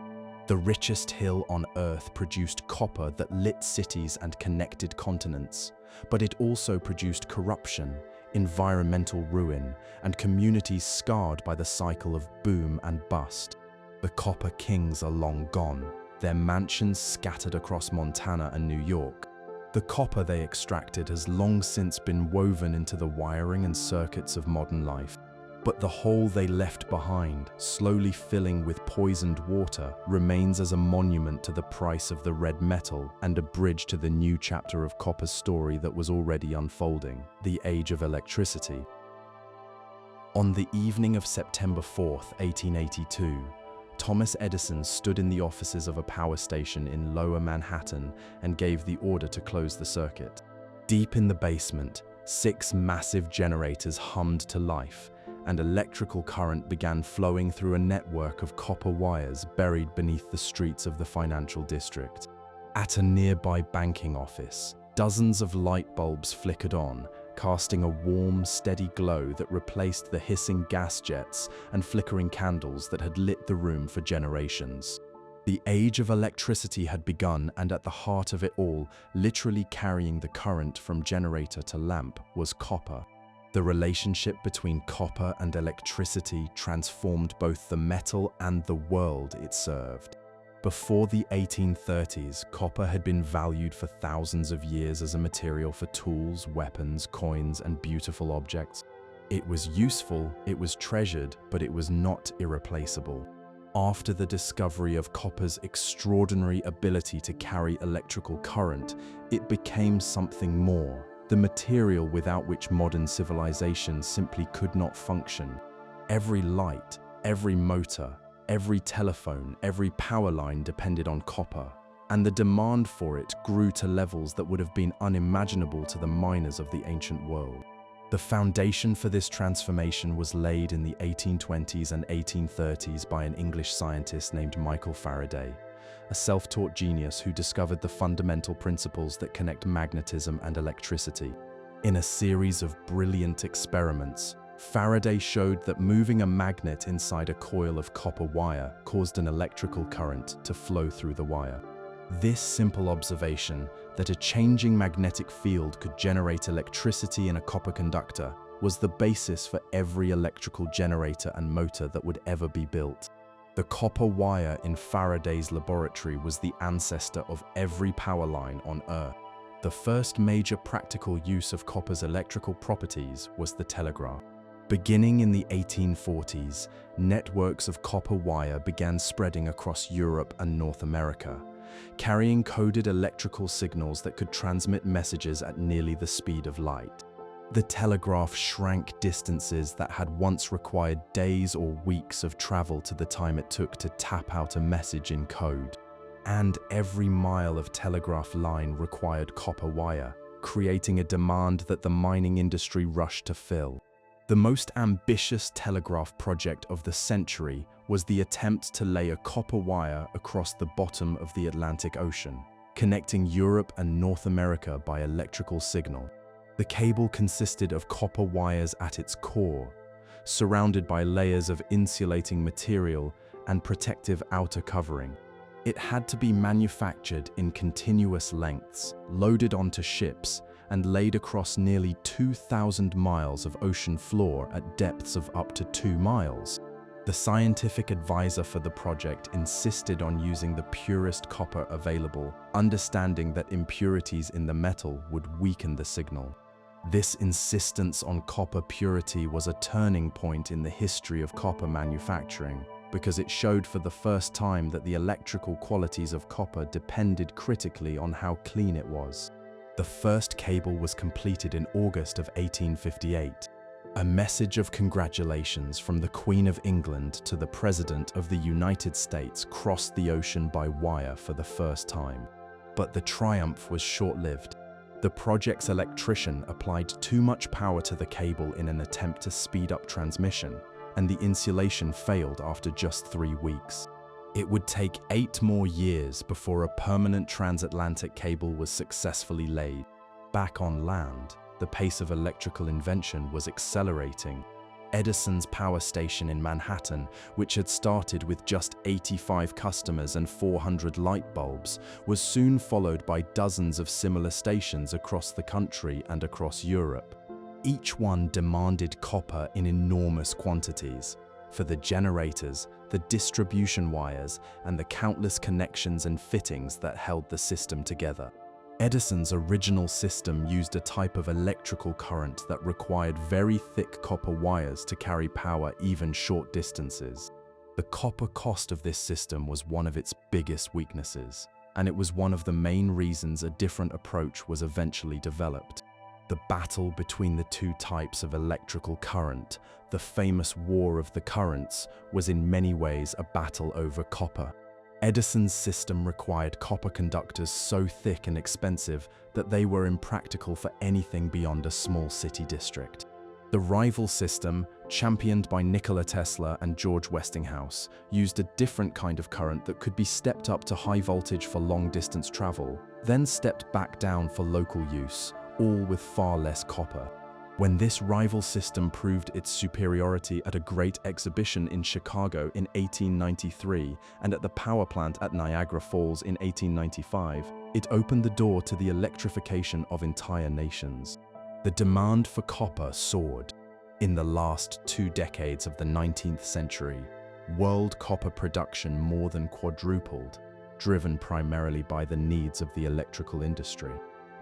The richest hill on Earth produced copper that lit cities and connected continents, but it also produced corruption, environmental ruin, and communities scarred by the cycle of boom and bust. The copper kings are long gone, their mansions scattered across Montana and New York. The copper they extracted has long since been woven into the wiring and circuits of modern life. But the hole they left behind, slowly filling with poisoned water, remains as a monument to the price of the red metal and a bridge to the new chapter of copper's story that was already unfolding, the age of electricity. On the evening of September 4th, 1882, Thomas Edison stood in the offices of a power station in Lower Manhattan and gave the order to close the circuit. Deep in the basement, 6 massive generators hummed to life, and electrical current began flowing through a network of copper wires buried beneath the streets of the financial district. At a nearby banking office, dozens of light bulbs flickered on, casting a warm, steady glow that replaced the hissing gas jets and flickering candles that had lit the room for generations. The age of electricity had begun, and at the heart of it all, literally carrying the current from generator to lamp, was copper. The relationship between copper and electricity transformed both the metal and the world it served. Before the 1830s, copper had been valued for thousands of years as a material for tools, weapons, coins, and beautiful objects. It was useful, it was treasured, but it was not irreplaceable. After the discovery of copper's extraordinary ability to carry electrical current, it became something more, the material without which modern civilization simply could not function. Every light, every motor, every telephone, every power line depended on copper, and the demand for it grew to levels that would have been unimaginable to the miners of the ancient world. The foundation for this transformation was laid in the 1820s and 1830s by an English scientist named Michael Faraday, a self-taught genius who discovered the fundamental principles that connect magnetism and electricity. In a series of brilliant experiments, Faraday showed that moving a magnet inside a coil of copper wire caused an electrical current to flow through the wire. This simple observation, that a changing magnetic field could generate electricity in a copper conductor, was the basis for every electrical generator and motor that would ever be built. The copper wire in Faraday's laboratory was the ancestor of every power line on Earth. The first major practical use of copper's electrical properties was the telegraph. Beginning in the 1840s, networks of copper wire began spreading across Europe and North America, carrying coded electrical signals that could transmit messages at nearly the speed of light. The telegraph shrank distances that had once required days or weeks of travel to the time it took to tap out a message in code. And every mile of telegraph line required copper wire, creating a demand that the mining industry rushed to fill. The most ambitious telegraph project of the century was the attempt to lay a copper wire across the bottom of the Atlantic Ocean, connecting Europe and North America by electrical signal. The cable consisted of copper wires at its core, surrounded by layers of insulating material and protective outer covering. It had to be manufactured in continuous lengths, loaded onto ships, and laid across nearly 2,000 miles of ocean floor at depths of up to 2 miles. The scientific advisor for the project insisted on using the purest copper available, understanding that impurities in the metal would weaken the signal. This insistence on copper purity was a turning point in the history of copper manufacturing, because it showed for the first time that the electrical qualities of copper depended critically on how clean it was. The first cable was completed in August of 1858. A message of congratulations from the Queen of England to the President of the United States crossed the ocean by wire for the first time. But the triumph was short-lived. The project's electrician applied too much power to the cable in an attempt to speed up transmission, and the insulation failed after just 3 weeks. It would take 8 more years before a permanent transatlantic cable was successfully laid. Back on land, the pace of electrical invention was accelerating. Edison's power station in Manhattan, which had started with just 85 customers and 400 light bulbs, was soon followed by dozens of similar stations across the country and across Europe. Each one demanded copper in enormous quantities. For the generators, the distribution wires, and the countless connections and fittings that held the system together. Edison's original system used a type of electrical current that required very thick copper wires to carry power even short distances. The copper cost of this system was one of its biggest weaknesses, and it was one of the main reasons a different approach was eventually developed. The battle between the two types of electrical current, the famous War of the Currents, was in many ways a battle over copper. Edison's system required copper conductors so thick and expensive that they were impractical for anything beyond a small city district. The rival system, championed by Nikola Tesla and George Westinghouse, used a different kind of current that could be stepped up to high voltage for long-distance travel, then stepped back down for local use, all with far less copper. When this rival system proved its superiority at a great exhibition in Chicago in 1893 and at the power plant at Niagara Falls in 1895, it opened the door to the electrification of entire nations. The demand for copper soared. In the last 2 decades of the 19th century, world copper production more than quadrupled, driven primarily by the needs of the electrical industry.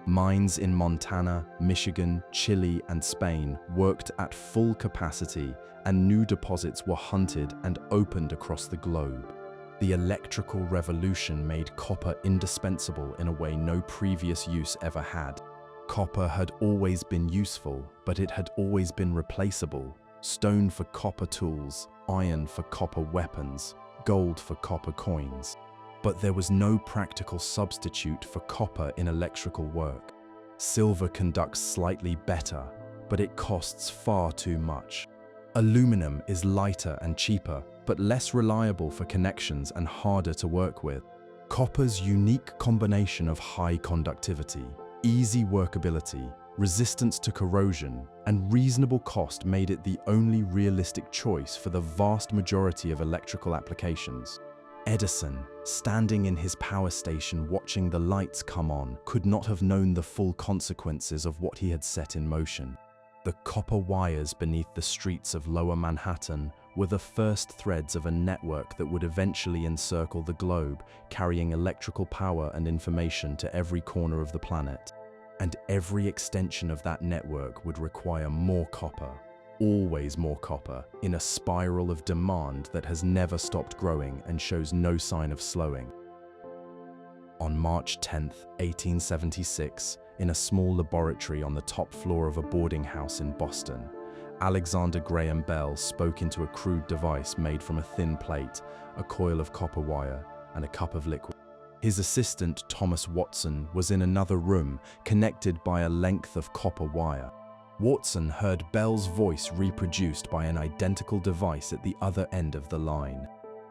Mines in Montana, Michigan, Chile, and Spain worked at full capacity, and new deposits were hunted and opened across the globe. The electrical revolution made copper indispensable in a way no previous use ever had. Copper had always been useful, but it had always been replaceable. Stone for copper tools, iron for copper weapons, gold for copper coins. But there was no practical substitute for copper in electrical work. Silver conducts slightly better, but it costs far too much. Aluminum is lighter and cheaper, but less reliable for connections and harder to work with. Copper's unique combination of high conductivity, easy workability, resistance to corrosion, and reasonable cost made it the only realistic choice for the vast majority of electrical applications. Edison, standing in his power station watching the lights come on, could not have known the full consequences of what he had set in motion. The copper wires beneath the streets of Lower Manhattan were the first threads of a network that would eventually encircle the globe, carrying electrical power and information to every corner of the planet. And every extension of that network would require more copper. Always more copper, in a spiral of demand that has never stopped growing and shows no sign of slowing. On March 10, 1876, in a small laboratory on the top floor of a boarding house in Boston, Alexander Graham Bell spoke into a crude device made from a thin plate, a coil of copper wire, and a cup of liquid. His assistant, Thomas Watson, was in another room, connected by a length of copper wire. Watson heard Bell's voice reproduced by an identical device at the other end of the line.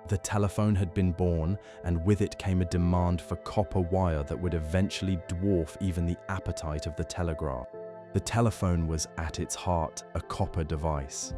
The telephone had been born, and with it came a demand for copper wire that would eventually dwarf even the appetite of the telegraph. The telephone was, at its heart, a copper device.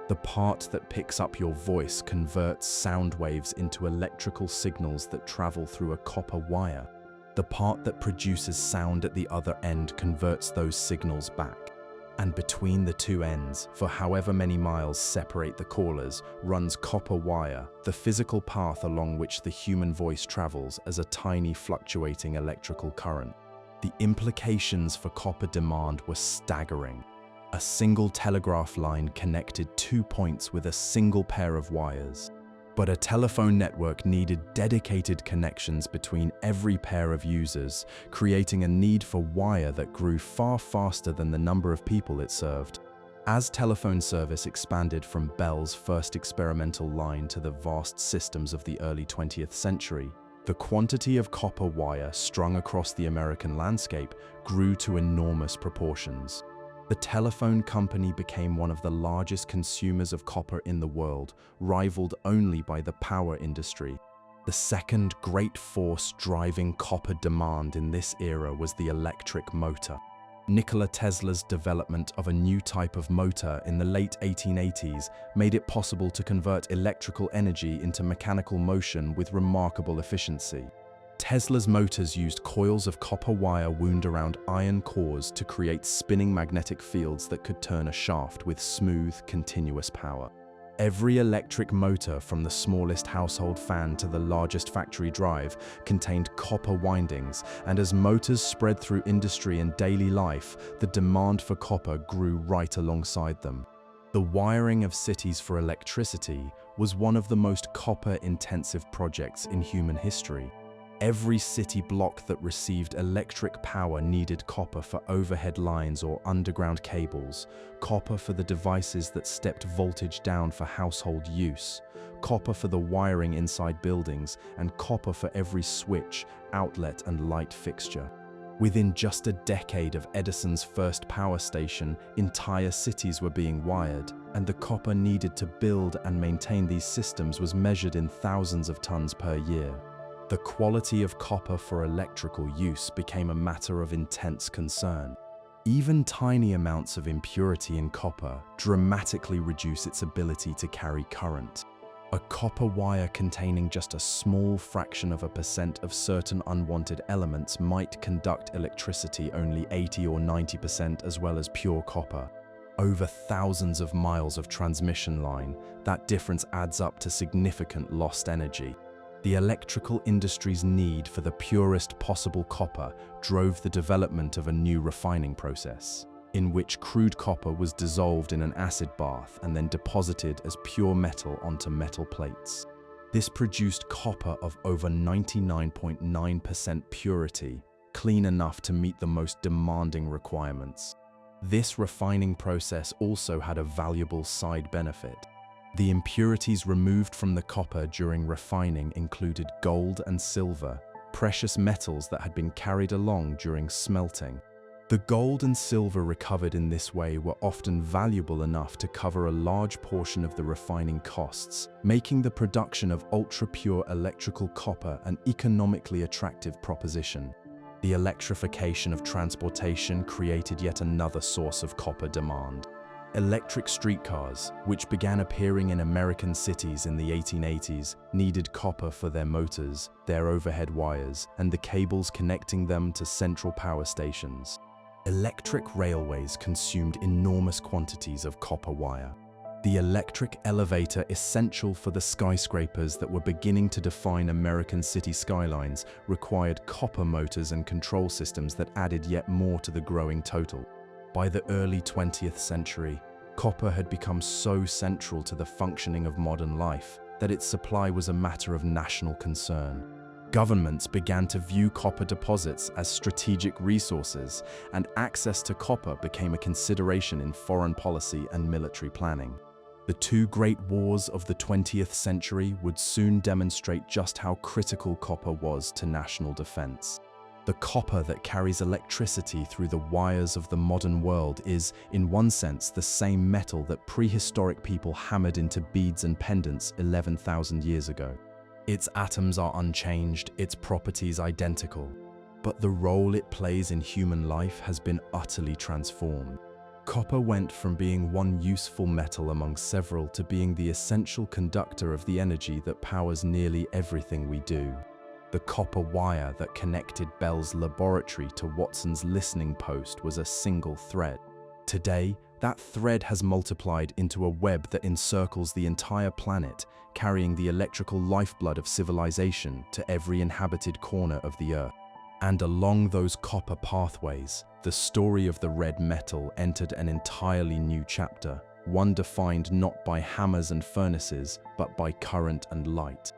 The part that picks up your voice converts sound waves into electrical signals that travel through a copper wire. The part that produces sound at the other end converts those signals back. And between the two ends, for however many miles separate the callers, runs copper wire, the physical path along which the human voice travels as a tiny fluctuating electrical current. The implications for copper demand were staggering. A single telegraph line connected 2 points with a single pair of wires. But a telephone network needed dedicated connections between every pair of users, creating a need for wire that grew far faster than the number of people it served. As telephone service expanded from Bell's first experimental line to the vast systems of the early 20th century, the quantity of copper wire strung across the American landscape grew to enormous proportions. The telephone company became one of the largest consumers of copper in the world, rivaled only by the power industry. The second great force driving copper demand in this era was the electric motor. Nikola Tesla's development of a new type of motor in the late 1880s made it possible to convert electrical energy into mechanical motion with remarkable efficiency. Tesla's motors used coils of copper wire wound around iron cores to create spinning magnetic fields that could turn a shaft with smooth, continuous power. Every electric motor, from the smallest household fan to the largest factory drive, contained copper windings, and as motors spread through industry and daily life, the demand for copper grew right alongside them. The wiring of cities for electricity was one of the most copper-intensive projects in human history. Every city block that received electric power needed copper for overhead lines or underground cables, copper for the devices that stepped voltage down for household use, copper for the wiring inside buildings, and copper for every switch, outlet, and light fixture. Within just a decade of Edison's first power station, entire cities were being wired, and the copper needed to build and maintain these systems was measured in thousands of tons per year. The quality of copper for electrical use became a matter of intense concern. Even tiny amounts of impurity in copper dramatically reduce its ability to carry current. A copper wire containing just a small fraction of a percent of certain unwanted elements might conduct electricity only 80 or 90% as well as pure copper. Over thousands of miles of transmission line, that difference adds up to significant lost energy. The electrical industry's need for the purest possible copper drove the development of a new refining process, in which crude copper was dissolved in an acid bath and then deposited as pure metal onto metal plates. This produced copper of over 99.9% purity, clean enough to meet the most demanding requirements. This refining process also had a valuable side benefit. The impurities removed from the copper during refining included gold and silver, precious metals that had been carried along during smelting. The gold and silver recovered in this way were often valuable enough to cover a large portion of the refining costs, making the production of ultra-pure electrical copper an economically attractive proposition. The electrification of transportation created yet another source of copper demand. Electric streetcars, which began appearing in American cities in the 1880s, needed copper for their motors, their overhead wires, and the cables connecting them to central power stations. Electric railways consumed enormous quantities of copper wire. The electric elevator, essential for the skyscrapers that were beginning to define American city skylines, required copper motors and control systems that added yet more to the growing total. By the early 20th century, copper had become so central to the functioning of modern life that its supply was a matter of national concern. Governments began to view copper deposits as strategic resources, and access to copper became a consideration in foreign policy and military planning. The two great wars of the 20th century would soon demonstrate just how critical copper was to national defense. The copper that carries electricity through the wires of the modern world is, in one sense, the same metal that prehistoric people hammered into beads and pendants 11,000 years ago. Its atoms are unchanged, its properties identical, but the role it plays in human life has been utterly transformed. Copper went from being one useful metal among several to being the essential conductor of the energy that powers nearly everything we do. The copper wire that connected Bell's laboratory to Watson's listening post was a single thread. Today, that thread has multiplied into a web that encircles the entire planet, carrying the electrical lifeblood of civilization to every inhabited corner of the Earth. And along those copper pathways, the story of the red metal entered an entirely new chapter, one defined not by hammers and furnaces, but by current and light.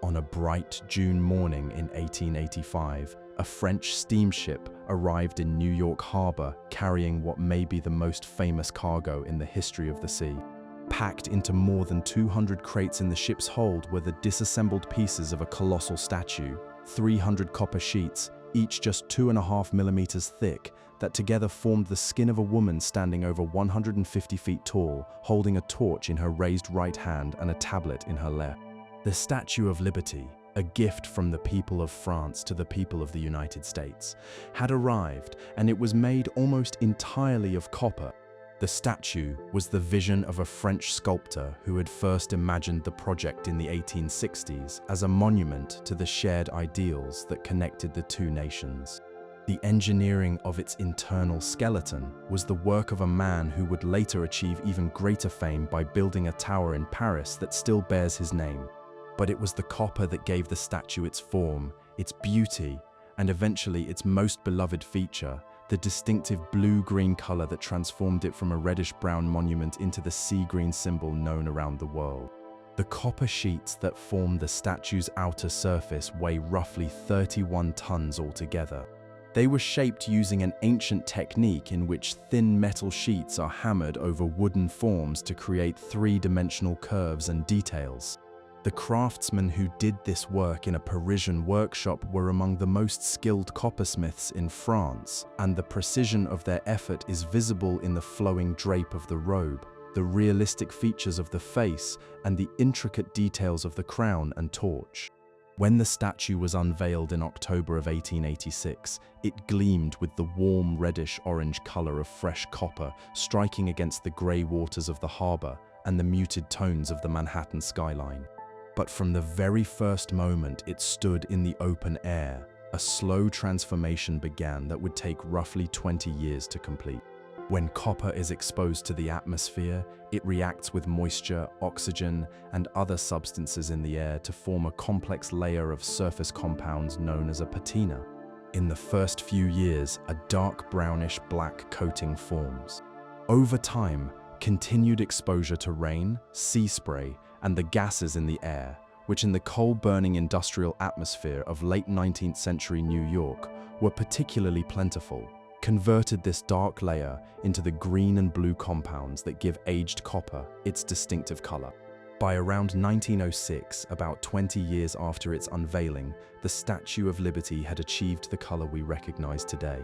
On a bright June morning in 1885, a French steamship arrived in New York Harbor carrying what may be the most famous cargo in the history of the sea. Packed into more than 200 crates in the ship's hold were the disassembled pieces of a colossal statue, 300 copper sheets, each just 2.5 millimeters thick, that together formed the skin of a woman standing over 150 feet tall, holding a torch in her raised right hand and a tablet in her left. The Statue of Liberty, a gift from the people of France to the people of the United States, had arrived, and it was made almost entirely of copper. The statue was the vision of a French sculptor who had first imagined the project in the 1860s as a monument to the shared ideals that connected the two nations. The engineering of its internal skeleton was the work of a man who would later achieve even greater fame by building a tower in Paris that still bears his name. But it was the copper that gave the statue its form, its beauty, and eventually its most beloved feature, the distinctive blue-green color that transformed it from a reddish-brown monument into the sea-green symbol known around the world. The copper sheets that form the statue's outer surface weigh roughly 31 tons altogether. They were shaped using an ancient technique in which thin metal sheets are hammered over wooden forms to create three-dimensional curves and details. The craftsmen who did this work in a Parisian workshop were among the most skilled coppersmiths in France, and the precision of their effort is visible in the flowing drape of the robe, the realistic features of the face, and the intricate details of the crown and torch. When the statue was unveiled in October of 1886, it gleamed with the warm reddish-orange color of fresh copper striking against the gray waters of the harbor and the muted tones of the Manhattan skyline. But from the very first moment it stood in the open air, a slow transformation began that would take roughly 20 years to complete. When copper is exposed to the atmosphere, it reacts with moisture, oxygen, and other substances in the air to form a complex layer of surface compounds known as a patina. In the first few years, a dark brownish-black coating forms. Over time, continued exposure to rain, sea spray, and the gases in the air, which in the coal-burning industrial atmosphere of late 19th century New York were particularly plentiful, converted this dark layer into the green and blue compounds that give aged copper its distinctive color. By around 1906, about 20 years after its unveiling, the Statue of Liberty had achieved the color we recognize today.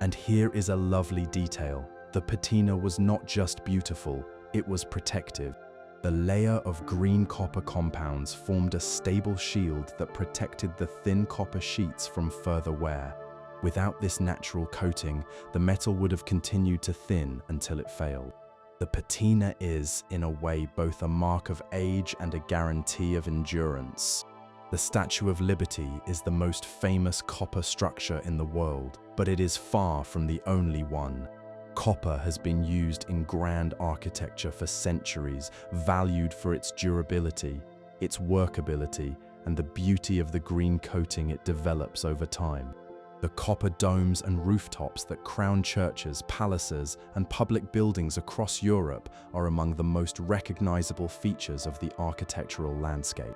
And here is a lovely detail. The patina was not just beautiful, it was protective. The layer of green copper compounds formed a stable shield that protected the thin copper sheets from further wear. Without this natural coating, the metal would have continued to thin until it failed. The patina is, in a way, both a mark of age and a guarantee of endurance. The Statue of Liberty is the most famous copper structure in the world, but it is far from the only one. Copper has been used in grand architecture for centuries, valued for its durability, its workability, and the beauty of the green coating it develops over time. The copper domes and rooftops that crown churches, palaces, and public buildings across Europe are among the most recognizable features of the architectural landscape.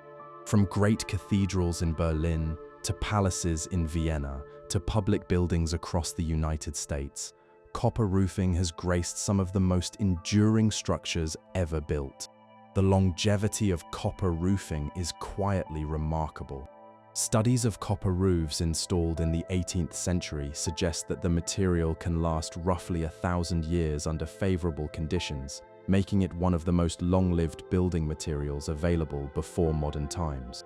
From great cathedrals in Berlin, to palaces in Vienna, to public buildings across the United States, copper roofing has graced some of the most enduring structures ever built. The longevity of copper roofing is quietly remarkable. Studies of copper roofs installed in the 18th century suggest that the material can last roughly 1,000 years under favorable conditions, making it one of the most long-lived building materials available before modern times.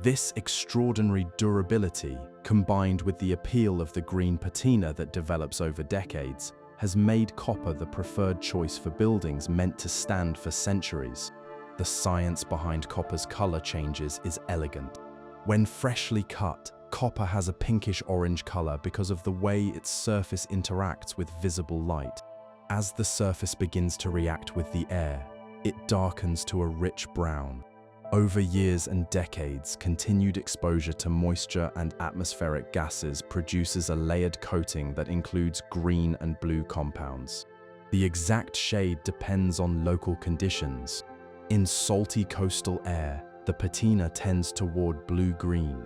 This extraordinary durability, combined with the appeal of the green patina that develops over decades, has made copper the preferred choice for buildings meant to stand for centuries. The science behind copper's color changes is elegant. When freshly cut, copper has a pinkish-orange color because of the way its surface interacts with visible light. As the surface begins to react with the air, it darkens to a rich brown. Over years and decades, continued exposure to moisture and atmospheric gases produces a layered coating that includes green and blue compounds. The exact shade depends on local conditions. In salty coastal air, the patina tends toward blue-green.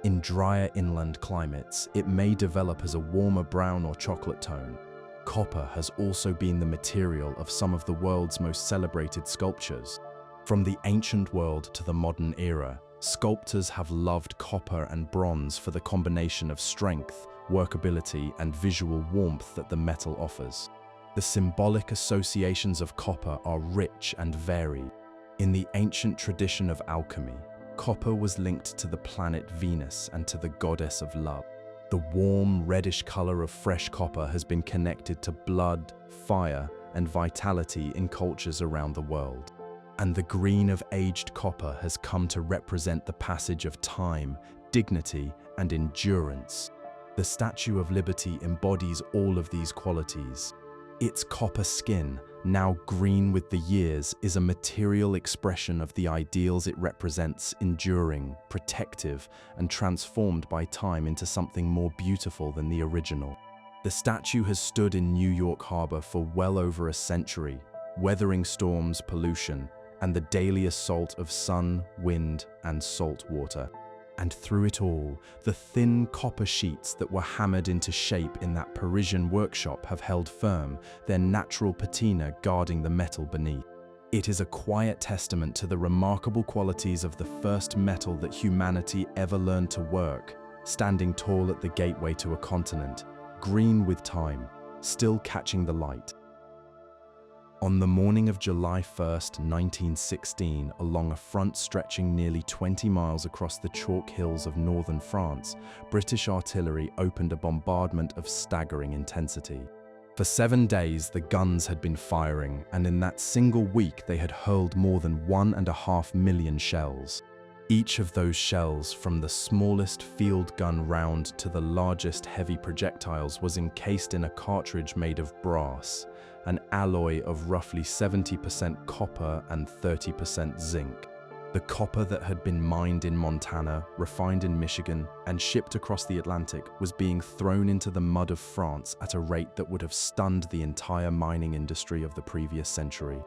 In drier inland climates, it may develop as a warmer brown or chocolate tone. Copper has also been the material of some of the world's most celebrated sculptures. From the ancient world to the modern era, sculptors have loved copper and bronze for the combination of strength, workability, and visual warmth that the metal offers. The symbolic associations of copper are rich and varied. In the ancient tradition of alchemy, copper was linked to the planet Venus and to the goddess of love. The warm, reddish color of fresh copper has been connected to blood, fire, and vitality in cultures around the world. And the green of aged copper has come to represent the passage of time, dignity, and endurance. The Statue of Liberty embodies all of these qualities. Its copper skin, now green with the years, is a material expression of the ideals it represents, enduring, protective, and transformed by time into something more beautiful than the original. The statue has stood in New York Harbor for well over a century, weathering storms, pollution, and the daily assault of sun, wind, and salt water. And through it all, the thin copper sheets that were hammered into shape in that Parisian workshop have held firm, their natural patina guarding the metal beneath. It is a quiet testament to the remarkable qualities of the first metal that humanity ever learned to work, standing tall at the gateway to a continent, green with time, still catching the light. On the morning of July 1st, 1916, along a front stretching nearly 20 miles across the chalk hills of northern France, British artillery opened a bombardment of staggering intensity. For 7 days, the guns had been firing, and in that single week they had hurled more than 1.5 million shells. Each of those shells, from the smallest field gun round to the largest heavy projectiles, was encased in a cartridge made of brass, an alloy of roughly 70% copper and 30% zinc. The copper that had been mined in Montana, refined in Michigan, and shipped across the Atlantic was being thrown into the mud of France at a rate that would have stunned the entire mining industry of the previous century.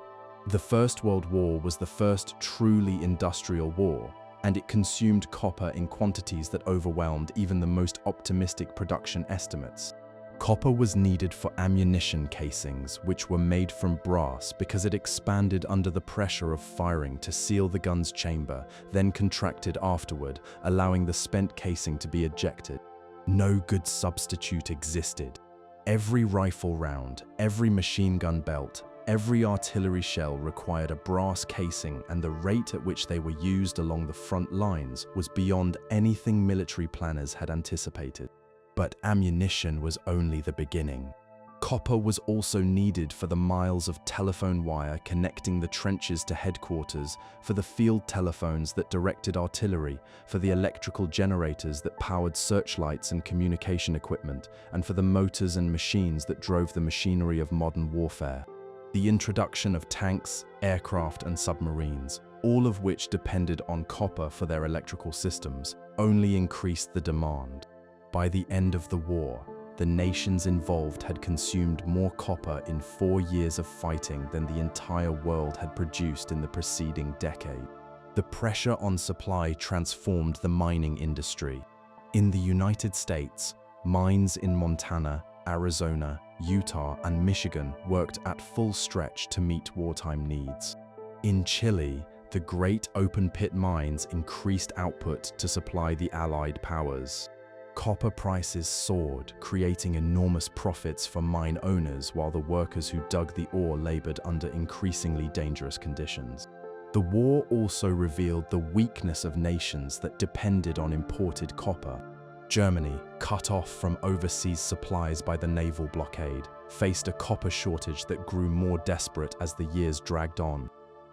The First World War was the first truly industrial war, and it consumed copper in quantities that overwhelmed even the most optimistic production estimates. Copper was needed for ammunition casings, which were made from brass because it expanded under the pressure of firing to seal the gun's chamber, then contracted afterward, allowing the spent casing to be ejected. No good substitute existed. Every rifle round, every machine gun belt, every artillery shell required a brass casing, and the rate at which they were used along the front lines was beyond anything military planners had anticipated. But ammunition was only the beginning. Copper was also needed for the miles of telephone wire connecting the trenches to headquarters, for the field telephones that directed artillery, for the electrical generators that powered searchlights and communication equipment, and for the motors and machines that drove the machinery of modern warfare. The introduction of tanks, aircraft, and submarines, all of which depended on copper for their electrical systems, only increased the demand. By the end of the war, the nations involved had consumed more copper in 4 years of fighting than the entire world had produced in the preceding decade. The pressure on supply transformed the mining industry. In the United States, mines in Montana, Arizona, Utah, and Michigan worked at full stretch to meet wartime needs. In Chile, the great open-pit mines increased output to supply the Allied powers. Copper prices soared, creating enormous profits for mine owners while the workers who dug the ore labored under increasingly dangerous conditions. The war also revealed the weakness of nations that depended on imported copper. Germany, cut off from overseas supplies by the naval blockade, faced a copper shortage that grew more desperate as the years dragged on.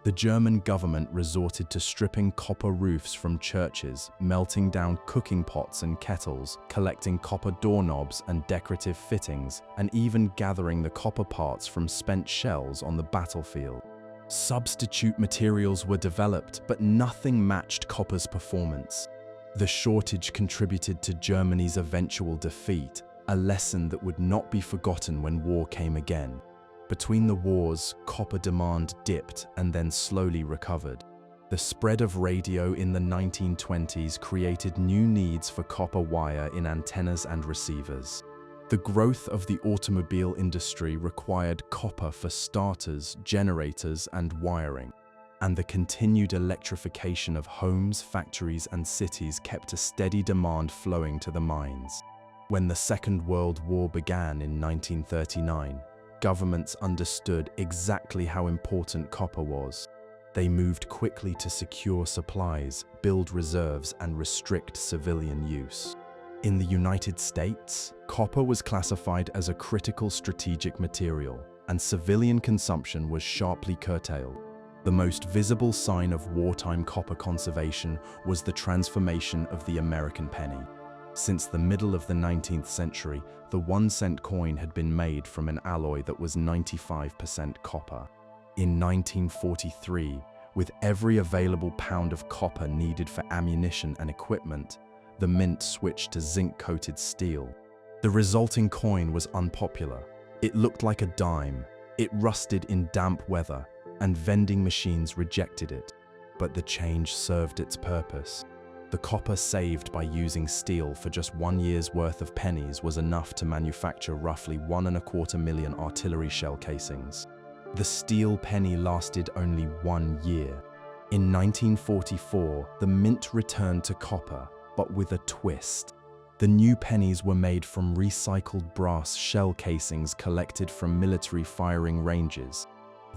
The German government resorted to stripping copper roofs from churches, melting down cooking pots and kettles, collecting copper doorknobs and decorative fittings, and even gathering the copper parts from spent shells on the battlefield. Substitute materials were developed, but nothing matched copper's performance. The shortage contributed to Germany's eventual defeat, a lesson that would not be forgotten when war came again. Between the wars, copper demand dipped and then slowly recovered. The spread of radio in the 1920s created new needs for copper wire in antennas and receivers. The growth of the automobile industry required copper for starters, generators, and wiring. And the continued electrification of homes, factories, and cities kept a steady demand flowing to the mines. When the Second World War began in 1939, governments understood exactly how important copper was. They moved quickly to secure supplies, build reserves, and restrict civilian use. In the United States, copper was classified as a critical strategic material, and civilian consumption was sharply curtailed. The most visible sign of wartime copper conservation was the transformation of the American penny. Since the middle of the 19th century, the 1-cent coin had been made from an alloy that was 95% copper. In 1943, with every available pound of copper needed for ammunition and equipment, the mint switched to zinc-coated steel. The resulting coin was unpopular. It looked like a dime. It rusted in damp weather, and vending machines rejected it. But the change served its purpose. The copper saved by using steel for just 1 year's worth of pennies was enough to manufacture roughly 1.25 million artillery shell casings. The steel penny lasted only 1 year. In 1944, the mint returned to copper, but with a twist. The new pennies were made from recycled brass shell casings collected from military firing ranges.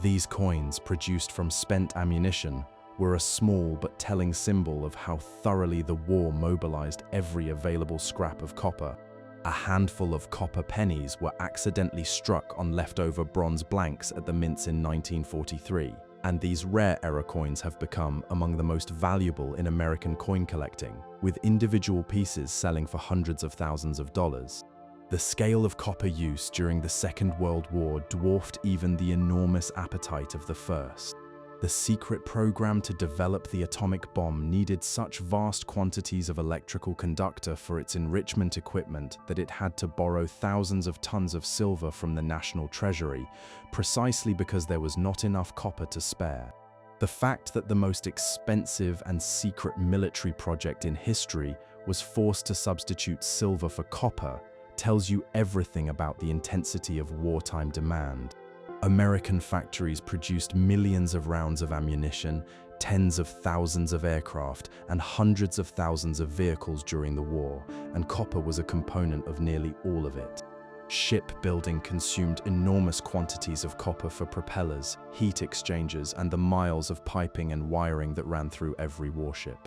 These coins, produced from spent ammunition, were a small but telling symbol of how thoroughly the war mobilized every available scrap of copper. A handful of copper pennies were accidentally struck on leftover bronze blanks at the mints in 1943, and these rare era coins have become among the most valuable in American coin collecting, with individual pieces selling for hundreds of thousands of dollars. The scale of copper use during the Second World War dwarfed even the enormous appetite of the First. The secret program to develop the atomic bomb needed such vast quantities of electrical conductor for its enrichment equipment that it had to borrow thousands of tons of silver from the national treasury, precisely because there was not enough copper to spare. The fact that the most expensive and secret military project in history was forced to substitute silver for copper tells you everything about the intensity of wartime demand. American factories produced millions of rounds of ammunition, tens of thousands of aircraft, and hundreds of thousands of vehicles during the war, and copper was a component of nearly all of it. Shipbuilding consumed enormous quantities of copper for propellers, heat exchangers, and the miles of piping and wiring that ran through every warship.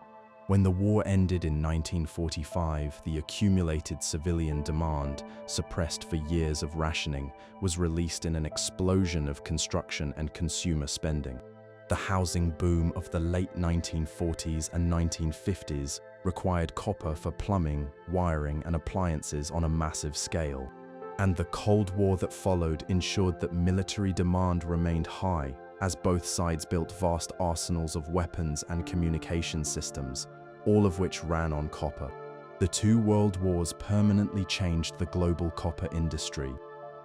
When the war ended in 1945, the accumulated civilian demand, suppressed for years of rationing, was released in an explosion of construction and consumer spending. The housing boom of the late 1940s and 1950s required copper for plumbing, wiring, and appliances on a massive scale. And the Cold War that followed ensured that military demand remained high, as both sides built vast arsenals of weapons and communication systems, all of which ran on copper. The two world wars permanently changed the global copper industry.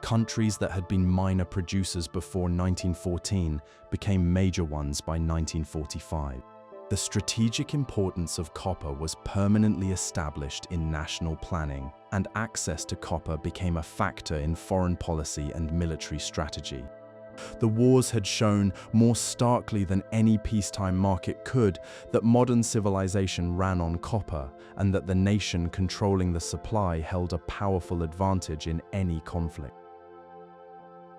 Countries that had been minor producers before 1914 became major ones by 1945. The strategic importance of copper was permanently established in national planning, and access to copper became a factor in foreign policy and military strategy. The wars had shown more starkly than any peacetime market could that modern civilization ran on copper, and that the nation controlling the supply held a powerful advantage in any conflict.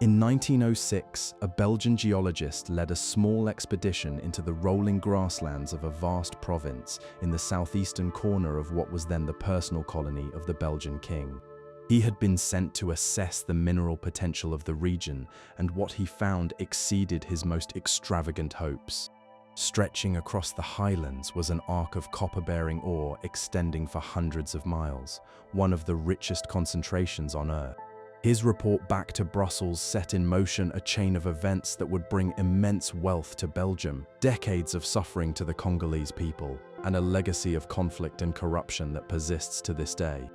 In 1906, a Belgian geologist led a small expedition into the rolling grasslands of a vast province in the southeastern corner of what was then the personal colony of the Belgian king. He had been sent to assess the mineral potential of the region, and what he found exceeded his most extravagant hopes. Stretching across the highlands was an arc of copper-bearing ore extending for hundreds of miles, one of the richest concentrations on Earth. His report back to Brussels set in motion a chain of events that would bring immense wealth to Belgium, decades of suffering to the Congolese people, and a legacy of conflict and corruption that persists to this day.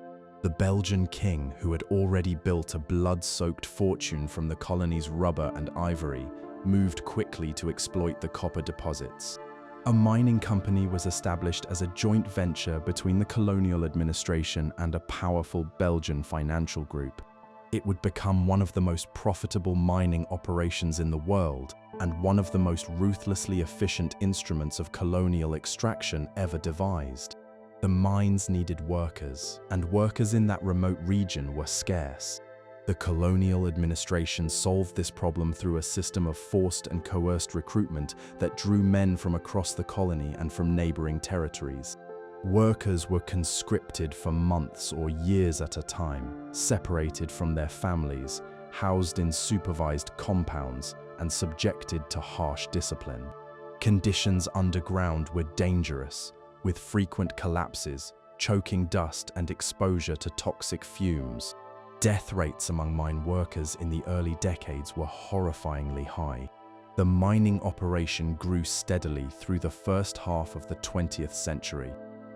The Belgian king, who had already built a blood-soaked fortune from the colony's rubber and ivory, moved quickly to exploit the copper deposits. A mining company was established as a joint venture between the colonial administration and a powerful Belgian financial group. It would become one of the most profitable mining operations in the world, and one of the most ruthlessly efficient instruments of colonial extraction ever devised. The mines needed workers, and workers in that remote region were scarce. The colonial administration solved this problem through a system of forced and coerced recruitment that drew men from across the colony and from neighboring territories. Workers were conscripted for months or years at a time, separated from their families, housed in supervised compounds, and subjected to harsh discipline. Conditions underground were dangerous, with frequent collapses, choking dust, and exposure to toxic fumes. Death rates among mine workers in the early decades were horrifyingly high. The mining operation grew steadily through the first half of the 20th century.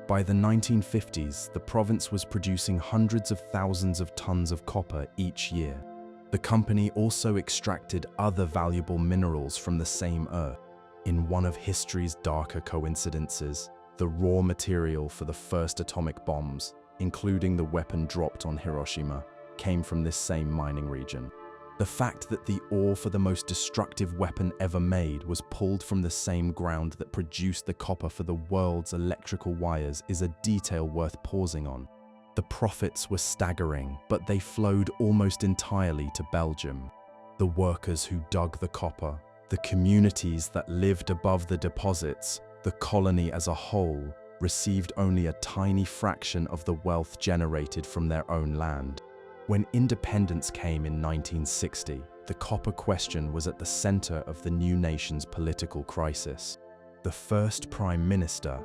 By the 1950s, the province was producing hundreds of thousands of tons of copper each year. The company also extracted other valuable minerals from the same earth. In one of history's darker coincidences, the raw material for the first atomic bombs, including the weapon dropped on Hiroshima, came from this same mining region. The fact that the ore for the most destructive weapon ever made was pulled from the same ground that produced the copper for the world's electrical wires is a detail worth pausing on. The profits were staggering, but they flowed almost entirely to Belgium. The workers who dug the copper, the communities that lived above the deposits, the colony as a whole received only a tiny fraction of the wealth generated from their own land. When independence came in 1960, the copper question was at the center of the new nation's political crisis. The first prime minister,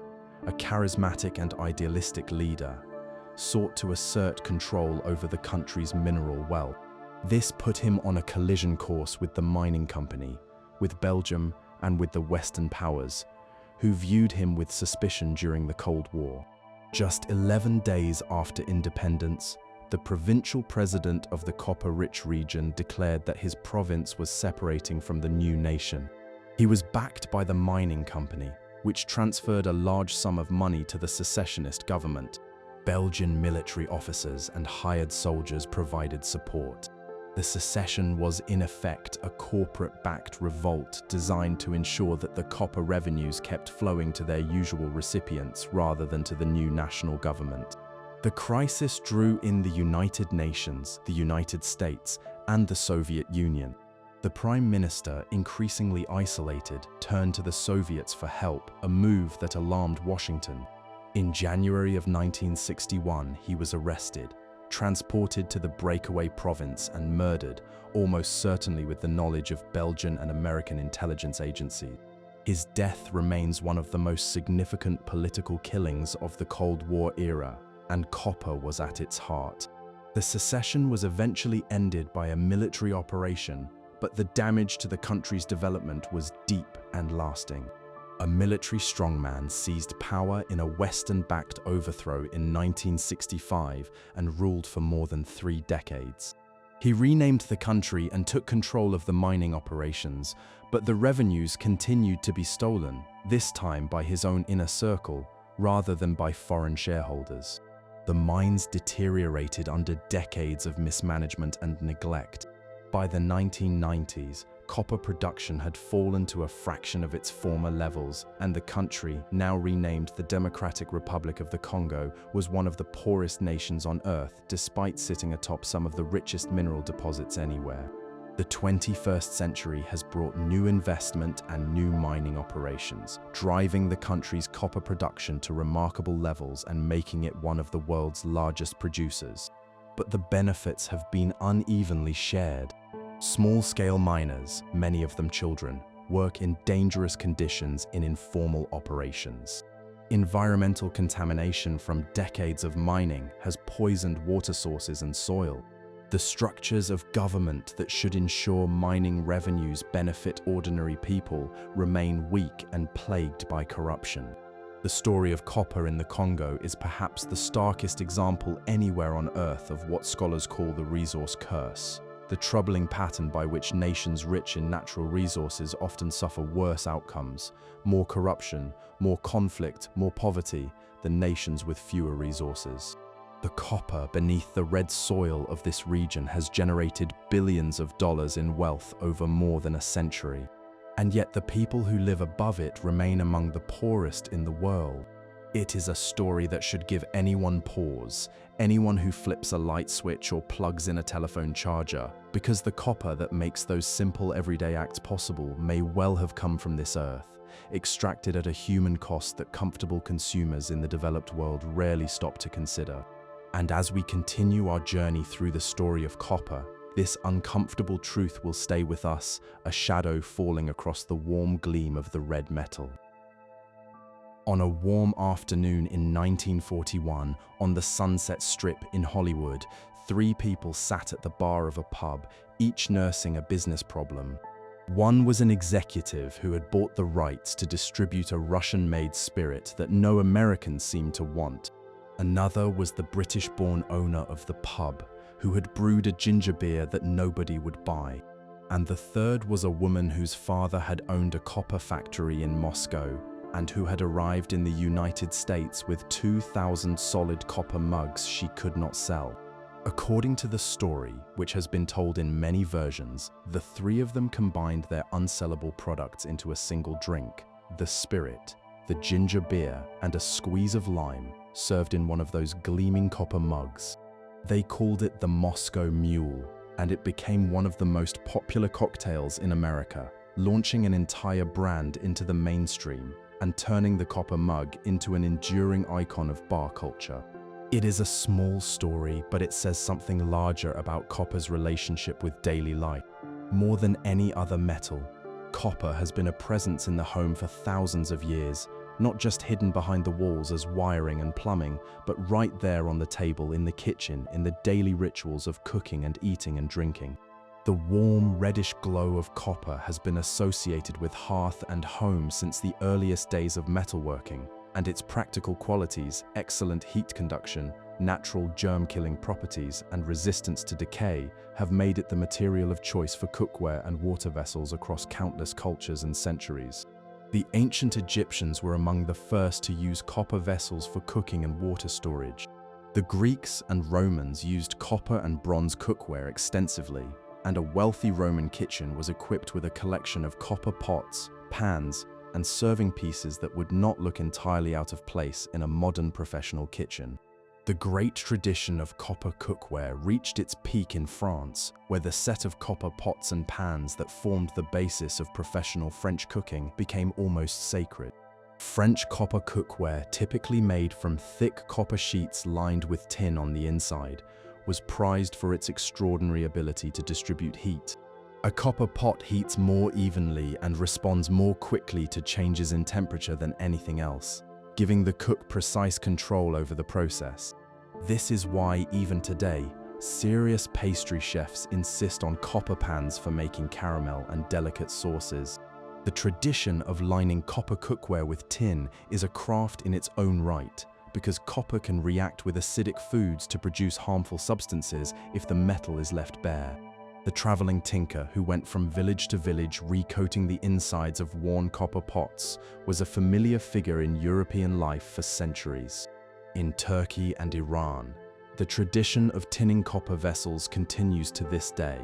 a charismatic and idealistic leader, sought to assert control over the country's mineral wealth. This put him on a collision course with the mining company, with Belgium, and with the Western powers, who viewed him with suspicion during the Cold War. Just 11 days after independence, the provincial president of the copper-rich region declared that his province was separating from the new nation. He was backed by the mining company, which transferred a large sum of money to the secessionist government. Belgian military officers and hired soldiers provided support. The secession was in effect a corporate-backed revolt designed to ensure that the copper revenues kept flowing to their usual recipients rather than to the new national government. The crisis drew in the United Nations, the United States, and the Soviet Union. The Prime Minister, increasingly isolated, turned to the Soviets for help, a move that alarmed Washington. In January of 1961, he was arrested, transported to the breakaway province and murdered, almost certainly with the knowledge of Belgian and American intelligence agencies. His death remains one of the most significant political killings of the Cold War era, and copper was at its heart. The secession was eventually ended by a military operation, but the damage to the country's development was deep and lasting. A military strongman seized power in a Western-backed overthrow in 1965 and ruled for more than 3 decades. He renamed the country and took control of the mining operations, but the revenues continued to be stolen, this time by his own inner circle rather than by foreign shareholders. The mines deteriorated under decades of mismanagement and neglect. By the 1990s, copper production had fallen to a fraction of its former levels, and the country, now renamed the Democratic Republic of the Congo, was one of the poorest nations on Earth, despite sitting atop some of the richest mineral deposits anywhere. The 21st century has brought new investment and new mining operations, driving the country's copper production to remarkable levels and making it one of the world's largest producers. But the benefits have been unevenly shared. Small-scale miners, many of them children, work in dangerous conditions in informal operations. Environmental contamination from decades of mining has poisoned water sources and soil. The structures of government that should ensure mining revenues benefit ordinary people remain weak and plagued by corruption. The story of copper in the Congo is perhaps the starkest example anywhere on Earth of what scholars call the resource curse, the troubling pattern by which nations rich in natural resources often suffer worse outcomes, more corruption, more conflict, more poverty, than nations with fewer resources. The copper beneath the red soil of this region has generated billions of dollars in wealth over more than a century. And yet the people who live above it remain among the poorest in the world. It is a story that should give anyone pause, anyone who flips a light switch or plugs in a telephone charger, because the copper that makes those simple everyday acts possible may well have come from this earth, extracted at a human cost that comfortable consumers in the developed world rarely stop to consider. And as we continue our journey through the story of copper, this uncomfortable truth will stay with us, a shadow falling across the warm gleam of the red metal. On a warm afternoon in 1941, on the Sunset Strip in Hollywood, 3 people sat at the bar of a pub, each nursing a business problem. One was an executive who had bought the rights to distribute a Russian-made spirit that no Americans seemed to want. Another was the British-born owner of the pub, who had brewed a ginger beer that nobody would buy. And the third was a woman whose father had owned a copper factory in Moscow and who had arrived in the United States with 2,000 solid copper mugs she could not sell. According to the story, which has been told in many versions, the 3 of them combined their unsellable products into a single drink, the spirit, the ginger beer, and a squeeze of lime, served in one of those gleaming copper mugs. They called it the Moscow Mule, and it became one of the most popular cocktails in America, launching an entire brand into the mainstream and turning the copper mug into an enduring icon of bar culture. It is a small story, but it says something larger about copper's relationship with daily life. More than any other metal, copper has been a presence in the home for thousands of years, not just hidden behind the walls as wiring and plumbing, but right there on the table in the kitchen, in the daily rituals of cooking and eating and drinking. The warm, reddish glow of copper has been associated with hearth and home since the earliest days of metalworking, and its practical qualities, excellent heat conduction, natural germ-killing properties, and resistance to decay have made it the material of choice for cookware and water vessels across countless cultures and centuries. The ancient Egyptians were among the first to use copper vessels for cooking and water storage. The Greeks and Romans used copper and bronze cookware extensively, and a wealthy Roman kitchen was equipped with a collection of copper pots, pans, and serving pieces that would not look entirely out of place in a modern professional kitchen. The great tradition of copper cookware reached its peak in France, where the set of copper pots and pans that formed the basis of professional French cooking became almost sacred. French copper cookware, typically made from thick copper sheets lined with tin on the inside, was prized for its extraordinary ability to distribute heat. A copper pot heats more evenly and responds more quickly to changes in temperature than anything else, giving the cook precise control over the process. This is why, even today, serious pastry chefs insist on copper pans for making caramel and delicate sauces. The tradition of lining copper cookware with tin is a craft in its own right, because copper can react with acidic foods to produce harmful substances if the metal is left bare. the traveling tinker who went from village to village recoating the insides of worn copper pots, was a familiar figure in European life for centuries. In Turkey and Iran, the tradition of tinning copper vessels continues to this day,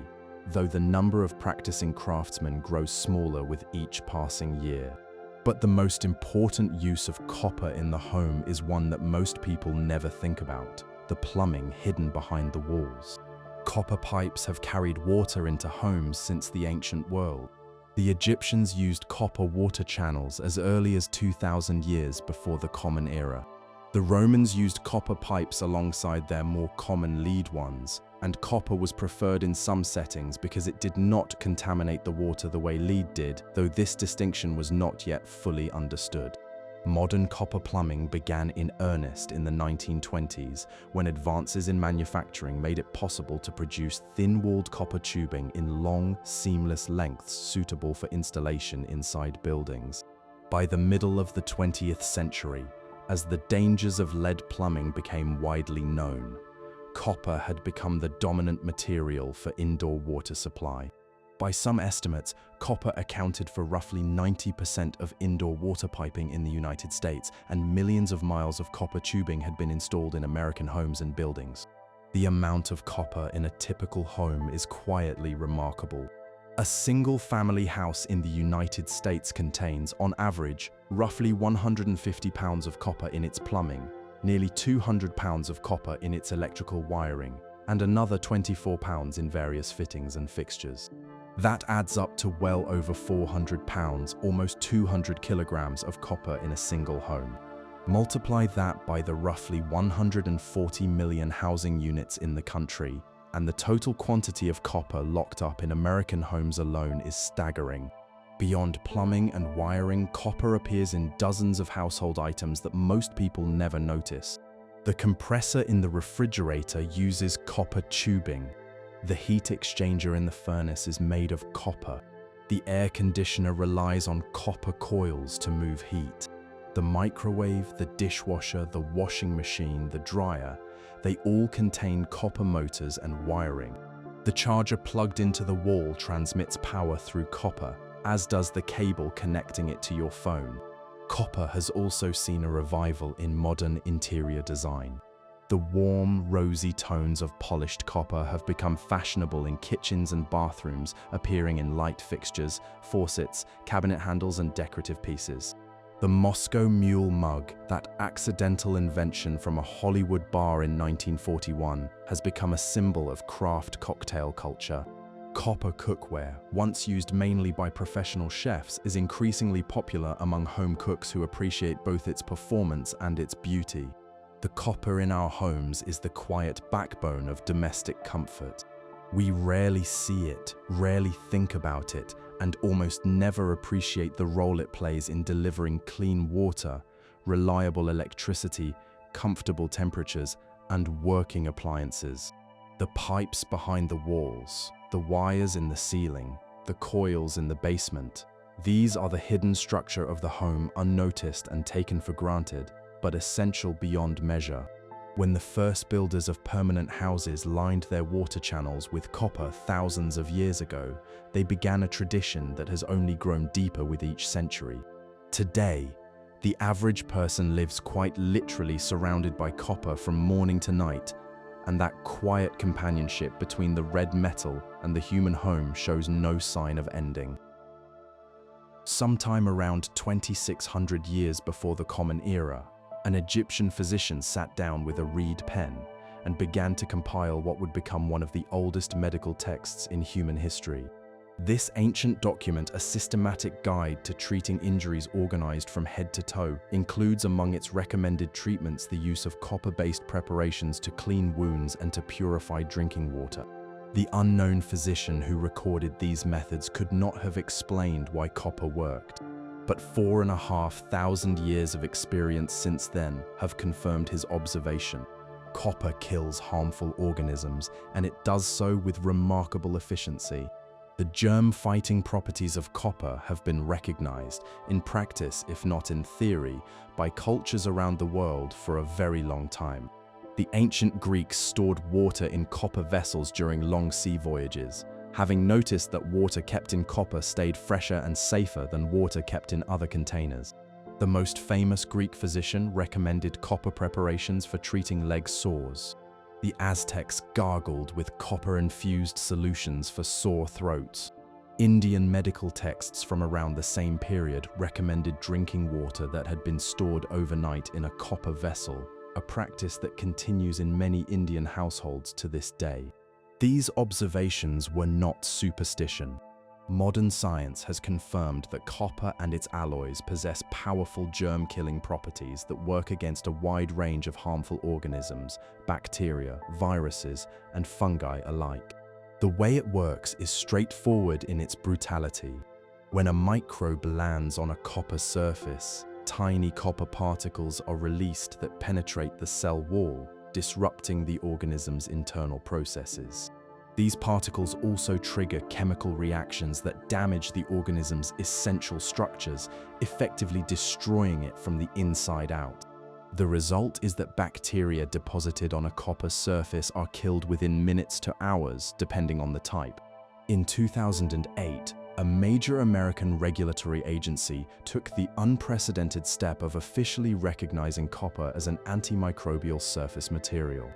though the number of practicing craftsmen grows smaller with each passing year. But the most important use of copper in the home is one that most people never think about: the plumbing hidden behind the walls. Copper pipes have carried water into homes since the ancient world. The Egyptians used copper water channels as early as 2,000 years before the Common Era. The Romans used copper pipes alongside their more common lead ones, and copper was preferred in some settings because it did not contaminate the water the way lead did, though this distinction was not yet fully understood. Modern copper plumbing began in earnest in the 1920s, when advances in manufacturing made it possible to produce thin-walled copper tubing in long, seamless lengths suitable for installation inside buildings. By the middle of the 20th century, as the dangers of lead plumbing became widely known, copper had become the dominant material for indoor water supply. By some estimates, copper accounted for roughly 90% of indoor water piping in the United States, and millions of miles of copper tubing had been installed in American homes and buildings. The amount of copper in a typical home is quietly remarkable. A single-family house in the United States contains, on average, roughly 150 pounds of copper in its plumbing, nearly 200 pounds of copper in its electrical wiring, and another 24 pounds in various fittings and fixtures. That adds up to well over 400 pounds, almost 200 kilograms of copper in a single home. Multiply that by the roughly 140 million housing units in the country, and the total quantity of copper locked up in American homes alone is staggering. Beyond plumbing and wiring, copper appears in dozens of household items that most people never notice. The compressor in the refrigerator uses copper tubing. The heat exchanger in the furnace is made of copper. The air conditioner relies on copper coils to move heat. The microwave, the dishwasher, the washing machine, the dryer, they all contain copper motors and wiring. The charger plugged into the wall transmits power through copper, as does the cable connecting it to your phone. Copper has also seen a revival in modern interior design. The warm, rosy tones of polished copper have become fashionable in kitchens and bathrooms, appearing in light fixtures, faucets, cabinet handles, and decorative pieces. The Moscow Mule mug, that accidental invention from a Hollywood bar in 1941, has become a symbol of craft cocktail culture. Copper cookware, once used mainly by professional chefs, is increasingly popular among home cooks who appreciate both its performance and its beauty. The copper in our homes is the quiet backbone of domestic comfort. We rarely see it, rarely think about it, and almost never appreciate the role it plays in delivering clean water, reliable electricity, comfortable temperatures, and working appliances. The pipes behind the walls, the wires in the ceiling, the coils in the basement, these are the hidden structure of the home, unnoticed and taken for granted, but essential beyond measure. When the first builders of permanent houses lined their water channels with copper thousands of years ago, they began a tradition that has only grown deeper with each century. Today, the average person lives quite literally surrounded by copper from morning to night, and that quiet companionship between the red metal and the human home shows no sign of ending. Sometime around 2,600 years before the Common Era, an Egyptian physician sat down with a reed pen and began to compile what would become one of the oldest medical texts in human history. This ancient document, a systematic guide to treating injuries organized from head to toe, includes among its recommended treatments the use of copper-based preparations to clean wounds and to purify drinking water. The unknown physician who recorded these methods could not have explained why copper worked. But 4,500 years of experience since then have confirmed his observation. Copper kills harmful organisms, and it does so with remarkable efficiency. The germ-fighting properties of copper have been recognized, in practice if not in theory, by cultures around the world for a very long time. The ancient Greeks stored water in copper vessels during long sea voyages. having noticed that water kept in copper stayed fresher and safer than water kept in other containers. The most famous Greek physician recommended copper preparations for treating leg sores. The Aztecs gargled with copper-infused solutions for sore throats. Indian medical texts from around the same period recommended drinking water that had been stored overnight in a copper vessel, a practice that continues in many Indian households to this day. These observations were not superstition. Modern science has confirmed that copper and its alloys possess powerful germ-killing properties that work against a wide range of harmful organisms, bacteria, viruses, and fungi alike. The way it works is straightforward in its brutality. When a microbe lands on a copper surface, tiny copper particles are released that penetrate the cell wall, disrupting the organism's internal processes. These particles also trigger chemical reactions that damage the organism's essential structures, effectively destroying it from the inside out. The result is that bacteria deposited on a copper surface are killed within minutes to hours, depending on the type. In 2008, a major American regulatory agency took the unprecedented step of officially recognizing copper as an antimicrobial surface material.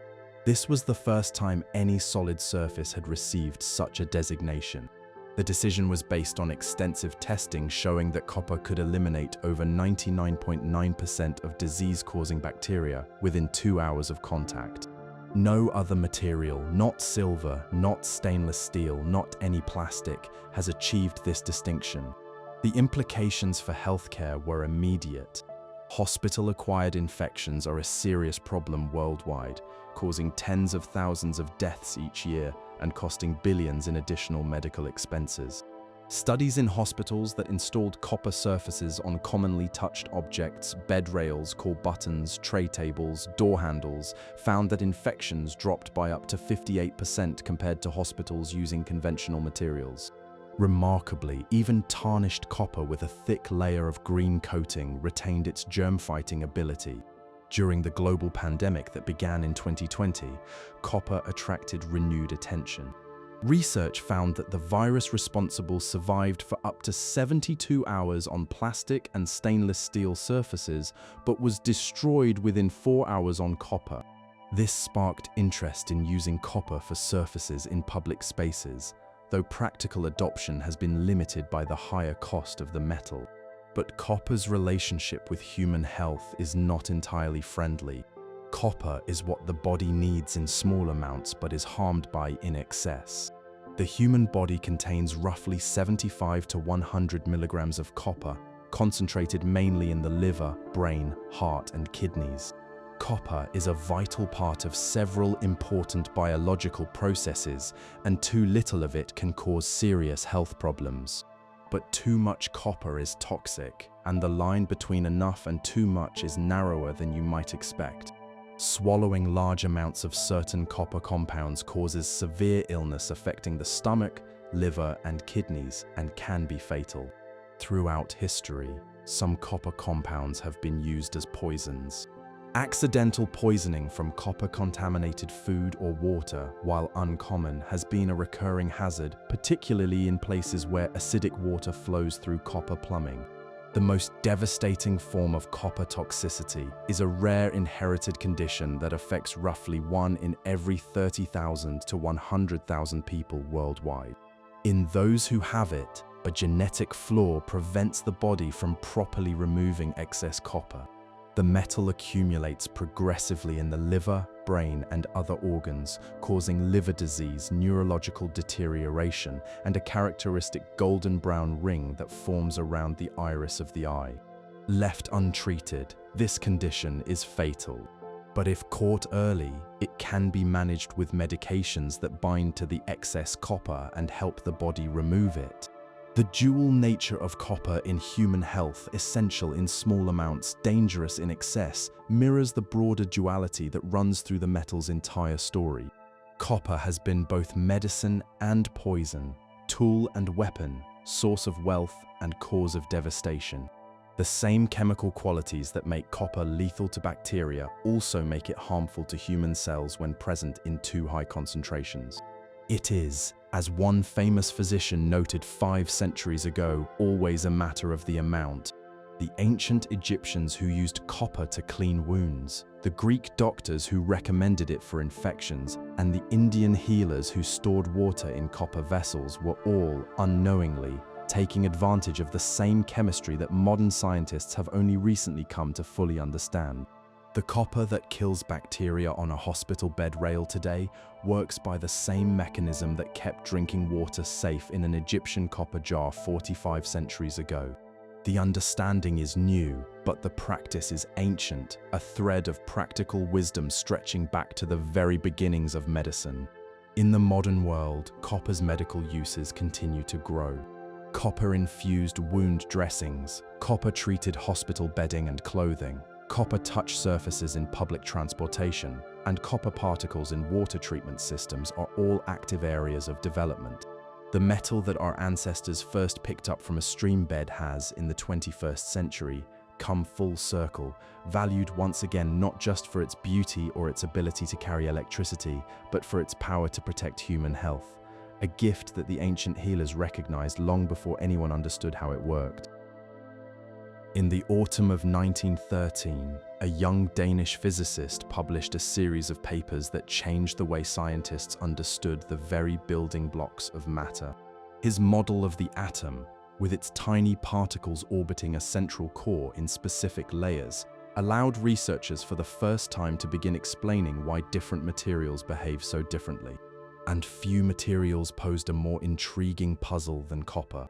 This was the first time any solid surface had received such a designation. The decision was based on extensive testing showing that copper could eliminate over 99.9% of disease-causing bacteria within 2 hours of contact. No other material, not silver, not stainless steel, not any plastic, has achieved this distinction. The implications for healthcare were immediate. Hospital-acquired infections are a serious problem worldwide, causing tens of thousands of deaths each year and costing billions in additional medical expenses. Studies in hospitals that installed copper surfaces on commonly touched objects, bed rails, call buttons, tray tables, door handles, found that infections dropped by up to 58% compared to hospitals using conventional materials. Remarkably, even tarnished copper with a thick layer of green coating retained its germ-fighting ability. During the global pandemic that began in 2020, copper attracted renewed attention. Research found that the virus responsible survived for up to 72 hours on plastic and stainless steel surfaces, but was destroyed within 4 hours on copper. This sparked interest in using copper for surfaces in public spaces, though practical adoption has been limited by the higher cost of the metal. But copper's relationship with human health is not entirely friendly. Copper is what the body needs in small amounts but is harmed by in excess. The human body contains roughly 75 to 100 milligrams of copper, concentrated mainly in the liver, brain, heart, and kidneys. Copper is a vital part of several important biological processes, and too little of it can cause serious health problems. But too much copper is toxic, and the line between enough and too much is narrower than you might expect. Swallowing large amounts of certain copper compounds causes severe illness affecting the stomach, liver, and kidneys, and can be fatal. Throughout history, some copper compounds have been used as poisons. Accidental poisoning from copper-contaminated food or water, while uncommon, has been a recurring hazard, particularly in places where acidic water flows through copper plumbing. The most devastating form of copper toxicity is a rare inherited condition that affects roughly 1 in every 30,000 to 100,000 people worldwide. In those who have it, a genetic flaw prevents the body from properly removing excess copper. The metal accumulates progressively in the liver, brain, and other organs, causing liver disease, neurological deterioration, and a characteristic golden brown ring that forms around the iris of the eye. Left untreated, this condition is fatal. But if caught early, it can be managed with medications that bind to the excess copper and help the body remove it. The dual nature of copper in human health, essential in small amounts, dangerous in excess, mirrors the broader duality that runs through the metal's entire story. Copper has been both medicine and poison, tool and weapon, source of wealth and cause of devastation. The same chemical qualities that make copper lethal to bacteria also make it harmful to human cells when present in too high concentrations. It is, As one famous physician noted 5 centuries ago, always a matter of the amount. The ancient Egyptians who used copper to clean wounds, the Greek doctors who recommended it for infections, and the Indian healers who stored water in copper vessels were all, unknowingly, taking advantage of the same chemistry that modern scientists have only recently come to fully understand. The copper that kills bacteria on a hospital bed rail today works by the same mechanism that kept drinking water safe in an Egyptian copper jar 45 centuries ago. The understanding is new, but the practice is ancient, a thread of practical wisdom stretching back to the very beginnings of medicine. In the modern world, copper's medical uses continue to grow. Copper-infused wound dressings, copper-treated hospital bedding and clothing, copper touch surfaces in public transportation, and copper particles in water treatment systems are all active areas of development. The metal that our ancestors first picked up from a stream bed has, in the 21st century, come full circle, valued once again not just for its beauty or its ability to carry electricity, but for its power to protect human health, a gift that the ancient healers recognized long before anyone understood how it worked. In the autumn of 1913, a young Danish physicist published a series of papers that changed the way scientists understood the very building blocks of matter. His model of the atom, with its tiny particles orbiting a central core in specific layers, allowed researchers for the first time to begin explaining why different materials behave so differently. And few materials posed a more intriguing puzzle than copper.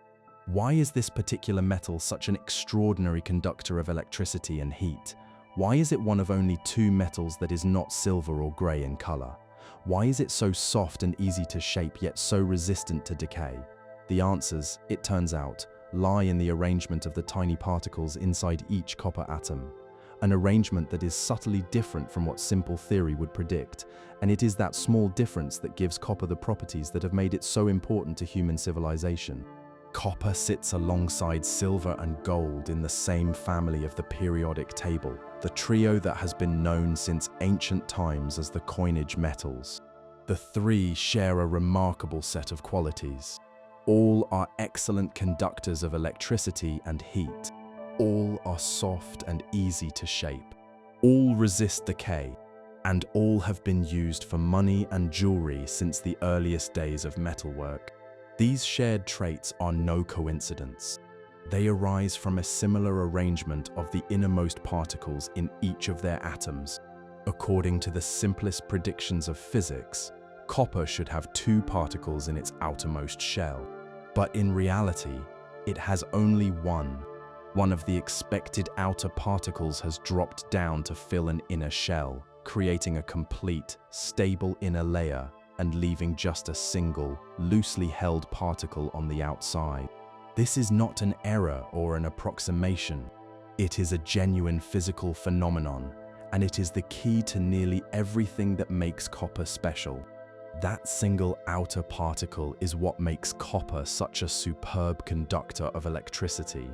Why is this particular metal such an extraordinary conductor of electricity and heat? Why is it one of only 2 metals that is not silver or grey in color? Why is it so soft and easy to shape yet so resistant to decay? The answers, it turns out, lie in the arrangement of the tiny particles inside each copper atom. An arrangement that is subtly different from what simple theory would predict, and it is that small difference that gives copper the properties that have made it so important to human civilization. Copper sits alongside silver and gold in the same family of the periodic table, the trio that has been known since ancient times as the coinage metals. The 3 share a remarkable set of qualities. All are excellent conductors of electricity and heat. All are soft and easy to shape. All resist decay, and all have been used for money and jewelry since the earliest days of metalwork. These shared traits are no coincidence. They arise from a similar arrangement of the innermost particles in each of their atoms. According to the simplest predictions of physics, copper should have 2 particles in its outermost shell. But in reality, it has only one. One of the expected outer particles has dropped down to fill an inner shell, creating a complete, stable inner layer and leaving just a single, loosely held particle on the outside. This is not an error or an approximation. It is a genuine physical phenomenon, and it is the key to nearly everything that makes copper special. That single outer particle is what makes copper such a superb conductor of electricity.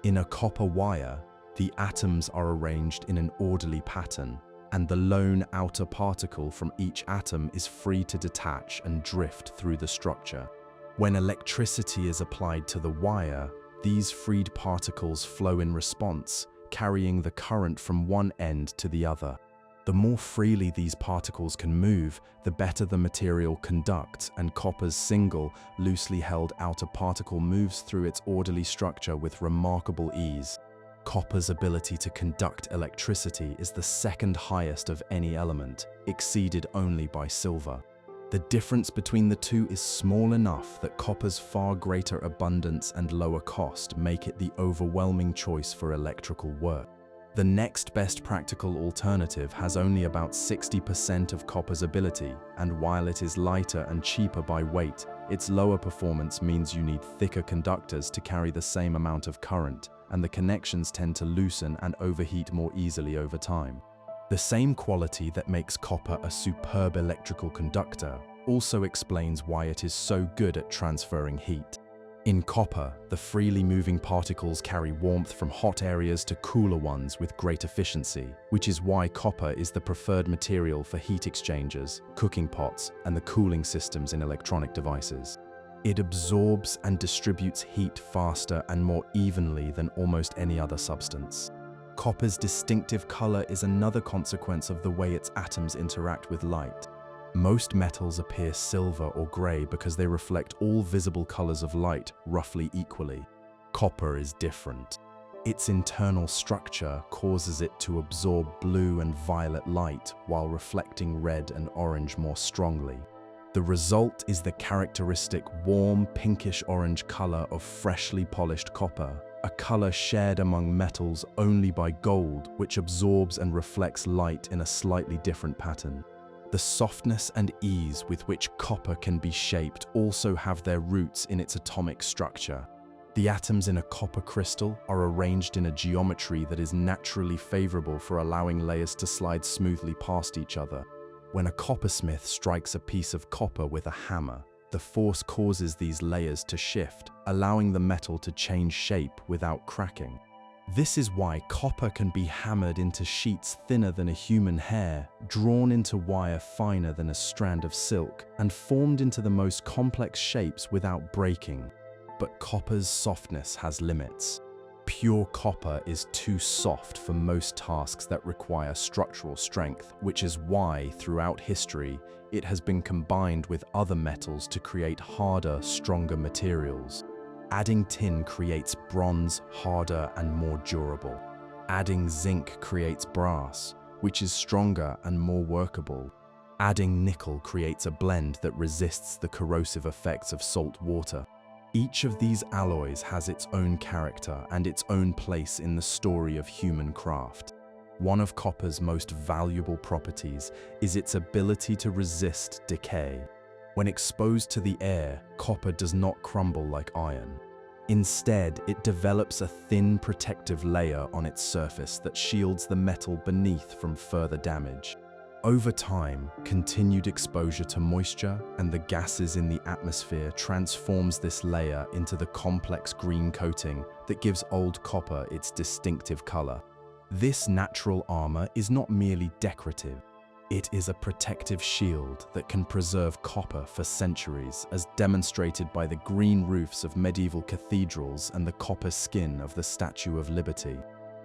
In a copper wire, the atoms are arranged in an orderly pattern, and the lone outer particle from each atom is free to detach and drift through the structure. When electricity is applied to the wire, these freed particles flow in response, carrying the current from one end to the other. The more freely these particles can move, the better the material conducts, and copper's single, loosely held outer particle moves through its orderly structure with remarkable ease. Copper's ability to conduct electricity is the second highest of any element, exceeded only by silver. The difference between the two is small enough that copper's far greater abundance and lower cost make it the overwhelming choice for electrical work. The next best practical alternative has only about 60% of copper's ability, and while it is lighter and cheaper by weight, its lower performance means you need thicker conductors to carry the same amount of current, and the connections tend to loosen and overheat more easily over time. The same quality that makes copper a superb electrical conductor also explains why it is so good at transferring heat. In copper, the freely moving particles carry warmth from hot areas to cooler ones with great efficiency, which is why copper is the preferred material for heat exchangers, cooking pots, and the cooling systems in electronic devices. It absorbs and distributes heat faster and more evenly than almost any other substance. Copper's distinctive color is another consequence of the way its atoms interact with light. Most metals appear silver or gray because they reflect all visible colors of light roughly equally. Copper is different. Its internal structure causes it to absorb blue and violet light while reflecting red and orange more strongly. The result is the characteristic warm pinkish-orange color of freshly polished copper, a color shared among metals only by gold, which absorbs and reflects light in a slightly different pattern. The softness and ease with which copper can be shaped also have their roots in its atomic structure. The atoms in a copper crystal are arranged in a geometry that is naturally favorable for allowing layers to slide smoothly past each other. When a coppersmith strikes a piece of copper with a hammer, the force causes these layers to shift, allowing the metal to change shape without cracking. This is why copper can be hammered into sheets thinner than a human hair, drawn into wire finer than a strand of silk, and formed into the most complex shapes without breaking. But copper's softness has limits. Pure copper is too soft for most tasks that require structural strength, which is why, throughout history, it has been combined with other metals to create harder, stronger materials. Adding tin creates bronze harder and more durable. Adding zinc creates brass, which is stronger and more workable. Adding nickel creates a blend that resists the corrosive effects of salt water. Each of these alloys has its own character and its own place in the story of human craft. One of copper's most valuable properties is its ability to resist decay. When exposed to the air, copper does not crumble like iron. Instead, it develops a thin protective layer on its surface that shields the metal beneath from further damage. Over time, continued exposure to moisture and the gases in the atmosphere transforms this layer into the complex green coating that gives old copper its distinctive color. This natural armor is not merely decorative. It is a protective shield that can preserve copper for centuries, as demonstrated by the green roofs of medieval cathedrals and the copper skin of the Statue of Liberty.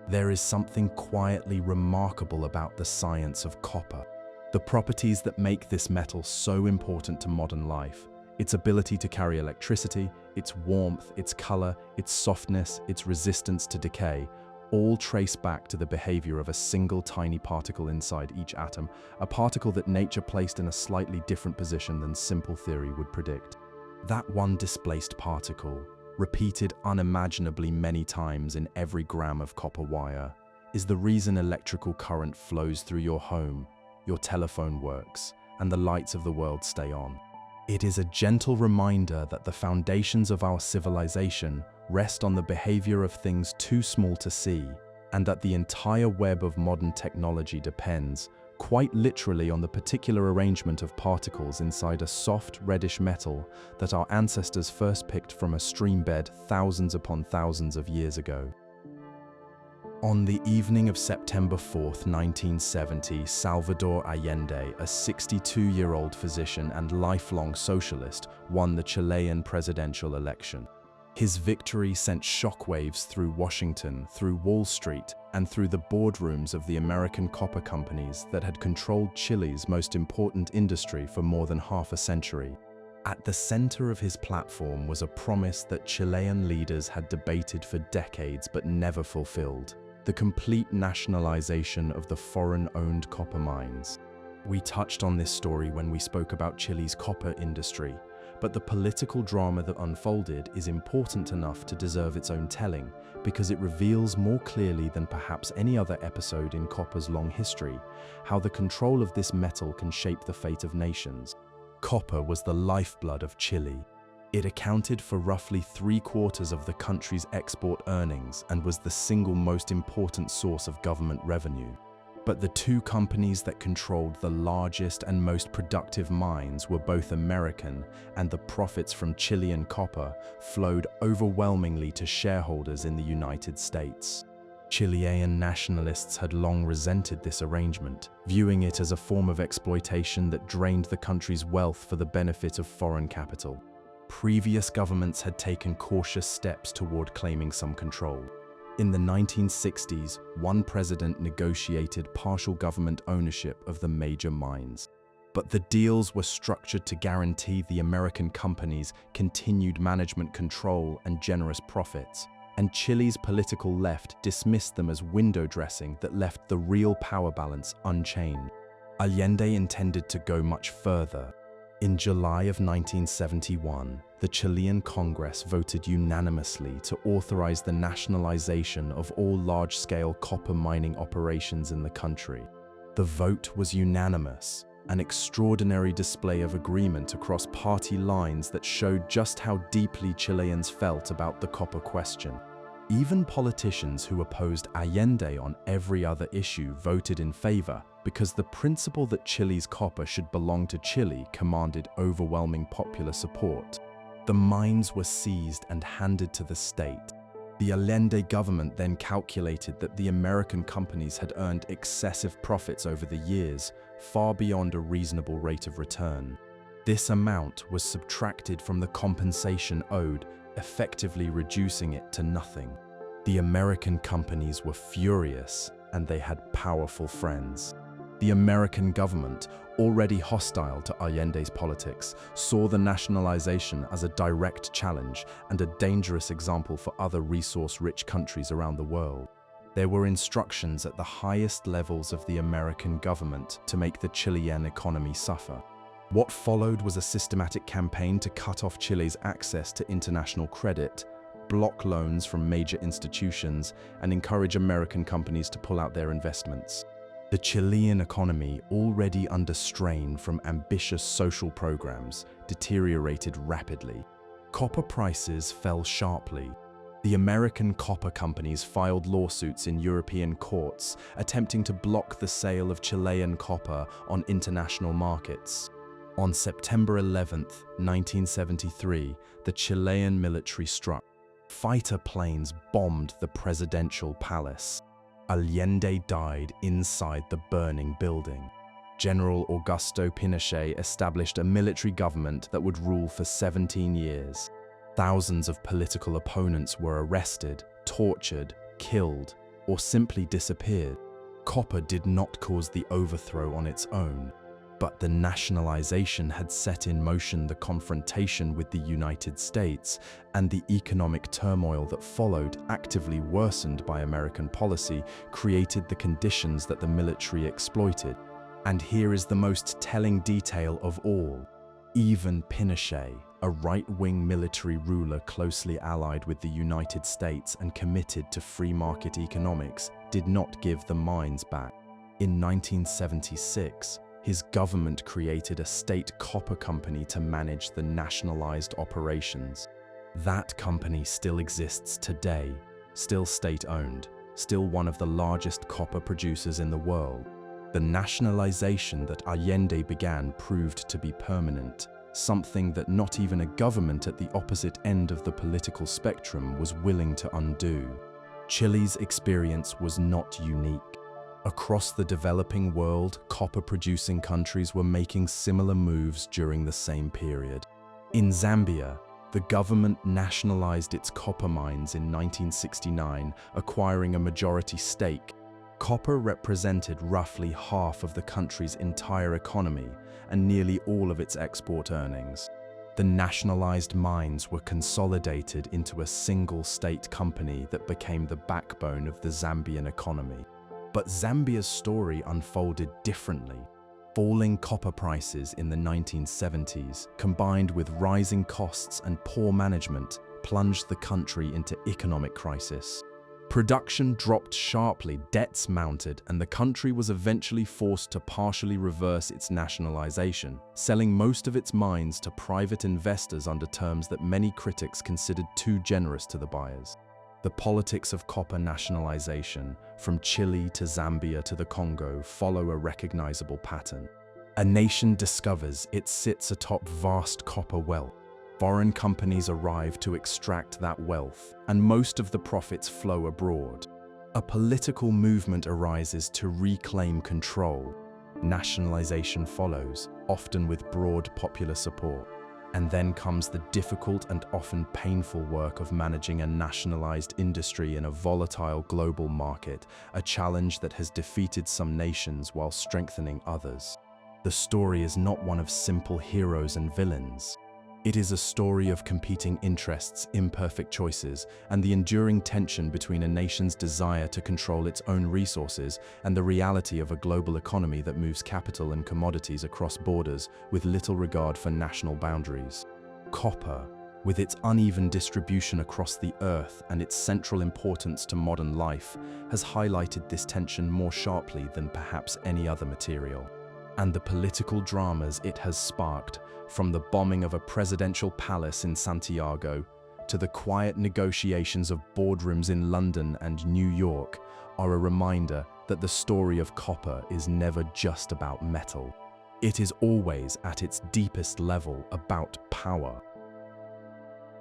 There is something quietly remarkable about the science of copper. The properties that make this metal so important to modern life, its ability to carry electricity, its warmth, its color, its softness, its resistance to decay, all trace back to the behavior of a single tiny particle inside each atom, a particle that nature placed in a slightly different position than simple theory would predict. That one displaced particle, repeated unimaginably many times in every gram of copper wire, is the reason electrical current flows through your home, your telephone works, and the lights of the world stay on. It is a gentle reminder that the foundations of our civilization rest on the behavior of things too small to see, and that the entire web of modern technology depends, quite literally, on the particular arrangement of particles inside a soft, reddish metal that our ancestors first picked from a stream bed thousands upon thousands of years ago. On the evening of September 4th, 1970, Salvador Allende, a 62-year-old physician and lifelong socialist, won the Chilean presidential election. His victory sent shockwaves through Washington, through Wall Street, and through the boardrooms of the American copper companies that had controlled Chile's most important industry for more than half a century. At the center of his platform was a promise that Chilean leaders had debated for decades but never fulfilled: the complete nationalization of the foreign-owned copper mines. We touched on this story when we spoke about Chile's copper industry, but the political drama that unfolded is important enough to deserve its own telling, because it reveals more clearly than perhaps any other episode in copper's long history how the control of this metal can shape the fate of nations. Copper was the lifeblood of Chile. It accounted for roughly 3/4 of the country's export earnings and was the single most important source of government revenue. But the two companies that controlled the largest and most productive mines were both American, and the profits from Chilean copper flowed overwhelmingly to shareholders in the United States. Chilean nationalists had long resented this arrangement, viewing it as a form of exploitation that drained the country's wealth for the benefit of foreign capital. Previous governments had taken cautious steps toward claiming some control. In the 1960s, one president negotiated partial government ownership of the major mines. But the deals were structured to guarantee the American companies continued management control and generous profits, and Chile's political left dismissed them as window dressing that left the real power balance unchanged. Allende intended to go much further. In July of 1971, the Chilean Congress voted unanimously to authorize the nationalization of all large-scale copper mining operations in the country. The vote was unanimous, an extraordinary display of agreement across party lines that showed just how deeply Chileans felt about the copper question. Even politicians who opposed Allende on every other issue voted in favor, because the principle that Chile's copper should belong to Chile commanded overwhelming popular support. The mines were seized and handed to the state. The Allende government then calculated that the American companies had earned excessive profits over the years, far beyond a reasonable rate of return. This amount was subtracted from the compensation owed, effectively reducing it to nothing. The American companies were furious, and they had powerful friends. The American government, already hostile to Allende's politics, saw the nationalization as a direct challenge and a dangerous example for other resource-rich countries around the world. There were instructions at the highest levels of the American government to make the Chilean economy suffer. What followed was a systematic campaign to cut off Chile's access to international credit, block loans from major institutions, and encourage American companies to pull out their investments. The Chilean economy, already under strain from ambitious social programs, deteriorated rapidly. Copper prices fell sharply. The American copper companies filed lawsuits in European courts, attempting to block the sale of Chilean copper on international markets. On September 11, 1973, the Chilean military struck. Fighter planes bombed the presidential palace. Allende died inside the burning building. General Augusto Pinochet established a military government that would rule for 17 years. Thousands of political opponents were arrested, tortured, killed, or simply disappeared. Copper did not cause the overthrow on its own, but the nationalization had set in motion the confrontation with the United States, and the economic turmoil that followed, actively worsened by American policy, created the conditions that the military exploited. And here is the most telling detail of all. Even Pinochet, a right-wing military ruler closely allied with the United States and committed to free market economics, did not give the mines back. In 1976, his government created a state copper company to manage the nationalized operations. That company still exists today, still state-owned, still one of the largest copper producers in the world. The nationalization that Allende began proved to be permanent, something that not even a government at the opposite end of the political spectrum was willing to undo. Chile's experience was not unique. Across the developing world, copper-producing countries were making similar moves during the same period. In Zambia, the government nationalized its copper mines in 1969, acquiring a majority stake. Copper represented roughly half of the country's entire economy and nearly all of its export earnings. The nationalized mines were consolidated into a single state company that became the backbone of the Zambian economy. But Zambia's story unfolded differently. Falling copper prices in the 1970s, combined with rising costs and poor management, plunged the country into economic crisis. Production dropped sharply, debts mounted, and the country was eventually forced to partially reverse its nationalization, selling most of its mines to private investors under terms that many critics considered too generous to the buyers. The politics of copper nationalization, from Chile to Zambia to the Congo, follow a recognizable pattern. A nation discovers it sits atop vast copper wealth. Foreign companies arrive to extract that wealth, and most of the profits flow abroad. A political movement arises to reclaim control. Nationalization follows, often with broad popular support. And then comes the difficult and often painful work of managing a nationalized industry in a volatile global market, a challenge that has defeated some nations while strengthening others. The story is not one of simple heroes and villains. It is a story of competing interests, imperfect choices, and the enduring tension between a nation's desire to control its own resources and the reality of a global economy that moves capital and commodities across borders with little regard for national boundaries. Copper, with its uneven distribution across the earth and its central importance to modern life, has highlighted this tension more sharply than perhaps any other material. And the political dramas it has sparked, from the bombing of a presidential palace in Santiago to the quiet negotiations of boardrooms in London and New York, are a reminder that the story of copper is never just about metal. It is always, at its deepest level, about power.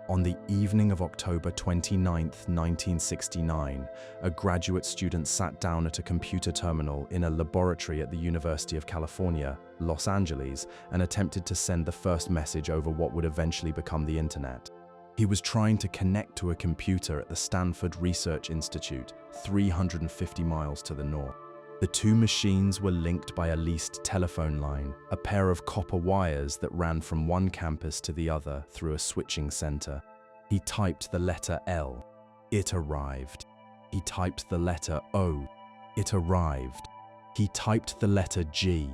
On the evening of October 29, 1969, a graduate student sat down at a computer terminal in a laboratory at the University of California, Los Angeles, and attempted to send the first message over what would eventually become the internet. He was trying to connect to a computer at the Stanford Research Institute, 350 miles to the north. The two machines were linked by a leased telephone line, a pair of copper wires that ran from one campus to the other through a switching center. He typed the letter L. It arrived. He typed the letter O. It arrived. He typed the letter G,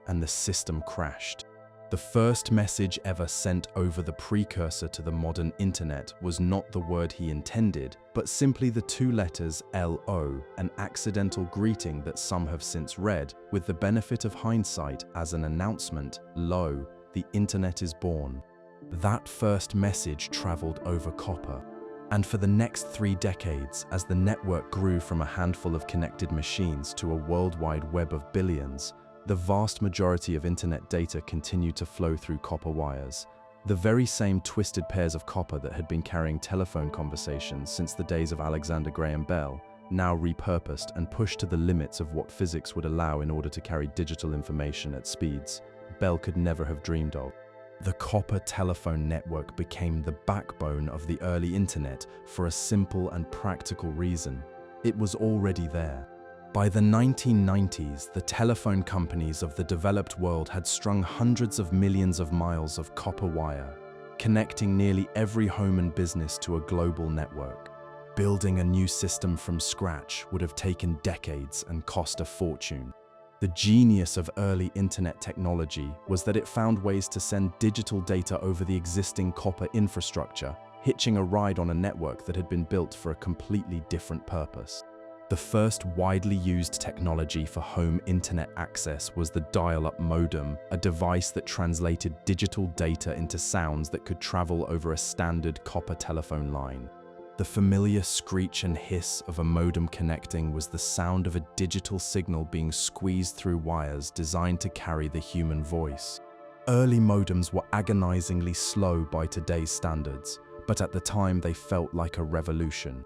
and the system crashed. The first message ever sent over the precursor to the modern internet was not the word he intended, but simply the two letters LO, an accidental greeting that some have since read, with the benefit of hindsight, as an announcement: "Lo, the internet is born." That first message traveled over copper. And for the next 3 decades, as the network grew from a handful of connected machines to a worldwide web of billions, the vast majority of internet data continued to flow through copper wires. The very same twisted pairs of copper that had been carrying telephone conversations since the days of Alexander Graham Bell, now repurposed and pushed to the limits of what physics would allow in order to carry digital information at speeds Bell could never have dreamed of. The copper telephone network became the backbone of the early internet for a simple and practical reason: it was already there. By the 1990s, the telephone companies of the developed world had strung hundreds of millions of miles of copper wire, connecting nearly every home and business to a global network. Building a new system from scratch would have taken decades and cost a fortune. The genius of early internet technology was that it found ways to send digital data over the existing copper infrastructure, hitching a ride on a network that had been built for a completely different purpose. The first widely used technology for home internet access was the dial-up modem, a device that translated digital data into sounds that could travel over a standard copper telephone line. The familiar screech and hiss of a modem connecting was the sound of a digital signal being squeezed through wires designed to carry the human voice. Early modems were agonizingly slow by today's standards, but at the time they felt like a revolution.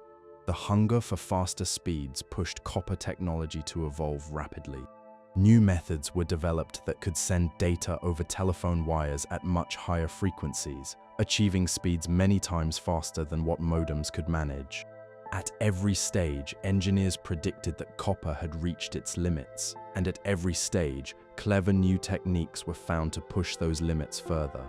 The hunger for faster speeds pushed copper technology to evolve rapidly. New methods were developed that could send data over telephone wires at much higher frequencies, achieving speeds many times faster than what modems could manage. At every stage, engineers predicted that copper had reached its limits, and at every stage, clever new techniques were found to push those limits further.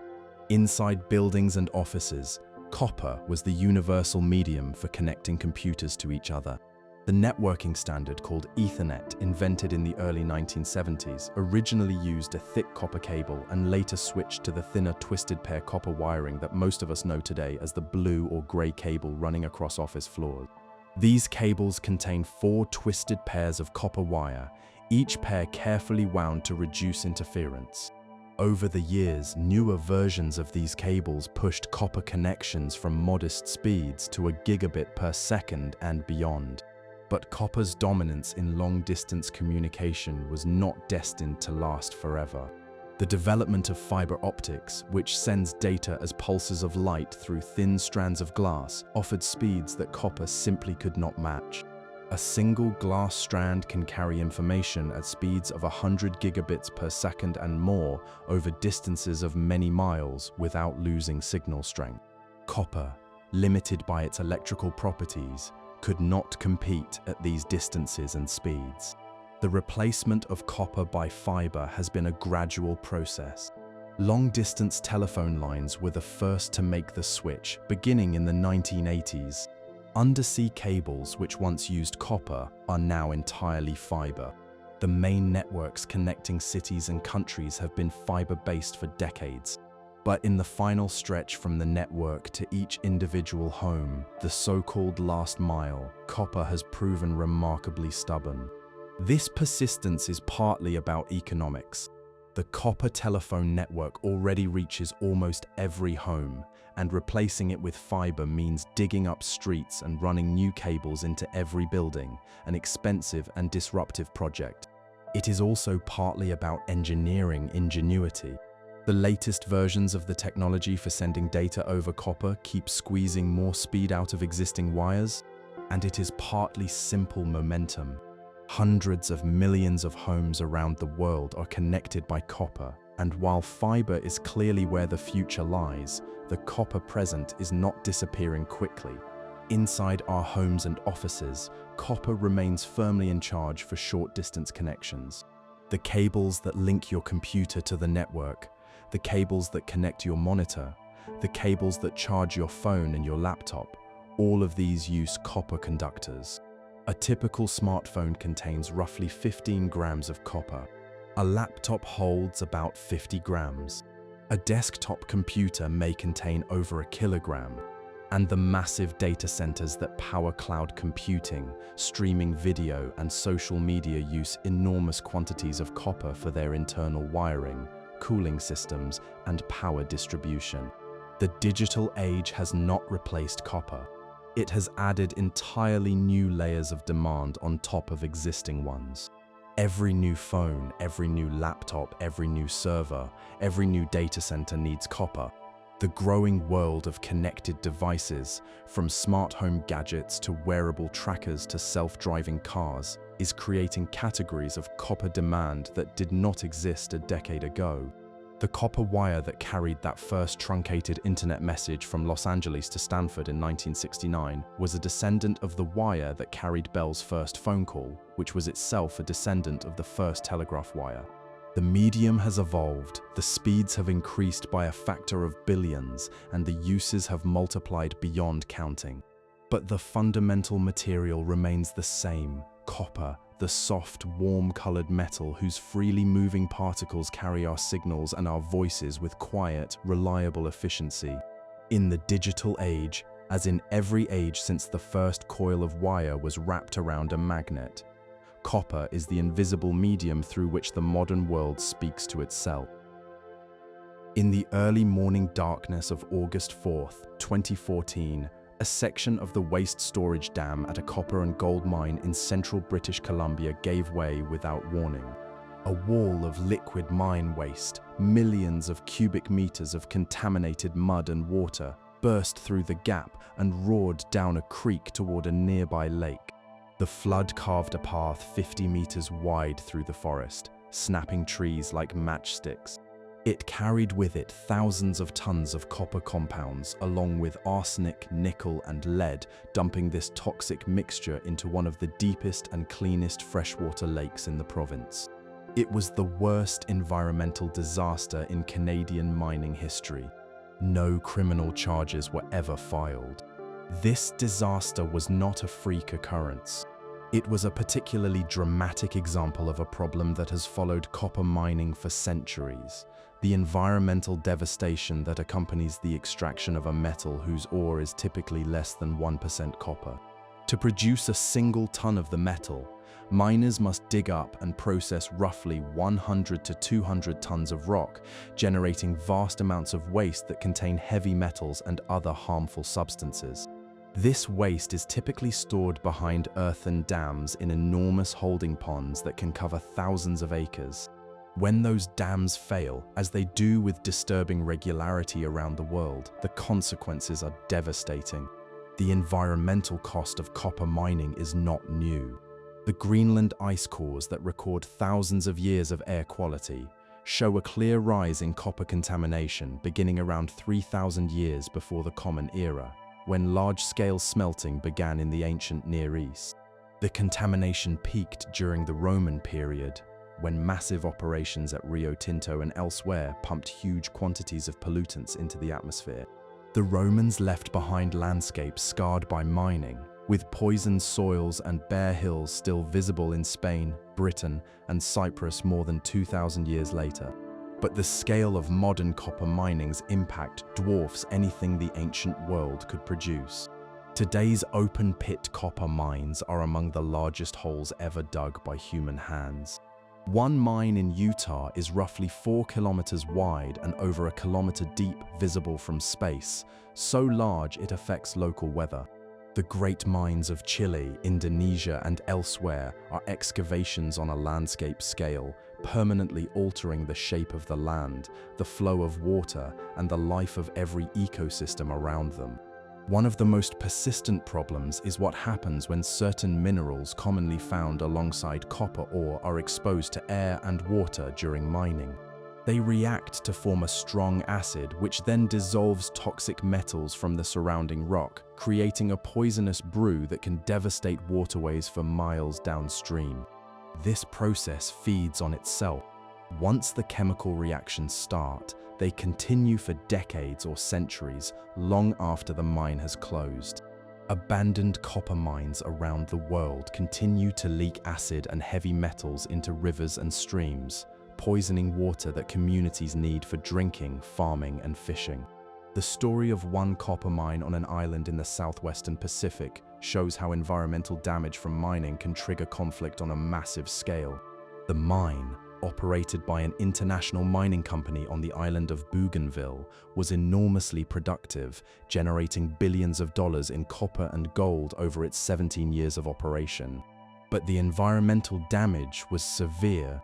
Inside buildings and offices, copper was the universal medium for connecting computers to each other. The networking standard called Ethernet, invented in the early 1970s, originally used a thick copper cable and later switched to the thinner twisted pair copper wiring that most of us know today as the blue or gray cable running across office floors. These cables contain 4 twisted pairs of copper wire, each pair carefully wound to reduce interference. Over the years, newer versions of these cables pushed copper connections from modest speeds to a gigabit per second and beyond. But copper's dominance in long-distance communication was not destined to last forever. The development of fiber optics, which sends data as pulses of light through thin strands of glass, offered speeds that copper simply could not match. A single glass strand can carry information at speeds of 100 gigabits per second and more over distances of many miles without losing signal strength. Copper, limited by its electrical properties, could not compete at these distances and speeds. The replacement of copper by fiber has been a gradual process. Long-distance telephone lines were the first to make the switch, beginning in the 1980s. Undersea cables, which once used copper, are now entirely fiber. The main networks connecting cities and countries have been fiber-based for decades. But in the final stretch from the network to each individual home, the so-called last mile, copper has proven remarkably stubborn. This persistence is partly about economics. The copper telephone network already reaches almost every home, and replacing it with fiber means digging up streets and running new cables into every building, an expensive and disruptive project. It is also partly about engineering ingenuity. The latest versions of the technology for sending data over copper keep squeezing more speed out of existing wires, and it is partly simple momentum. Hundreds of millions of homes around the world are connected by copper, and while fiber is clearly where the future lies, the copper present is not disappearing quickly. Inside our homes and offices, copper remains firmly in charge for short-distance connections. The cables that link your computer to the network, the cables that connect your monitor, the cables that charge your phone and your laptop, all of these use copper conductors. A typical smartphone contains roughly 15 grams of copper. A laptop holds about 50 grams. A desktop computer may contain over a kilogram. And the massive data centers that power cloud computing, streaming video, and social media use enormous quantities of copper for their internal wiring, cooling systems, and power distribution. The digital age has not replaced copper. It has added entirely new layers of demand on top of existing ones. Every new phone, every new laptop, every new server, every new data center needs copper. The growing world of connected devices, from smart home gadgets to wearable trackers to self-driving cars, is creating categories of copper demand that did not exist a decade ago. The copper wire that carried that first truncated internet message from Los Angeles to Stanford in 1969 was a descendant of the wire that carried Bell's first phone call, which was itself a descendant of the first telegraph wire. The medium has evolved, the speeds have increased by a factor of billions, and the uses have multiplied beyond counting. But the fundamental material remains the same: copper, the soft, warm-colored metal whose freely moving particles carry our signals and our voices with quiet, reliable efficiency. In the digital age, as in every age since the first coil of wire was wrapped around a magnet, copper is the invisible medium through which the modern world speaks to itself. In the early morning darkness of August 4th, 2014, a section of the waste storage dam at a copper and gold mine in central British Columbia gave way without warning. A wall of liquid mine waste, millions of cubic meters of contaminated mud and water, burst through the gap and roared down a creek toward a nearby lake. The flood carved a path 50 meters wide through the forest, snapping trees like matchsticks. It carried with it thousands of tons of copper compounds, along with arsenic, nickel, and lead, dumping this toxic mixture into one of the deepest and cleanest freshwater lakes in the province. It was the worst environmental disaster in Canadian mining history. No criminal charges were ever filed. This disaster was not a freak occurrence. It was a particularly dramatic example of a problem that has followed copper mining for centuries: the environmental devastation that accompanies the extraction of a metal whose ore is typically less than 1% copper. To produce a single ton of the metal, miners must dig up and process roughly 100 to 200 tons of rock, generating vast amounts of waste that contain heavy metals and other harmful substances. This waste is typically stored behind earthen dams in enormous holding ponds that can cover thousands of acres. When those dams fail, as they do with disturbing regularity around the world, the consequences are devastating. The environmental cost of copper mining is not new. The Greenland ice cores that record thousands of years of air quality show a clear rise in copper contamination beginning around 3,000 years before the Common Era, when large-scale smelting began in the ancient Near East. The contamination peaked during the Roman period, when massive operations at Rio Tinto and elsewhere pumped huge quantities of pollutants into the atmosphere. The Romans left behind landscapes scarred by mining, with poisoned soils and bare hills still visible in Spain, Britain, and Cyprus more than 2,000 years later. But the scale of modern copper mining's impact dwarfs anything the ancient world could produce. Today's open-pit copper mines are among the largest holes ever dug by human hands. One mine in Utah is roughly 4 kilometers wide and over a kilometer deep, visible from space, so large it affects local weather. The great mines of Chile, Indonesia, and elsewhere are excavations on a landscape scale, permanently altering the shape of the land, the flow of water, and the life of every ecosystem around them. One of the most persistent problems is what happens when certain minerals commonly found alongside copper ore are exposed to air and water during mining. They react to form a strong acid, which then dissolves toxic metals from the surrounding rock, creating a poisonous brew that can devastate waterways for miles downstream. This process feeds on itself. Once the chemical reactions start, they continue for decades or centuries, long after the mine has closed. Abandoned copper mines around the world continue to leak acid and heavy metals into rivers and streams, poisoning water that communities need for drinking, farming, and fishing. The story of one copper mine on an island in the southwestern Pacific shows how environmental damage from mining can trigger conflict on a massive scale. The mine, operated by an international mining company on the island of Bougainville, was enormously productive, generating billions of dollars in copper and gold over its 17 years of operation. But the environmental damage was severe.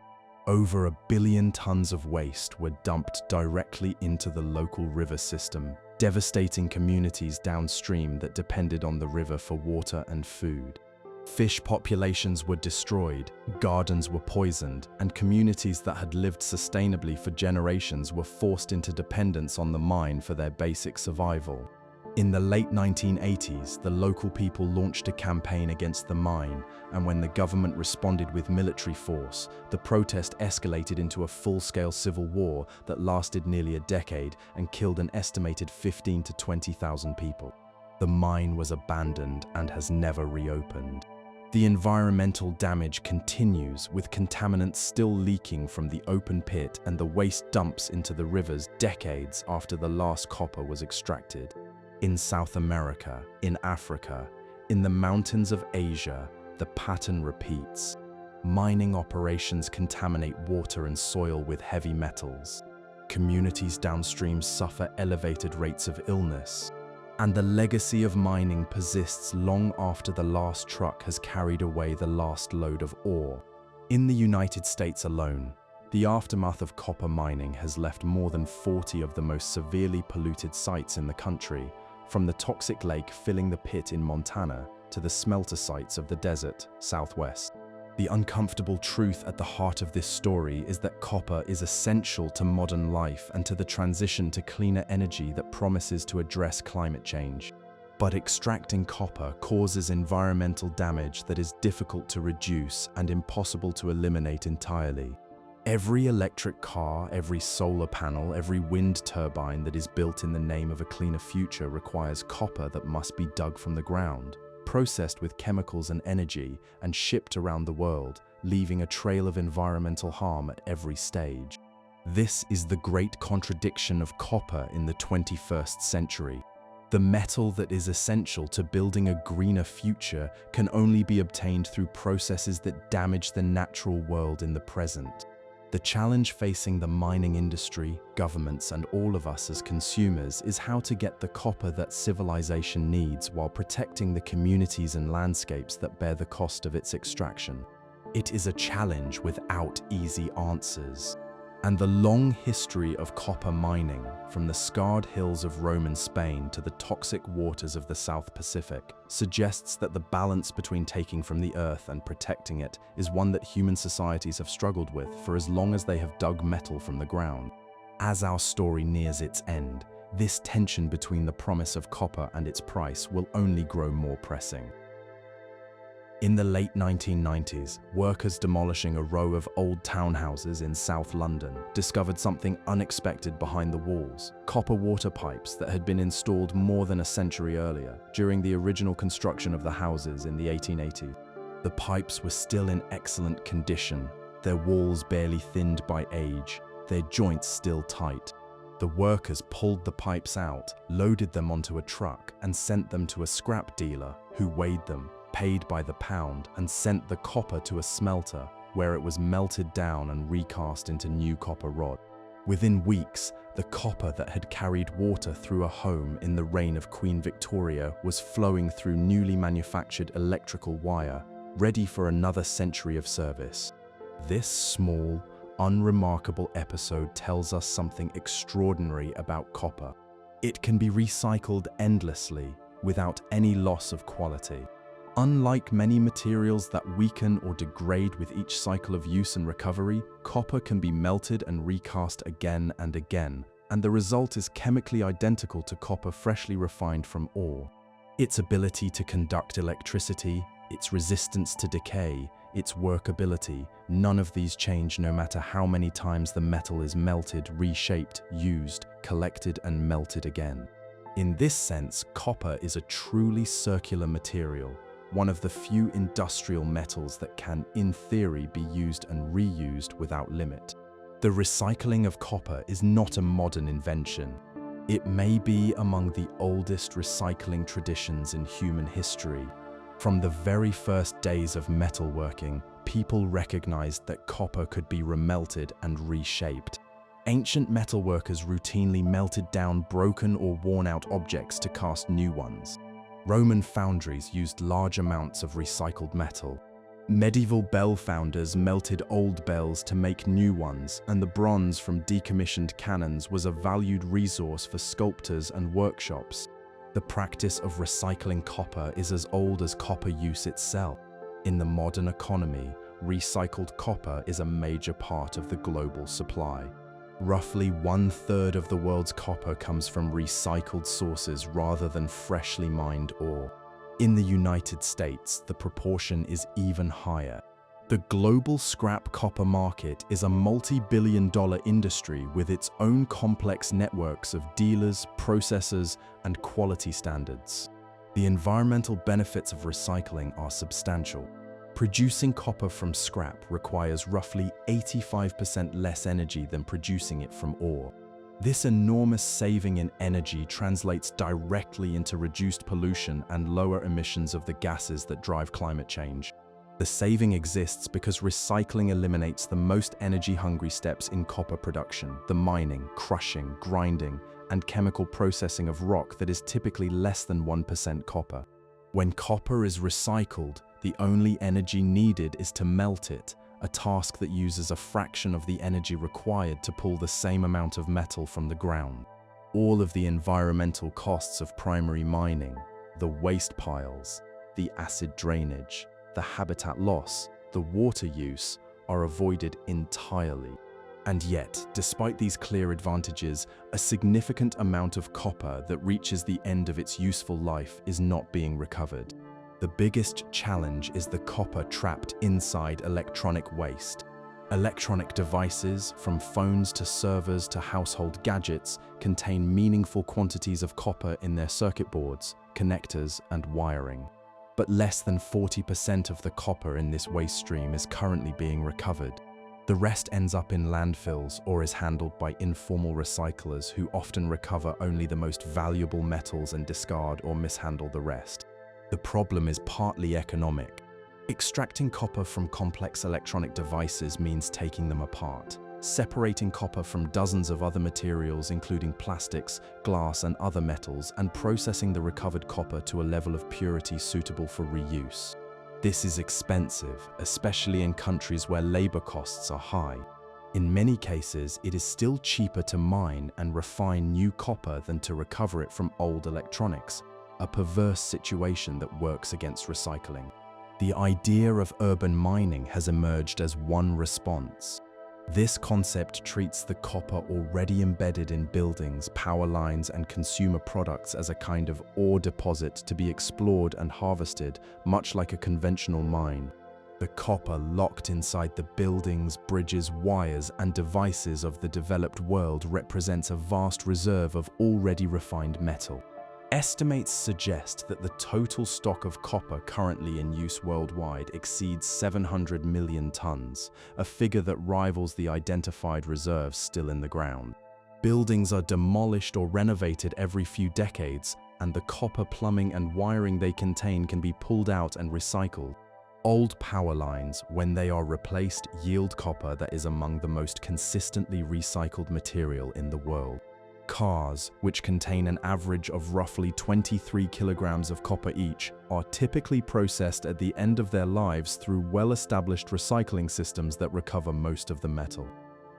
Over 1 billion tons of waste were dumped directly into the local river system, devastating communities downstream that depended on the river for water and food. Fish populations were destroyed, gardens were poisoned, and communities that had lived sustainably for generations were forced into dependence on the mine for their basic survival. In the late 1980s, the local people launched a campaign against the mine, and when the government responded with military force, the protest escalated into a full-scale civil war that lasted nearly a decade and killed an estimated 15,000 to 20,000 people. The mine was abandoned and has never reopened. The environmental damage continues, with contaminants still leaking from the open pit and the waste dumps into the rivers decades after the last copper was extracted. In South America, in Africa, in the mountains of Asia, the pattern repeats. Mining operations contaminate water and soil with heavy metals. Communities downstream suffer elevated rates of illness. And the legacy of mining persists long after the last truck has carried away the last load of ore. In the United States alone, the aftermath of copper mining has left more than 40 of the most severely polluted sites in the country, from the toxic lake filling the pit in Montana to the smelter sites of the desert southwest. The uncomfortable truth at the heart of this story is that copper is essential to modern life and to the transition to cleaner energy that promises to address climate change. But extracting copper causes environmental damage that is difficult to reduce and impossible to eliminate entirely. Every electric car, every solar panel, every wind turbine that is built in the name of a cleaner future requires copper that must be dug from the ground, processed with chemicals and energy, and shipped around the world, leaving a trail of environmental harm at every stage. This is the great contradiction of copper in the 21st century. The metal that is essential to building a greener future can only be obtained through processes that damage the natural world in the present. The challenge facing the mining industry, governments, and all of us as consumers is how to get the copper that civilization needs while protecting the communities and landscapes that bear the cost of its extraction. It is a challenge without easy answers. And the long history of copper mining, from the scarred hills of Roman Spain to the toxic waters of the South Pacific, suggests that the balance between taking from the earth and protecting it is one that human societies have struggled with for as long as they have dug metal from the ground. As our story nears its end, this tension between the promise of copper and its price will only grow more pressing. In the late 1990s, workers demolishing a row of old townhouses in South London discovered something unexpected behind the walls: copper water pipes that had been installed more than a century earlier, during the original construction of the houses in the 1880s. The pipes were still in excellent condition, their walls barely thinned by age, their joints still tight. The workers pulled the pipes out, loaded them onto a truck, and sent them to a scrap dealer who weighed them, paid by the pound, and sent the copper to a smelter where it was melted down and recast into new copper rod. Within weeks, the copper that had carried water through a home in the reign of Queen Victoria was flowing through newly manufactured electrical wire, ready for another century of service. This small, unremarkable episode tells us something extraordinary about copper. It can be recycled endlessly without any loss of quality. Unlike many materials that weaken or degrade with each cycle of use and recovery, copper can be melted and recast again and again, and the result is chemically identical to copper freshly refined from ore. Its ability to conduct electricity, its resistance to decay, its workability, none of these change no matter how many times the metal is melted, reshaped, used, collected, and melted again. In this sense, copper is a truly circular material, one of the few industrial metals that can, in theory, be used and reused without limit. The recycling of copper is not a modern invention. It may be among the oldest recycling traditions in human history. From the very first days of metalworking, people recognized that copper could be remelted and reshaped. Ancient metalworkers routinely melted down broken or worn-out objects to cast new ones. Roman foundries used large amounts of recycled metal. Medieval bell founders melted old bells to make new ones, and the bronze from decommissioned cannons was a valued resource for sculptors and workshops. The practice of recycling copper is as old as copper use itself. In the modern economy, recycled copper is a major part of the global supply. Roughly 1/3 of the world's copper comes from recycled sources rather than freshly mined ore. In the United States, the proportion is even higher. The global scrap copper market is a multi-billion-dollar industry with its own complex networks of dealers, processors, and quality standards. The environmental benefits of recycling are substantial. Producing copper from scrap requires roughly 85% less energy than producing it from ore. This enormous saving in energy translates directly into reduced pollution and lower emissions of the gases that drive climate change. The saving exists because recycling eliminates the most energy-hungry steps in copper production: the mining, crushing, grinding, and chemical processing of rock that is typically less than 1% copper. When copper is recycled, the only energy needed is to melt it, a task that uses a fraction of the energy required to pull the same amount of metal from the ground. All of the environmental costs of primary mining, the waste piles, the acid drainage, the habitat loss, the water use, are avoided entirely. And yet, despite these clear advantages, a significant amount of copper that reaches the end of its useful life is not being recovered. The biggest challenge is the copper trapped inside electronic waste. Electronic devices, from phones to servers to household gadgets, contain meaningful quantities of copper in their circuit boards, connectors, and wiring. But less than 40% of the copper in this waste stream is currently being recovered. The rest ends up in landfills or is handled by informal recyclers who often recover only the most valuable metals and discard or mishandle the rest. The problem is partly economic. Extracting copper from complex electronic devices means taking them apart, separating copper from dozens of other materials including plastics, glass and other metals, and processing the recovered copper to a level of purity suitable for reuse. This is expensive, especially in countries where labor costs are high. In many cases, it is still cheaper to mine and refine new copper than to recover it from old electronics, a perverse situation that works against recycling. The idea of urban mining has emerged as one response. This concept treats the copper already embedded in buildings, power lines, and consumer products as a kind of ore deposit to be explored and harvested, much like a conventional mine. The copper locked inside the buildings, bridges, wires, and devices of the developed world represents a vast reserve of already refined metal. Estimates suggest that the total stock of copper currently in use worldwide exceeds 700 million tons, a figure that rivals the identified reserves still in the ground. Buildings are demolished or renovated every few decades, and the copper plumbing and wiring they contain can be pulled out and recycled. Old power lines, when they are replaced, yield copper that is among the most consistently recycled material in the world. Cars, which contain an average of roughly 23 kilograms of copper each, are typically processed at the end of their lives through well-established recycling systems that recover most of the metal.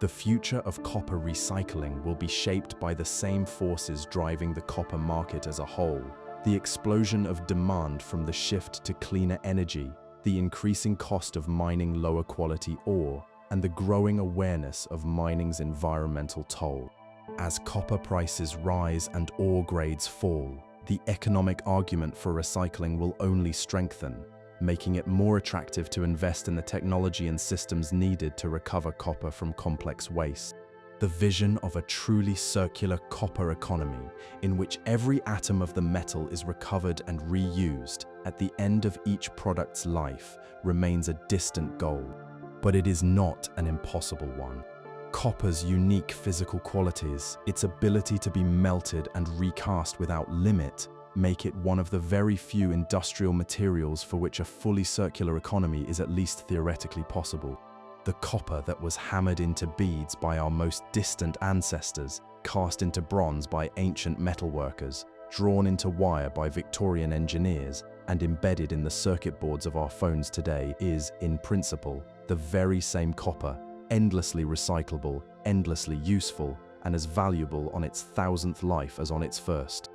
The future of copper recycling will be shaped by the same forces driving the copper market as a whole: the explosion of demand from the shift to cleaner energy, the increasing cost of mining lower quality ore, and the growing awareness of mining's environmental toll. As copper prices rise and ore grades fall, the economic argument for recycling will only strengthen, making it more attractive to invest in the technology and systems needed to recover copper from complex waste. The vision of a truly circular copper economy, in which every atom of the metal is recovered and reused at the end of each product's life, remains a distant goal. But it is not an impossible one. Copper's unique physical qualities, its ability to be melted and recast without limit, make it one of the very few industrial materials for which a fully circular economy is at least theoretically possible. The copper that was hammered into beads by our most distant ancestors, cast into bronze by ancient metalworkers, drawn into wire by Victorian engineers, and embedded in the circuit boards of our phones today is, in principle, the very same copper, endlessly recyclable, endlessly useful, and as valuable on its 1000th life as on its first.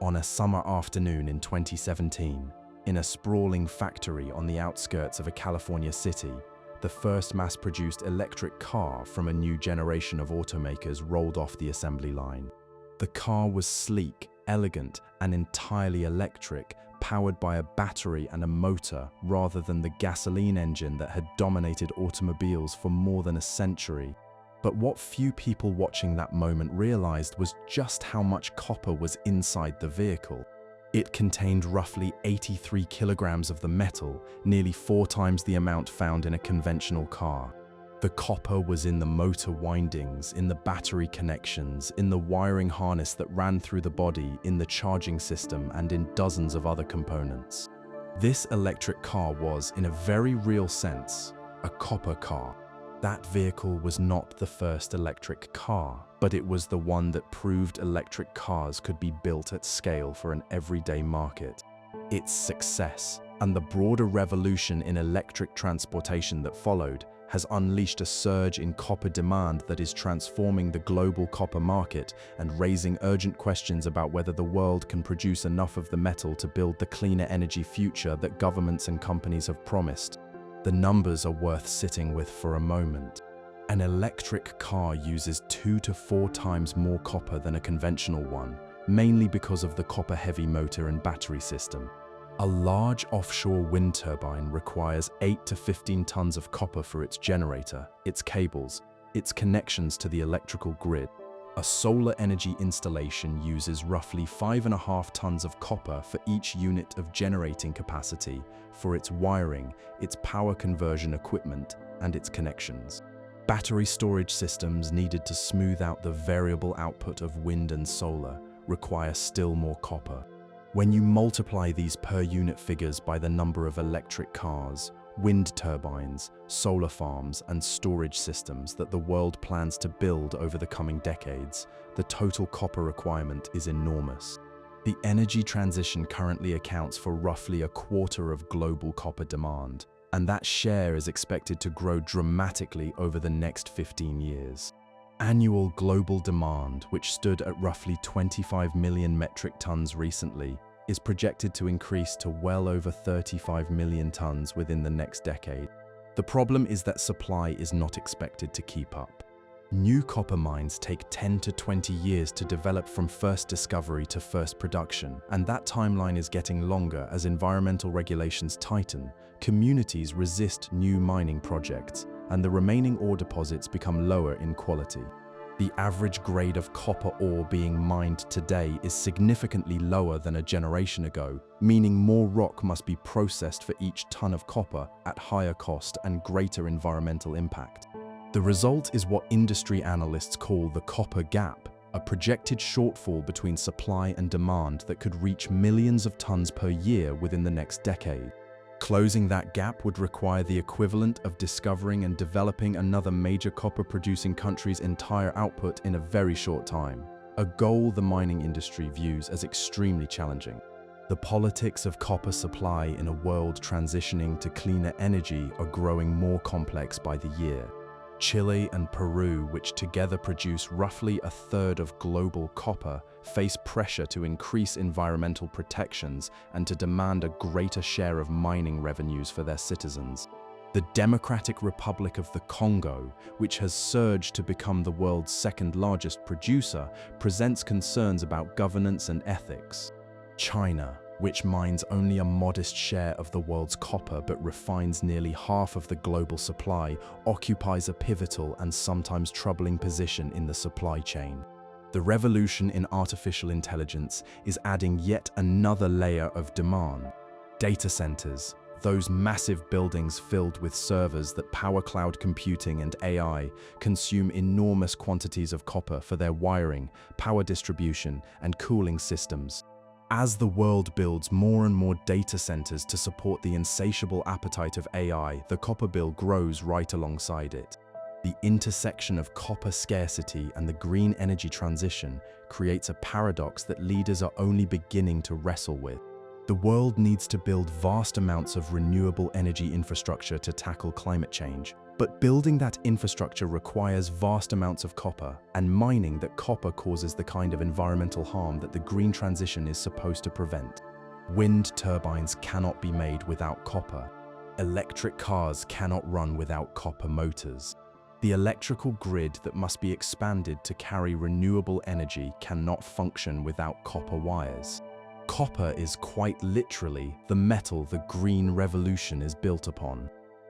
On a summer afternoon in 2017, in a sprawling factory on the outskirts of a California city, the first mass-produced electric car from a new generation of automakers rolled off the assembly line. The car was sleek, elegant, and entirely electric, powered by a battery and a motor rather than the gasoline engine that had dominated automobiles for more than a century. But what few people watching that moment realized was just how much copper was inside the vehicle. It contained roughly 83 kilograms of the metal, nearly 4 times the amount found in a conventional car. The copper was in the motor windings, in the battery connections, in the wiring harness that ran through the body, in the charging system, and in dozens of other components. This electric car was, in a very real sense, a copper car. That vehicle was not the first electric car, but it was the one that proved electric cars could be built at scale for an everyday market. Its success, and the broader revolution in electric transportation that followed, has unleashed a surge in copper demand that is transforming the global copper market and raising urgent questions about whether the world can produce enough of the metal to build the cleaner energy future that governments and companies have promised. The numbers are worth sitting with for a moment. An electric car uses 2 to 4 times more copper than a conventional one, mainly because of the copper-heavy motor and battery system. A large offshore wind turbine requires 8 to 15 tons of copper for its generator, its cables, its connections to the electrical grid. A solar energy installation uses roughly 5.5 tons of copper for each unit of generating capacity for its wiring, its power conversion equipment, and its connections. Battery storage systems needed to smooth out the variable output of wind and solar require still more copper. When you multiply these per-unit figures by the number of electric cars, wind turbines, solar farms, and storage systems that the world plans to build over the coming decades, the total copper requirement is enormous. The energy transition currently accounts for roughly a quarter of global copper demand, and that share is expected to grow dramatically over the next 15 years. Annual global demand, which stood at roughly 25 million metric tons recently, is projected to increase to well over 35 million tons within the next decade. The problem is that supply is not expected to keep up. New copper mines take 10 to 20 years to develop from first discovery to first production, and that timeline is getting longer as environmental regulations tighten, communities resist new mining projects, and the remaining ore deposits become lower in quality. The average grade of copper ore being mined today is significantly lower than a generation ago, meaning more rock must be processed for each ton of copper at higher cost and greater environmental impact. The result is what industry analysts call the copper gap, a projected shortfall between supply and demand that could reach millions of tons per year within the next decade. Closing that gap would require the equivalent of discovering and developing another major copper-producing country's entire output in a very short time, a goal the mining industry views as extremely challenging. The politics of copper supply in a world transitioning to cleaner energy are growing more complex by the year. Chile and Peru, which together produce roughly a third of global copper, face pressure to increase environmental protections and to demand a greater share of mining revenues for their citizens. The Democratic Republic of the Congo, which has surged to become the world's second largest producer, presents concerns about governance and ethics. China, which mines only a modest share of the world's copper but refines nearly half of the global supply, occupies a pivotal and sometimes troubling position in the supply chain. The revolution in artificial intelligence is adding yet another layer of demand. Data centers, those massive buildings filled with servers that power cloud computing and AI, consume enormous quantities of copper for their wiring, power distribution, and cooling systems. As the world builds more and more data centers to support the insatiable appetite of AI, the copper bill grows right alongside it. The intersection of copper scarcity and the green energy transition creates a paradox that leaders are only beginning to wrestle with. The world needs to build vast amounts of renewable energy infrastructure to tackle climate change, but building that infrastructure requires vast amounts of copper, and mining that copper causes the kind of environmental harm that the green transition is supposed to prevent. Wind turbines cannot be made without copper. Electric cars cannot run without copper motors. The electrical grid that must be expanded to carry renewable energy cannot function without copper wires. Copper is quite literally the metal the green revolution is built upon.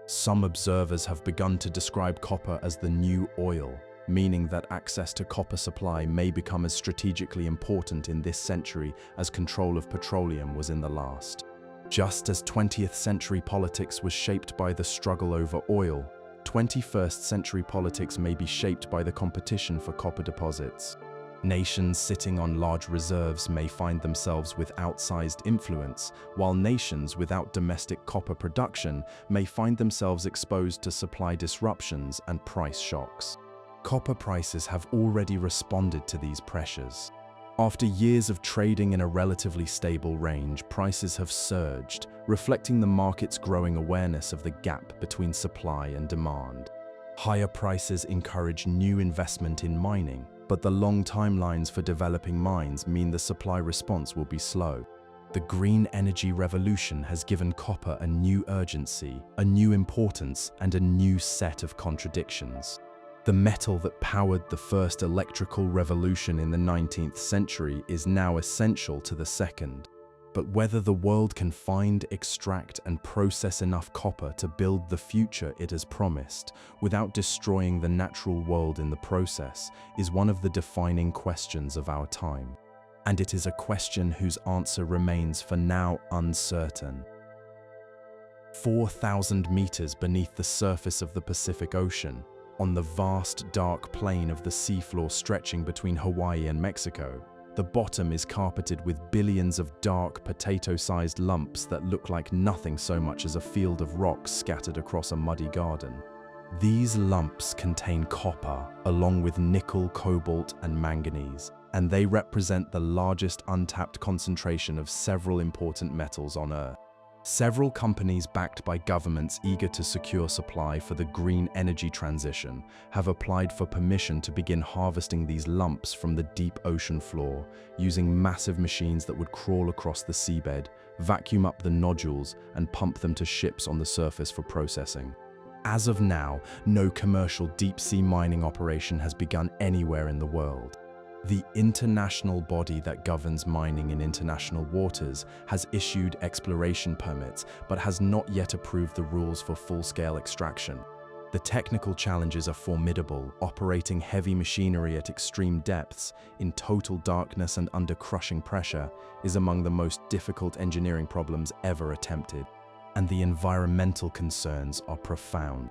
Some observers have begun to describe copper as the new oil, meaning that access to copper supply may become as strategically important in this century as control of petroleum was in the last. Just as 20th century politics was shaped by the struggle over oil, 21st century politics may be shaped by the competition for copper deposits. Nations sitting on large reserves may find themselves with outsized influence, while nations without domestic copper production may find themselves exposed to supply disruptions and price shocks. Copper prices have already responded to these pressures. After years of trading in a relatively stable range, prices have surged, reflecting the market's growing awareness of the gap between supply and demand. Higher prices encourage new investment in mining, but the long timelines for developing mines mean the supply response will be slow. The green energy revolution has given copper a new urgency, a new importance, and a new set of contradictions. The metal that powered the first electrical revolution in the 19th century is now essential to the second. But whether the world can find, extract, and process enough copper to build the future it has promised, without destroying the natural world in the process, is one of the defining questions of our time. And it is a question whose answer remains for now uncertain. 4,000 meters beneath the surface of the Pacific Ocean, on the vast dark plain of the seafloor stretching between Hawaii and Mexico, the bottom is carpeted with billions of dark, potato-sized lumps that look like nothing so much as a field of rocks scattered across a muddy garden. These lumps contain copper, along with nickel, cobalt, and manganese, and they represent the largest untapped concentration of several important metals on Earth. Several companies backed by governments eager to secure supply for the green energy transition have applied for permission to begin harvesting these lumps from the deep ocean floor, using massive machines that would crawl across the seabed, vacuum up the nodules, and pump them to ships on the surface for processing. As of now, no commercial deep-sea mining operation has begun anywhere in the world. The international body that governs mining in international waters has issued exploration permits but has not yet approved the rules for full-scale extraction. The technical challenges are formidable. Operating heavy machinery at extreme depths, in total darkness and under crushing pressure, is among the most difficult engineering problems ever attempted. And the environmental concerns are profound.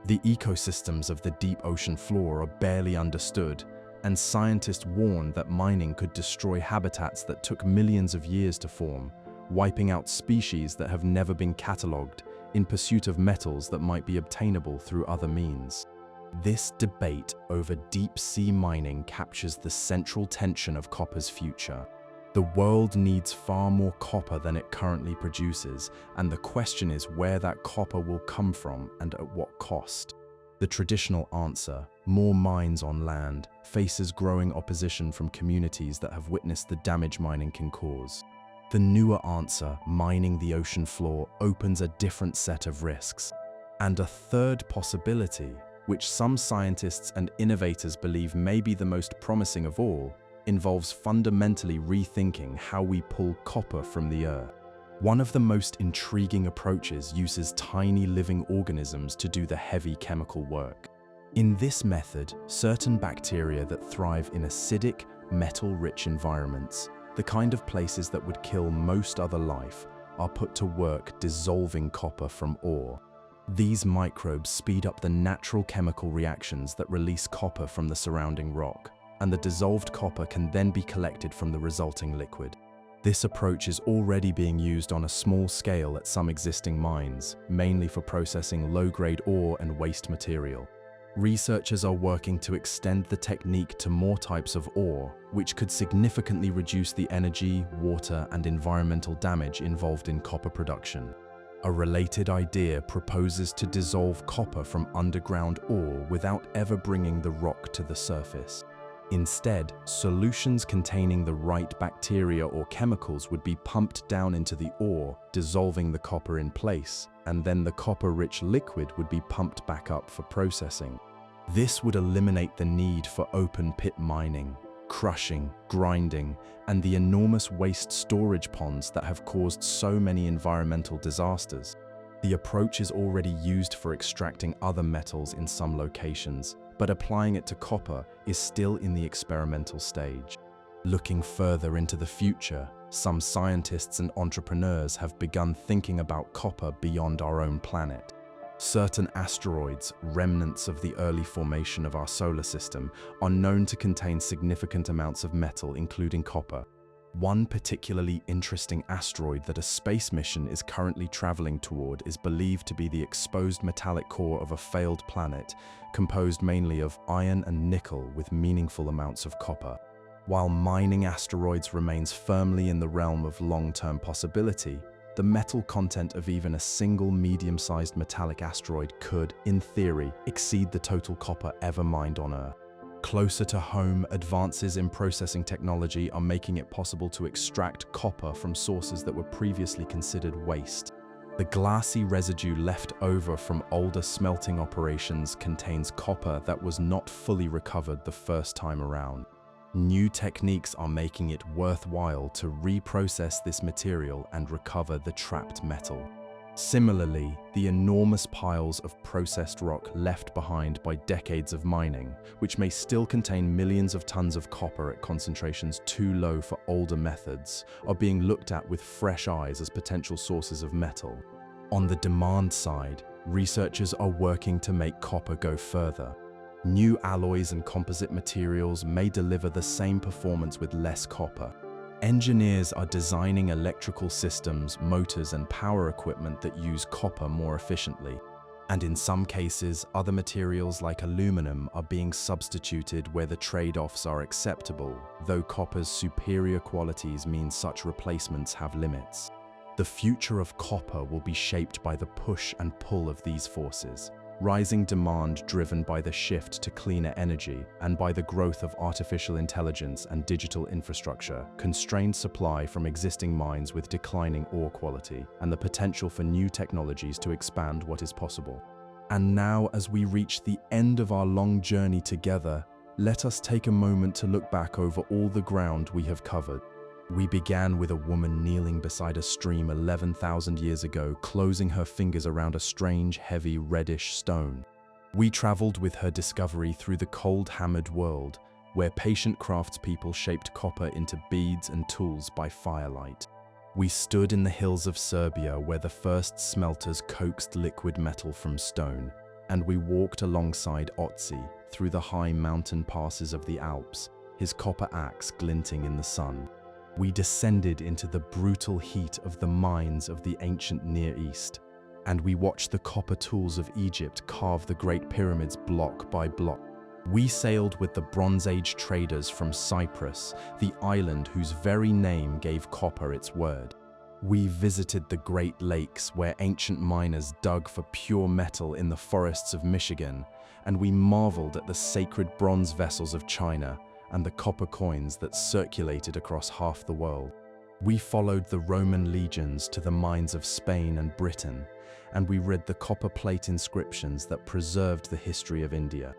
The ecosystems of the deep ocean floor are barely understood, and scientists warn that mining could destroy habitats that took millions of years to form, wiping out species that have never been catalogued in pursuit of metals that might be obtainable through other means. This debate over deep-sea mining captures the central tension of copper's future. The world needs far more copper than it currently produces, and the question is where that copper will come from and at what cost. The traditional answer, more mines on land, faces growing opposition from communities that have witnessed the damage mining can cause. The newer answer, mining the ocean floor, opens a different set of risks. And a third possibility, which some scientists and innovators believe may be the most promising of all, involves fundamentally rethinking how we pull copper from the earth. One of the most intriguing approaches uses tiny living organisms to do the heavy chemical work. In this method, certain bacteria that thrive in acidic, metal-rich environments, the kind of places that would kill most other life, are put to work dissolving copper from ore. These microbes speed up the natural chemical reactions that release copper from the surrounding rock, and the dissolved copper can then be collected from the resulting liquid. This approach is already being used on a small scale at some existing mines, mainly for processing low-grade ore and waste material. Researchers are working to extend the technique to more types of ore, which could significantly reduce the energy, water, and environmental damage involved in copper production. A related idea proposes to dissolve copper from underground ore without ever bringing the rock to the surface. Instead, solutions containing the right bacteria or chemicals would be pumped down into the ore, dissolving the copper in place, and then the copper-rich liquid would be pumped back up for processing. This would eliminate the need for open-pit mining, crushing, grinding, and the enormous waste storage ponds that have caused so many environmental disasters. The approach is already used for extracting other metals in some locations, but applying it to copper is still in the experimental stage. Looking further into the future, some scientists and entrepreneurs have begun thinking about copper beyond our own planet. Certain asteroids, remnants of the early formation of our solar system, are known to contain significant amounts of metal, including copper. One particularly interesting asteroid that a space mission is currently traveling toward is believed to be the exposed metallic core of a failed planet, composed mainly of iron and nickel with meaningful amounts of copper. While mining asteroids remains firmly in the realm of long-term possibility, the metal content of even a single medium-sized metallic asteroid could, in theory, exceed the total copper ever mined on Earth. Closer to home, advances in processing technology are making it possible to extract copper from sources that were previously considered waste. The glassy residue left over from older smelting operations contains copper that was not fully recovered the first time around. New techniques are making it worthwhile to reprocess this material and recover the trapped metal. Similarly, the enormous piles of processed rock left behind by decades of mining, which may still contain millions of tons of copper at concentrations too low for older methods, are being looked at with fresh eyes as potential sources of metal. On the demand side, researchers are working to make copper go further. New alloys and composite materials may deliver the same performance with less copper. Engineers are designing electrical systems, motors, and power equipment that use copper more efficiently. And in some cases, other materials like aluminum are being substituted where the trade-offs are acceptable, though copper's superior qualities mean such replacements have limits. The future of copper will be shaped by the push and pull of these forces. Rising demand driven by the shift to cleaner energy and by the growth of artificial intelligence and digital infrastructure, constrained supply from existing mines with declining ore quality, and the potential for new technologies to expand what is possible. And now, as we reach the end of our long journey together, let us take a moment to look back over all the ground we have covered. We began with a woman kneeling beside a stream 11,000 years ago, closing her fingers around a strange, heavy, reddish stone. We traveled with her discovery through the cold, hammered world, where patient craftspeople shaped copper into beads and tools by firelight. We stood in the hills of Serbia, where the first smelters coaxed liquid metal from stone, and we walked alongside Otzi through the high mountain passes of the Alps, his copper axe glinting in the sun. We descended into the brutal heat of the mines of the ancient Near East, and we watched the copper tools of Egypt carve the Great Pyramids block by block. We sailed with the Bronze Age traders from Cyprus, the island whose very name gave copper its word. We visited the Great Lakes, where ancient miners dug for pure metal in the forests of Michigan, and we marveled at the sacred bronze vessels of China and the copper coins that circulated across half the world. We followed the Roman legions to the mines of Spain and Britain, and we read the copper plate inscriptions that preserved the history of India.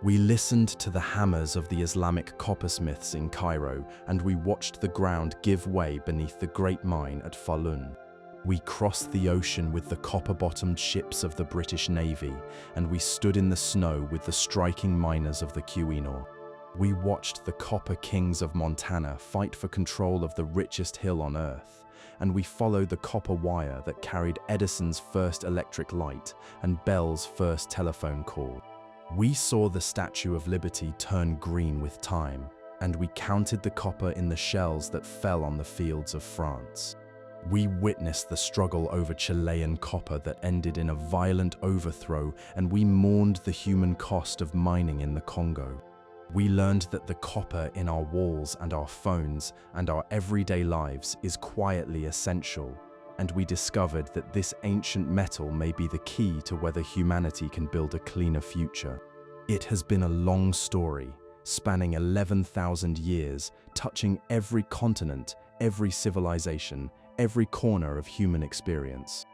We listened to the hammers of the Islamic coppersmiths in Cairo, and we watched the ground give way beneath the great mine at Falun. We crossed the ocean with the copper-bottomed ships of the British Navy, and we stood in the snow with the striking miners of the Keweenaw. We watched the copper kings of Montana fight for control of the richest hill on Earth, and we followed the copper wire that carried Edison's first electric light and Bell's first telephone call. We saw the Statue of Liberty turn green with time, and we counted the copper in the shells that fell on the fields of France. We witnessed the struggle over Chilean copper that ended in a violent overthrow, and we mourned the human cost of mining in the Congo. We learned that the copper in our walls and our phones and our everyday lives is quietly essential, and we discovered that this ancient metal may be the key to whether humanity can build a cleaner future. It has been a long story, spanning 11,000 years, touching every continent, every civilization, every corner of human experience.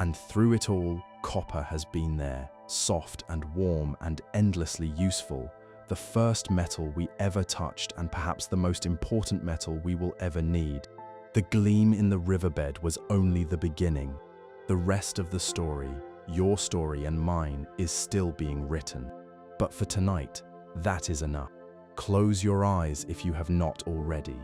And through it all, copper has been there, soft and warm and endlessly useful. The first metal we ever touched, and perhaps the most important metal we will ever need. The gleam in the riverbed was only the beginning. The rest of the story, your story and mine, is still being written. But for tonight, that is enough. Close your eyes if you have not already.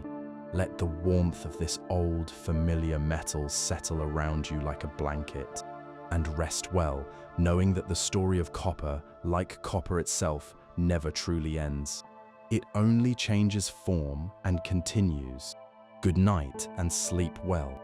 Let the warmth of this old, familiar metal settle around you like a blanket. And rest well, knowing that the story of copper, like copper itself, never truly ends. It only changes form and continues. Good night and sleep well.